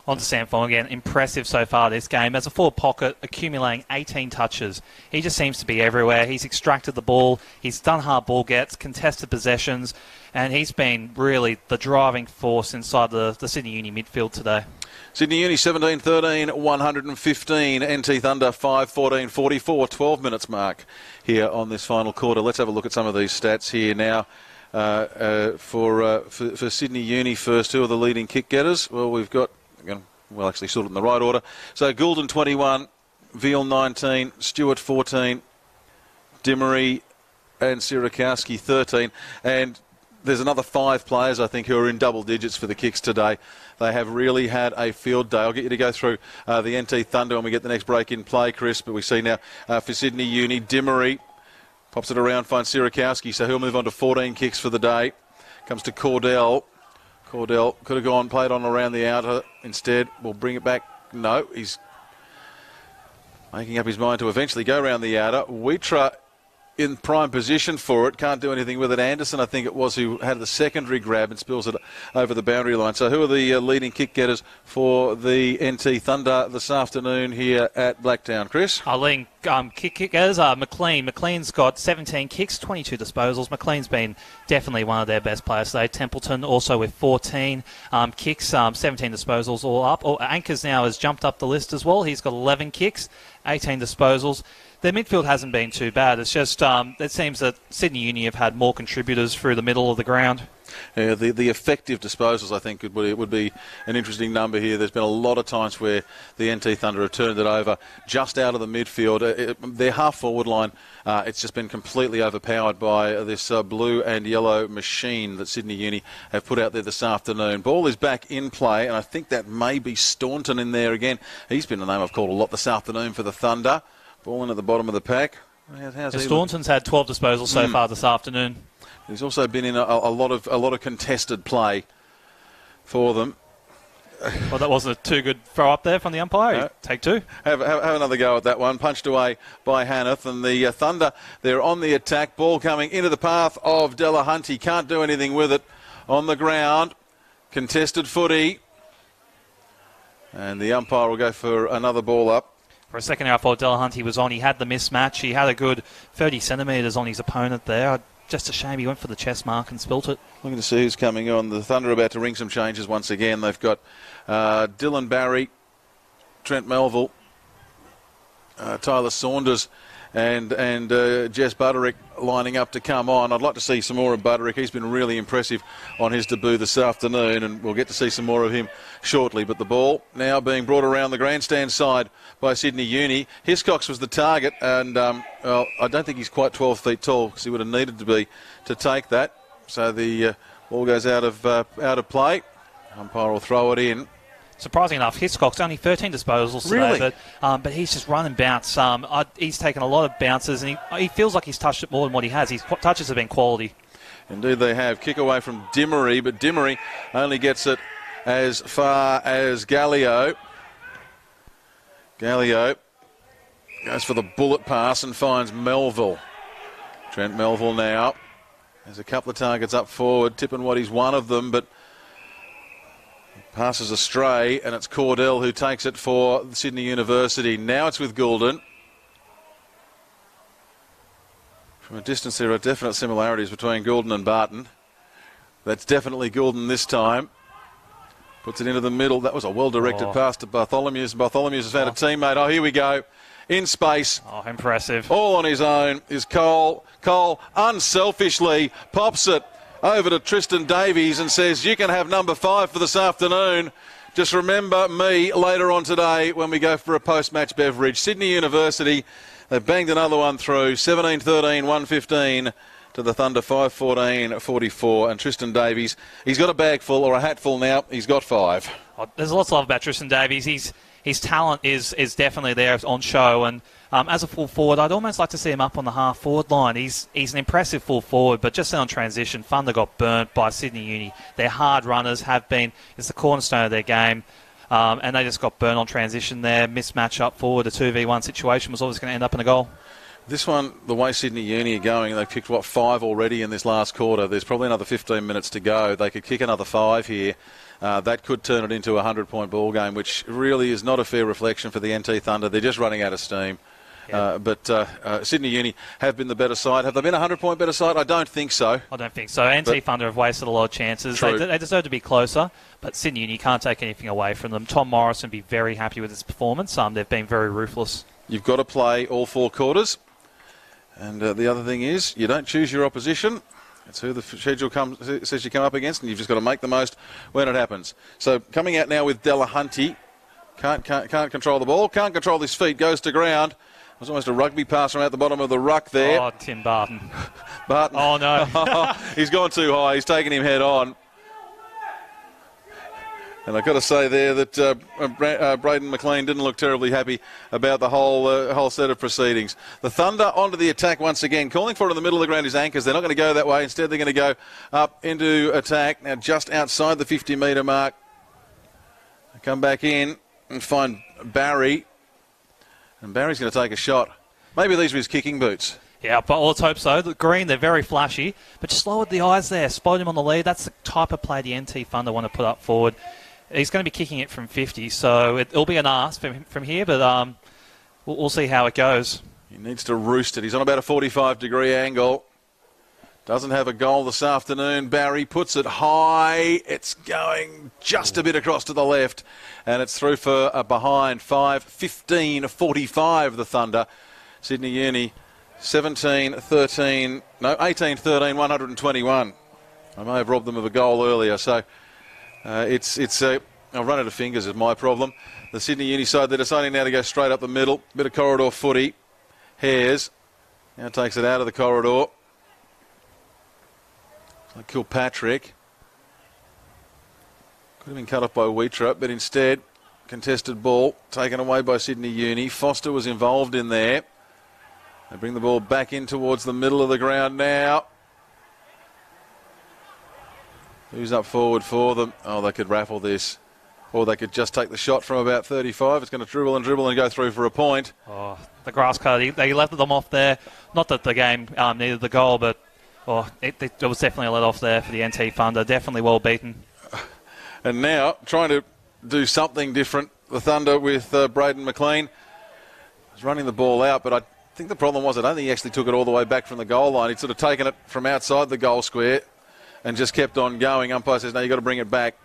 On to Sam Fong again. Impressive so far this game. As a forward pocket, accumulating 18 touches. He just seems to be everywhere. He's extracted the ball. He's done hard ball gets, contested possessions. And he's been really the driving force inside the Sydney Uni midfield today. Sydney Uni 17-13, 115. NT Thunder 5-14-44, 12 minutes mark here on this final quarter. Let's have a look at some of these stats here now. For Sydney Uni first, who are the leading kick getters? Well, we've got, we'll actually sort it in the right order. So Goulden 21, Veal 19, Stewart 14, Dimmery and Sirakowski 13. And there's another 5 players, I think, who are in double digits for the kicks today. They have really had a field day. I'll get you to go through the NT Thunder when we get the next break in play, Chris. But we see now for Sydney Uni, Dimmery pops it around, finds Sirakowski, so he'll move on to 14 kicks for the day. Comes to Cordell. Cordell could have gone, played on around the outer. Instead, we'll bring it back. No, he's making up his mind to eventually go around the outer. Wheatra in prime position for it, can't do anything with it. Anderson, I think it was, who had the secondary grab and spills it over the boundary line. So who are the leading kick getters for the NT Thunder this afternoon here at Blacktown, Chris? Our leading kick getters are McLean. McLean's got 17 kicks, 22 disposals. McLean's been definitely one of their best players today. Templeton also with 14 kicks, 17 disposals all up. Anchors now has jumped up the list as well. He's got 11 kicks, 18 disposals. Their midfield hasn't been too bad. It's just it seems that Sydney Uni have had more contributors through the middle of the ground. Yeah, the effective disposals, I think, it would be an interesting number here. There's been a lot of times where the NT Thunder have turned it over just out of the midfield. Their half-forward line, it's just been completely overpowered by this blue and yellow machine that Sydney Uni have put out there this afternoon. Ball is back in play, and I think that may be Staunton in there again. He's been a name I've called a lot this afternoon for the Thunder. Ball in at the bottom of the pack. How's he Staunton's had 12 disposals so far this afternoon. He's also been in a lot of contested play for them. Well, that wasn't a too good throw up there from the umpire. No. Take two. Have another go at that one. Punched away by Hanneth, and the Thunder, they're on the attack. Ball coming into the path of Delahunty. Can't do anything with it on the ground. Contested footy. And the umpire will go for another ball up. For a second hour before Delahunty was on, he had the mismatch. He had a good 30 centimetres on his opponent there. Just a shame he went for the chest mark and spilt it. Looking to see who's coming on. The Thunder are about to ring some changes once again. They've got Dylan Barry, Trent Melville, Tyler Saunders and Jess Butterick lining up to come on. I'd like to see some more of Butterick. He's been really impressive on his debut this afternoon, and we'll get to see some more of him shortly. But the ball now being brought around the grandstand side by Sydney Uni. Hiscox was the target, and well, I don't think he's quite 12 feet tall because he would have needed to be to take that. So the ball goes out of play. Umpire will throw it in. Surprising enough, Hiscox only 13 disposals today, really? but he's just run and bounce. He's taken a lot of bounces, and he feels like he's touched it more than what he has. His touches have been quality. Indeed they have. Kick away from Dimmery, but Dimmery only gets it as far as Gallio. Gallio goes for the bullet pass and finds Melville. Trent Melville now. There's a couple of targets up forward. Tippenwatty's one of them, but passes astray, and it's Cordell who takes it for Sydney University. Now it's with Goulden. From a distance, there are definite similarities between Goulden and Barton. That's definitely Goulden this time. Puts it into the middle. That was a well-directed pass to Bartholomew's. And Bartholomew's has found a teammate. Oh, here we go. In space. Oh, impressive. All on his own is Cole. Cole unselfishly pops it over to Tristan Davies and says, you can have number 5 for this afternoon. Just remember me later on today when we go for a post-match beverage. Sydney University, they've banged another one through. 17-13, 115 to the Thunder, 5-14, 44. And Tristan Davies, he's got a bag full or a hat full now. He's got 5. Oh, there's lots to love about Tristan Davies. His talent is definitely there on show, and as a full forward, I'd almost like to see him up on the half forward line. He's an impressive full forward, but just on transition, Thunder got burnt by Sydney Uni. Their hard runners have been, it's the cornerstone of their game, and they just got burnt on transition there. Mismatch up forward, a 2v1 situation was always going to end up in a goal. This one, the way Sydney Uni are going, they've kicked, 5 already in this last quarter. There's probably another 15 minutes to go. They could kick another 5 here. That could turn it into a 100-point ball game, which really is not a fair reflection for the NT Thunder. They're just running out of steam. Yeah. But Sydney Uni have been the better side. Have they been a 100-point better side? I don't think so. I don't think so. NT Thunder have wasted a lot of chances. They deserve to be closer, but Sydney Uni can't take anything away from them. Tom Morrison be very happy with his performance. They've been very ruthless. You've got to play all 4 quarters. And the other thing is, you don't choose your opposition. It's who the schedule says you come up against, and you've just got to make the most when it happens. So coming out now with Delahunty. Can't control the ball, can't control his feet, goes to ground. It was almost a rugby pass from out the bottom of the ruck there. Oh, Tim Barton. Barton. Oh, no. He's gone too high. He's taken him head on. And I've got to say there that Braden McLean didn't look terribly happy about the whole set of proceedings. The Thunder onto the attack once again. Calling for it in the middle of the ground is Anchors. They're not going to go that way. Instead, they're going to go up into attack. Now just outside the 50-metre mark. They come back in and find Barry. And Barry's going to take a shot. Maybe these were his kicking boots. Yeah, but let's hope so. The green, they're very flashy. But just lowered the eyes there. Spotted him on the lead. That's the type of play the NT Thunder want to put up forward. He's going to be kicking it from 50, so it'll be an ask from here, but we'll see how it goes. He needs to roost it. He's on about a 45-degree angle. Doesn't have a goal this afternoon. Barry puts it high. It's going just a bit across to the left, and it's through for a behind. 5-15-45, the Thunder. Sydney Uni, 18-13, 121. I may have robbed them of a goal earlier, so... I'll run out of fingers is my problem. The Sydney Uni side, they're deciding now to go straight up the middle. Bit of corridor footy. Hares. Now takes it out of the corridor. Like Kilpatrick. Could have been cut off by Wheatrap, but instead, contested ball taken away by Sydney Uni. Foster was involved in there. They bring the ball back in towards the middle of the ground now. Who's up forward for them? Oh, they could raffle this. Or they could just take the shot from about 35. It's going to dribble and go through for a point. Oh, the grass card, they left them off there. Not that the game needed the goal, but it was definitely a let off there for the NT Thunder. Definitely well beaten. And now, trying to do something different, the Thunder with Braden McLean was running the ball out, but I think the problem was I don't think he actually took it all the way back from the goal line. He'd sort of taken it from outside the goal square and just kept on going. Umpire says, no, you've got to bring it back.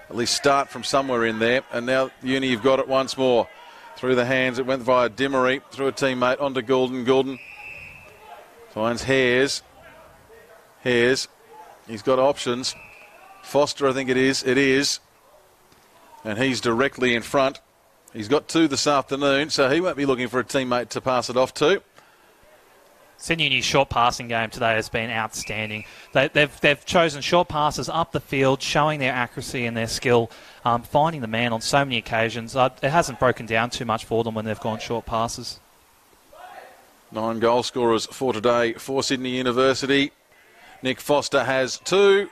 At least start from somewhere in there. And now Uni, you've got it once more. Through the hands, it went via Dimmery, through a teammate, onto Goulden. Goulden finds Hares. Hares, he's got options. Foster, I think it is. It is. And he's directly in front. He's got two this afternoon, so he won't be looking for a teammate to pass it off to. Sydney Uni's short passing game today has been outstanding. They've chosen short passes up the field, showing their accuracy and their skill, finding the man on so many occasions. It hasn't broken down too much for them when they've gone short passes. 9 goal scorers for today for Sydney University. Nick Foster has 2.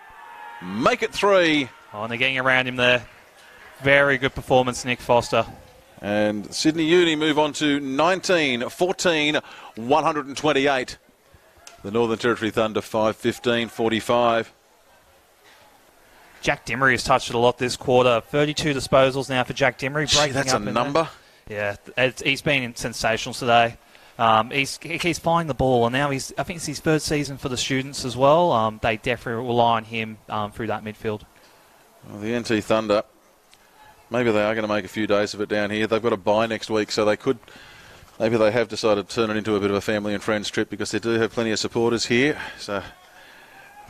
Make it 3. Oh, and they're getting around him there. Very good performance, Nick Foster. And Sydney Uni move on to 19-14-128. The Northern Territory Thunder 5-15-45. Jack Dimmery has touched it a lot this quarter. 32 disposals now for Jack Dimmery. Gee, that's a number. Yeah, he's been sensational today. He's finding the ball, and now I think it's his third season for the students as well. They definitely rely on him through that midfield. Well, the NT Thunder, maybe they are going to make a few days of it down here. They've got a bye next week, so maybe they have decided to turn it into a bit of a family and friends trip because they do have plenty of supporters here. So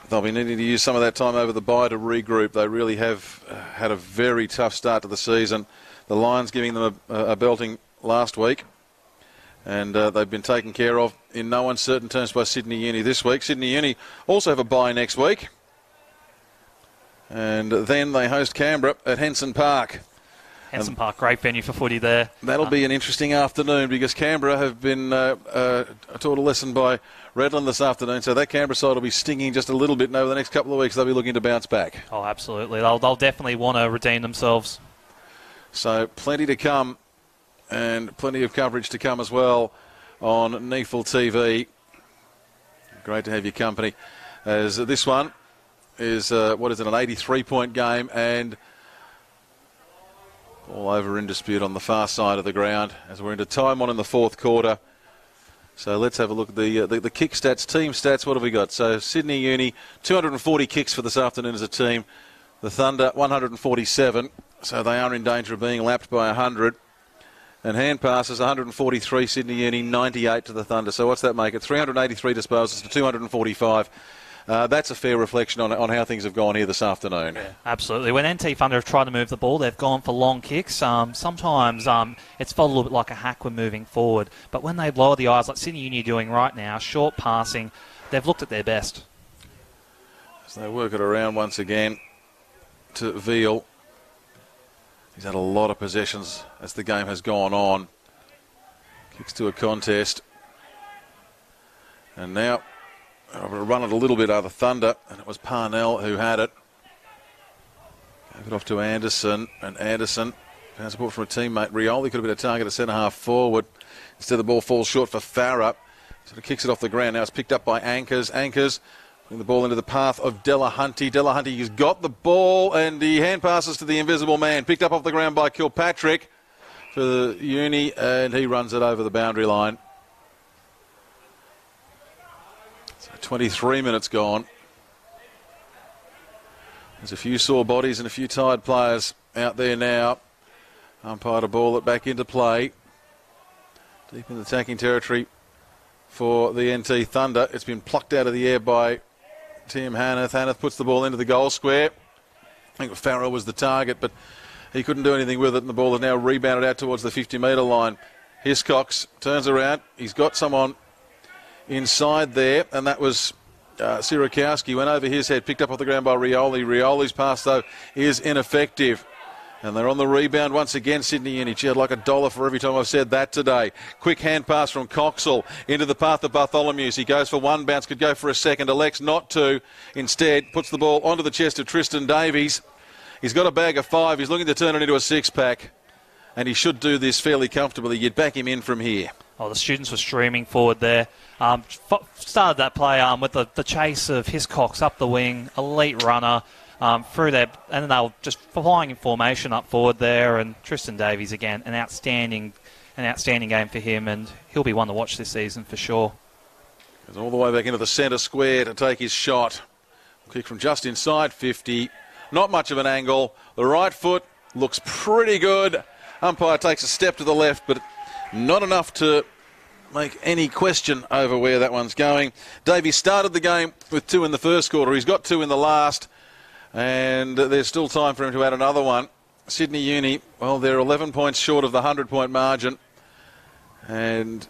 they'll be needing to use some of that time over the bye to regroup. They really have had a very tough start to the season. The Lions giving them a belting last week. And they've been taken care of in no uncertain terms by Sydney Uni this week. Sydney Uni also have a bye next week. And then they host Canberra at Henson Park. Henson Park, great venue for footy there. That'll be an interesting afternoon because Canberra have been taught a lesson by Redland this afternoon. So that Canberra side will be stinging just a little bit. And over the next couple of weeks, they'll be looking to bounce back. Oh, absolutely. They'll definitely want to redeem themselves. So plenty to come. And plenty of coverage to come as well on NEAFL TV. Great to have your company. As this one is, an 83-point game and all over in dispute on the far side of the ground as we're into time on in the fourth quarter. So let's have a look at the kick stats, team stats. What have we got? So Sydney Uni, 240 kicks for this afternoon as a team. The Thunder, 147. So they are in danger of being lapped by 100. And hand passes, 143 Sydney Uni, 98 to the Thunder. So what's that make it? 383 disposals to 245. That's a fair reflection on how things have gone here this afternoon. Yeah, absolutely. When NT Thunder have tried to move the ball, they've gone for long kicks. Sometimes it's felt a little bit like a hack when moving forward. But when they lower the eyes, like Sydney Uni are doing right now, short passing, they've looked at their best. So they work it around once again to Veal. He's had a lot of possessions as the game has gone on. Kicks to a contest. And now, run it a little bit over Thunder, and it was Parnell who had it. Gave it off to Anderson, and Anderson found support from a teammate. Rioli could have been a target at centre-half forward. Instead, the ball falls short for Farah. Sort of kicks it off the ground. Now it's picked up by Anchors. Anchors putting the ball into the path of Delahunty. Delahunty has got the ball, and he hand passes to the invisible man. Picked up off the ground by Kilpatrick for the Uni, and he runs it over the boundary line. So 23 minutes gone. There's a few sore bodies and a few tired players out there now. Umpire to ball it back into play. Deep in the attacking territory for the NT Thunder. It's been plucked out of the air by Tim Hanneth. Hanneth puts the ball into the goal square. I think Farrell was the target, but he couldn't do anything with it, and the ball is now rebounded out towards the 50-metre line. Hiscox turns around. He's got someone inside there, and that was Sirakowski. Went over his head, picked up off the ground by Rioli. Rioli's pass, though, is ineffective. And they're on the rebound once again, Sydney Uni. Gee, I'd like $1 for every time I've said that today. Quick hand pass from Coxall into the path of Bartholomew's. He goes for one bounce, could go for a second, elects not to. Instead, puts the ball onto the chest of Tristan Davies. He's got a bag of 5. He's looking to turn it into a 6-pack. And he should do this fairly comfortably. You'd back him in from here. Oh, the students were streaming forward there. Started that play with the chase of Hiscox up the wing, elite runner. Through there, and then they were just flying in formation up forward there. And Tristan Davies again, an outstanding game for him, and he'll be one to watch this season for sure. Goes all the way back into the centre square to take his shot. Kick from just inside 50. Not much of an angle. The right foot looks pretty good. Umpire takes a step to the left, but not enough to make any question over where that one's going. Davies started the game with 2 in the first quarter. He's got 2 in the last. And there's still time for him to add another one. Sydney Uni, well, they're 11 points short of the 100-point margin. And,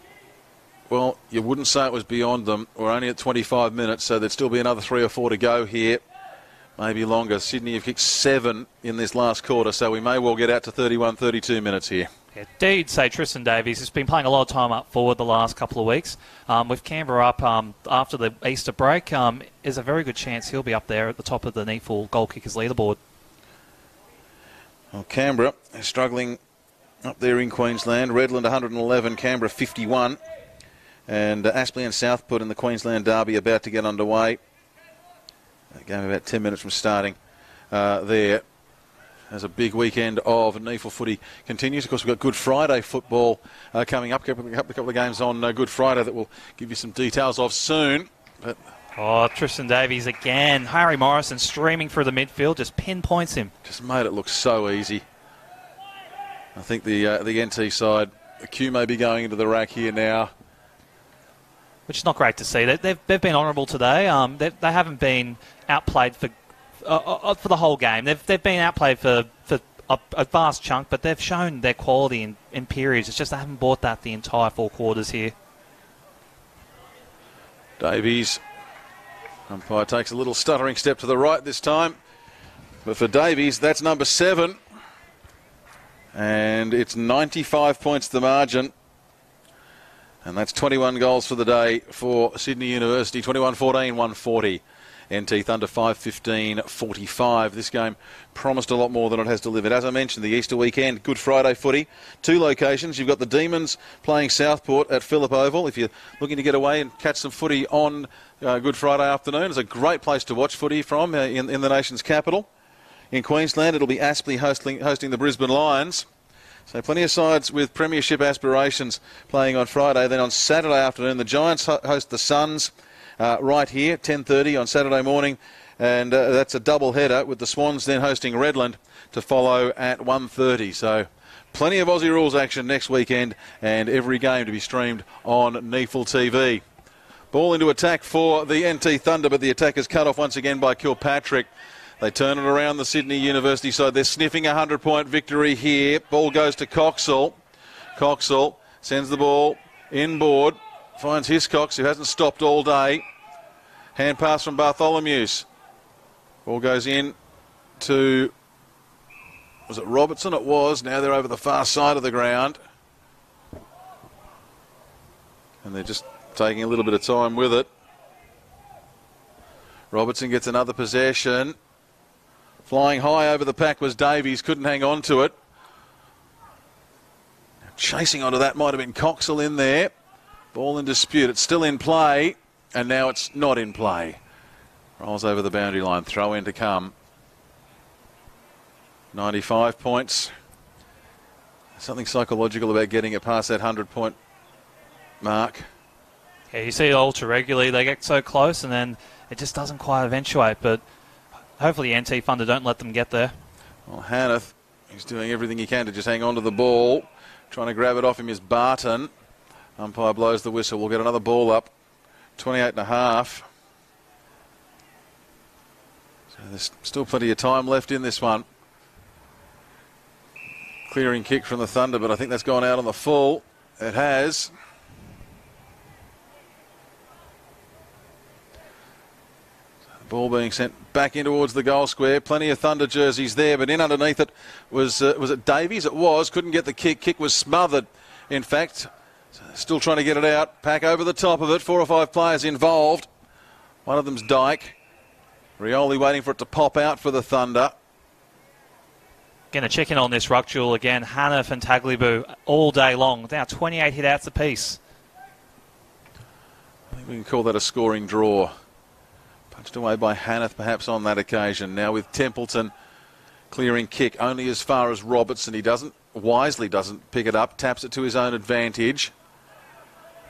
well, you wouldn't say it was beyond them. We're only at 25 minutes, so there'd still be another 3 or 4 to go here. Maybe longer. Sydney have kicked 7 in this last quarter, so we may well get out to 31, 32 minutes here. Yeah, indeed, say Tristan Davies has been playing a lot of time up forward the last couple of weeks. With Canberra up after the Easter break, there's a very good chance he'll be up there at the top of the NEAFL goal kickers leaderboard. Well, Canberra is struggling up there in Queensland. Redland 111, Canberra 51. And Aspley and Southport in the Queensland derby about to get underway. That game about 10 minutes from starting there. As a big weekend of NEAFL footy continues. Of course, we've got Good Friday football coming up. A couple of games on Good Friday that we'll give you some details of soon. But Tristan Davies again. Harry Morrison streaming through the midfield, just pinpoints him. Just made it look so easy. I think the NT side, the Q may be going into the rack here now. Which is not great to see. They've been honourable today. They haven't been outplayed for the whole game. They've been outplayed for a vast chunk, but they've shown their quality in periods. It's just they haven't bought that the entire 4 quarters here. Davies, umpire takes a little stuttering step to the right this time. But for Davies, that's number 7. And it's 95 points the margin. And that's 21 goals for the day for Sydney University. 21-14, 140. NT Thunder 5-15-45. This game promised a lot more than it has delivered. As I mentioned, the Easter weekend, Good Friday footy. 2 locations. You've got the Demons playing Southport at Phillip Oval. If you're looking to get away and catch some footy on Good Friday afternoon, it's a great place to watch footy from in the nation's capital. In Queensland, it'll be Aspley hosting the Brisbane Lions. So plenty of sides with premiership aspirations playing on Friday. Then on Saturday afternoon, the Giants host the Suns. Right here, 10:30 on Saturday morning, and that's a double header with the Swans then hosting Redland to follow at 1:30. So plenty of Aussie rules action next weekend, and every game to be streamed on NEAFL TV. Ball into attack for the NT Thunder, but the attack is cut off once again by Kilpatrick. They turn it around the Sydney University side. They're sniffing a 100-point victory here. Ball goes to Coxall. Coxall sends the ball inboard. Finds Hiscox, who hasn't stopped all day. Hand pass from Bartholomew's. Ball goes in to, was it Robertson? It was. Now they're over the far side of the ground. And they're just taking a little bit of time with it. Robertson gets another possession. Flying high over the pack was Davies. Couldn't hang on to it. Chasing onto that might have been Coxall in there. Ball in dispute. It's still in play, and now it's not in play. Rolls over the boundary line. Throw in to come. 95 points. Something psychological about getting it past that 100-point mark. Yeah, you see it all too regularly. They get so close, and then it just doesn't quite eventuate. But hopefully NT Thunder don't let them get there. Well, Hanneth, he's doing everything he can to just hang on to the ball. Trying to grab it off him is Barton. Umpire blows the whistle. We'll get another ball up. 28.5. So there's still plenty of time left in this one. Clearing kick from the Thunder, but I think that's gone out on the full. It has. Ball being sent back in towards the goal square. Plenty of Thunder jerseys there, but in underneath it was it Davies? It was. Couldn't get the kick. Kick was smothered, in fact. Still trying to get it out. Pack over the top of it. 4 or 5 players involved. One of them's Dyke. Rioli waiting for it to pop out for the Thunder. Going to check in on this ruck duel again. Hannah and Tagliabue all day long. Now 28 hit-outs apiece. I think we can call that a scoring draw. Punched away by Hanneth perhaps on that occasion. Now with Templeton clearing kick only as far as Robertson. He wisely doesn't pick it up. Taps it to his own advantage.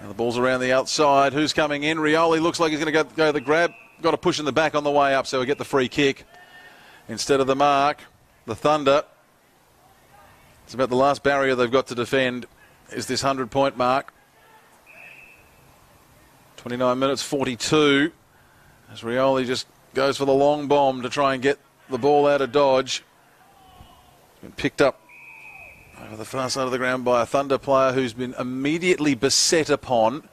And the ball's around the outside. Who's coming in? Rioli looks like he's going to go the grab. Got to push in the back on the way up so we get the free kick. Instead of the mark, the Thunder. It's about the last barrier they've got to defend is this 100-point mark. 29 minutes 42. As Rioli just goes for the long bomb to try and get the ball out of dodge. It's been picked up over the far side of the ground by a Thunder player who's been immediately beset upon.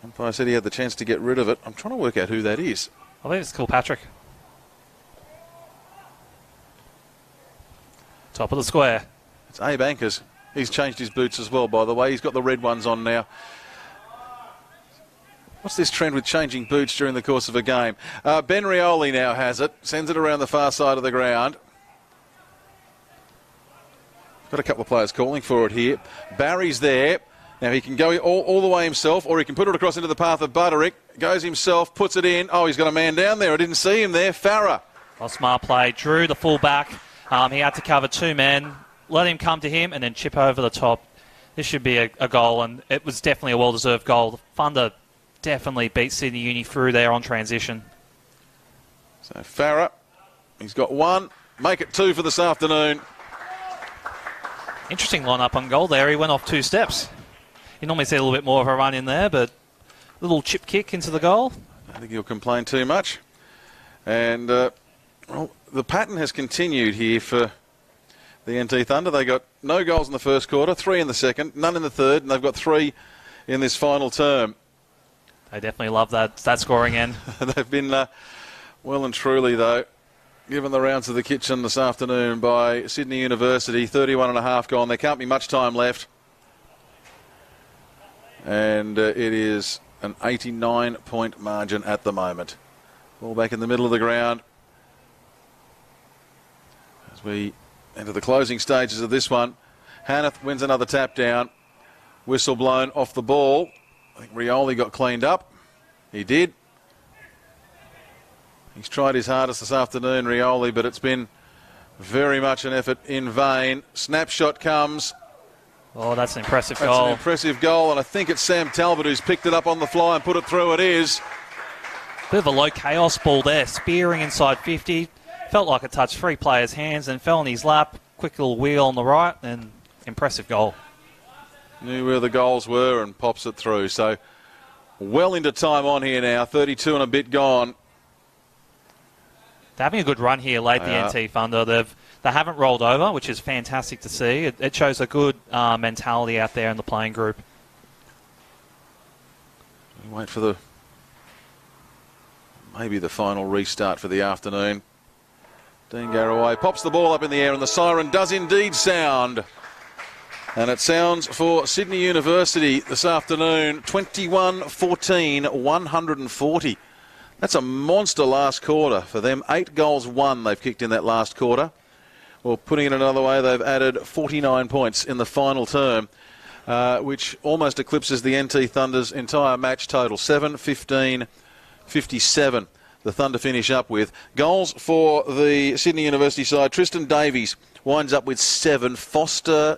Umpire said he had the chance to get rid of it. I'm trying to work out who that is. I think it's Kilpatrick. Top of the square. It's Abe Ankers. He's changed his boots as well, by the way. He's got the red ones on now. What's this trend with changing boots during the course of a game? Ben Rioli now has it. Sends it around the far side of the ground. Got a couple of players calling for it here. Barry's there. Now he can go all the way himself, or he can put it across into the path of Butterick. Goes himself, puts it in. Oh, he's got a man down there. I didn't see him there. Farah. Well, smart play. Drew, the fullback. He had to cover 2 men. Let him come to him and then chip over the top. This should be a goal, and it was definitely a well-deserved goal. The Thunder definitely beat Sydney Uni through there on transition. So Farah, he's got 1. Make it 2 for this afternoon. Interesting line-up on goal there. He went off 2 steps. You normally see a little bit more of a run in there, but a little chip kick into the goal. I don't think he'll complain too much. And well, the pattern has continued here for the NT Thunder. They got no goals in the first quarter, 3 in the second, none in the third, and they've got 3 in this final term. They definitely love that scoring end. They've been well and truly, though, given the rounds of the kitchen this afternoon by Sydney University. 31.5 gone. There can't be much time left. And it is an 89-point margin at the moment. Ball back in the middle of the ground. As we enter the closing stages of this one, Hanneth wins another tap down. Whistle blown off the ball. I think Rioli got cleaned up. He did. He's tried his hardest this afternoon, Rioli, but it's been very much an effort in vain. Snapshot comes. Oh, that's an impressive goal. That's an impressive goal, and I think it's Sam Talbot who's picked it up on the fly and put it through. It is. Bit of a low chaos ball there, spearing inside 50. Felt like it touched 3 players' hands and fell in his lap. Quick little wheel on the right, and impressive goal. Knew where the goals were and pops it through. So well into time on here now, 32 and a bit gone. They're having a good run here late, the NT Thunder. They haven't rolled over, which is fantastic to see. It shows a good mentality out there in the playing group. Wait for maybe the final restart for the afternoon. Dean Garraway pops the ball up in the air and the siren does indeed sound. And it sounds for Sydney University this afternoon, 21-14, 140. That's a monster last quarter for them. 8 goals won they've kicked in that last quarter. Well, putting it another way, they've added 49 points in the final term, which almost eclipses the NT Thunder's entire match total, 7-15-57. The Thunder finish up with. Goals for the Sydney University side. Tristan Davies winds up with 7.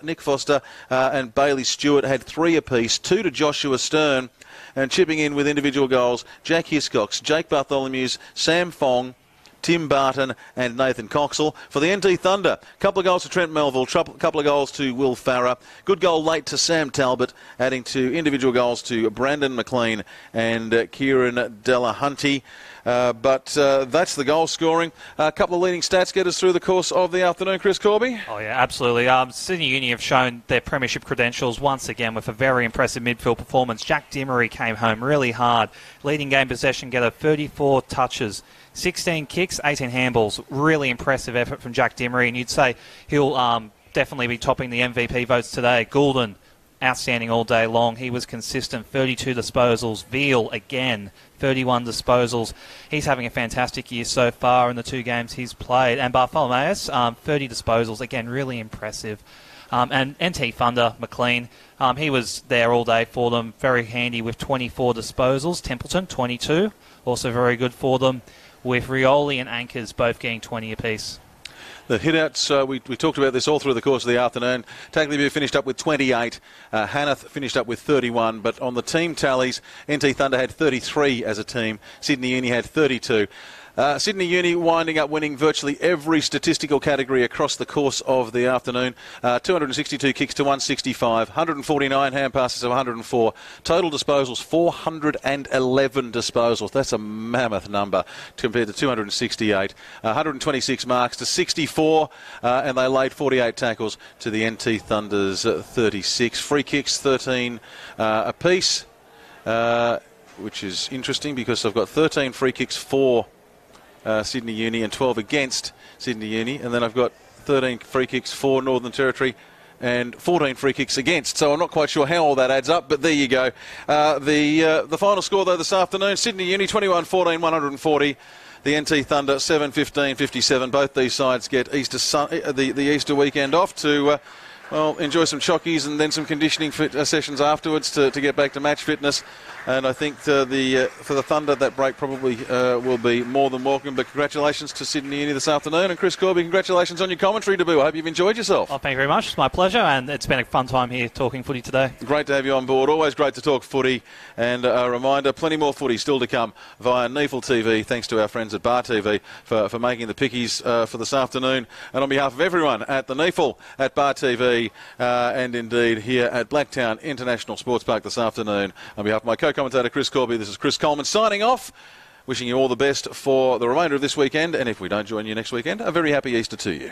Nick Foster and Bailey Stewart had 3 apiece. 2 to Joshua Stern. And chipping in with individual goals, Jack Hiscox, Jake Bartholomew's, Sam Fong, Tim Barton and Nathan Coxall. For the NT Thunder, a couple of goals to Trent Melville, a couple of goals to Will Farrer. Good goal late to Sam Talbot, adding to individual goals to Brandon McLean and Kieran Delahunty. But that's the goal scoring. A couple of leading stats get us through the course of the afternoon, Chris Corby. Oh, yeah, absolutely. Sydney Uni have shown their premiership credentials once again with a very impressive midfield performance. Jack Dimery came home really hard. Leading game possession getter, 34 touches, 16 kicks, 18 handballs. Really impressive effort from Jack Dimery, and you'd say he'll definitely be topping the MVP votes today. Goulden, outstanding all day long. He was consistent, 32 disposals. Veal, again, 31 disposals. He's having a fantastic year so far in the 2 games he's played. And Bartholomeus, 30 disposals. Again, really impressive. And NT Thunder, McLean, he was there all day for them. Very handy with 24 disposals. Templeton, 22. Also very good for them, with Rioli and Anchors both getting 20 apiece. The hit-outs, we talked about this all through the course of the afternoon. Tagliabue finished up with 28. Hanath finished up with 31. But on the team tallies, NT Thunder had 33 as a team. Sydney Uni had 32. Sydney Uni winding up winning virtually every statistical category across the course of the afternoon. 262 kicks to 165, 149 hand passes to 104. Total disposals, 411 disposals. That's a mammoth number compared to 268. 126 marks to 64, and they laid 48 tackles to the NT Thunder's 36. Free kicks, 13 apiece, which is interesting because I've got 13 free kicks for Sydney Uni and 12 against Sydney Uni, and then I've got 13 free kicks for Northern Territory and 14 free kicks against. So I'm not quite sure how all that adds up, but there you go. The final score though this afternoon: Sydney Uni 21-14, 140. The NT Thunder 7-15, 57. Both these sides get the Easter weekend off to enjoy some chockies and then some conditioning sessions afterwards to get back to match fitness. And I think for the Thunder, that break probably will be more than welcome. But congratulations to Sydney Uni this afternoon. And Chris Corby, congratulations on your commentary debut. I hope you've enjoyed yourself. Oh, thank you very much. It's my pleasure, and it's been a fun time here talking footy today. Great to have you on board. Always great to talk footy. And a reminder, plenty more footy still to come via NEAFL TV. Thanks to our friends at Bar TV for making the pickies for this afternoon. And on behalf of everyone at the NEAFL, at Bar TV, and indeed here at Blacktown International Sportspark this afternoon, on behalf of my co-commentator Chris Corby, this is Chris Coleman signing off, wishing you all the best for the remainder of this weekend, and if we don't join you next weekend, a very happy Easter to you.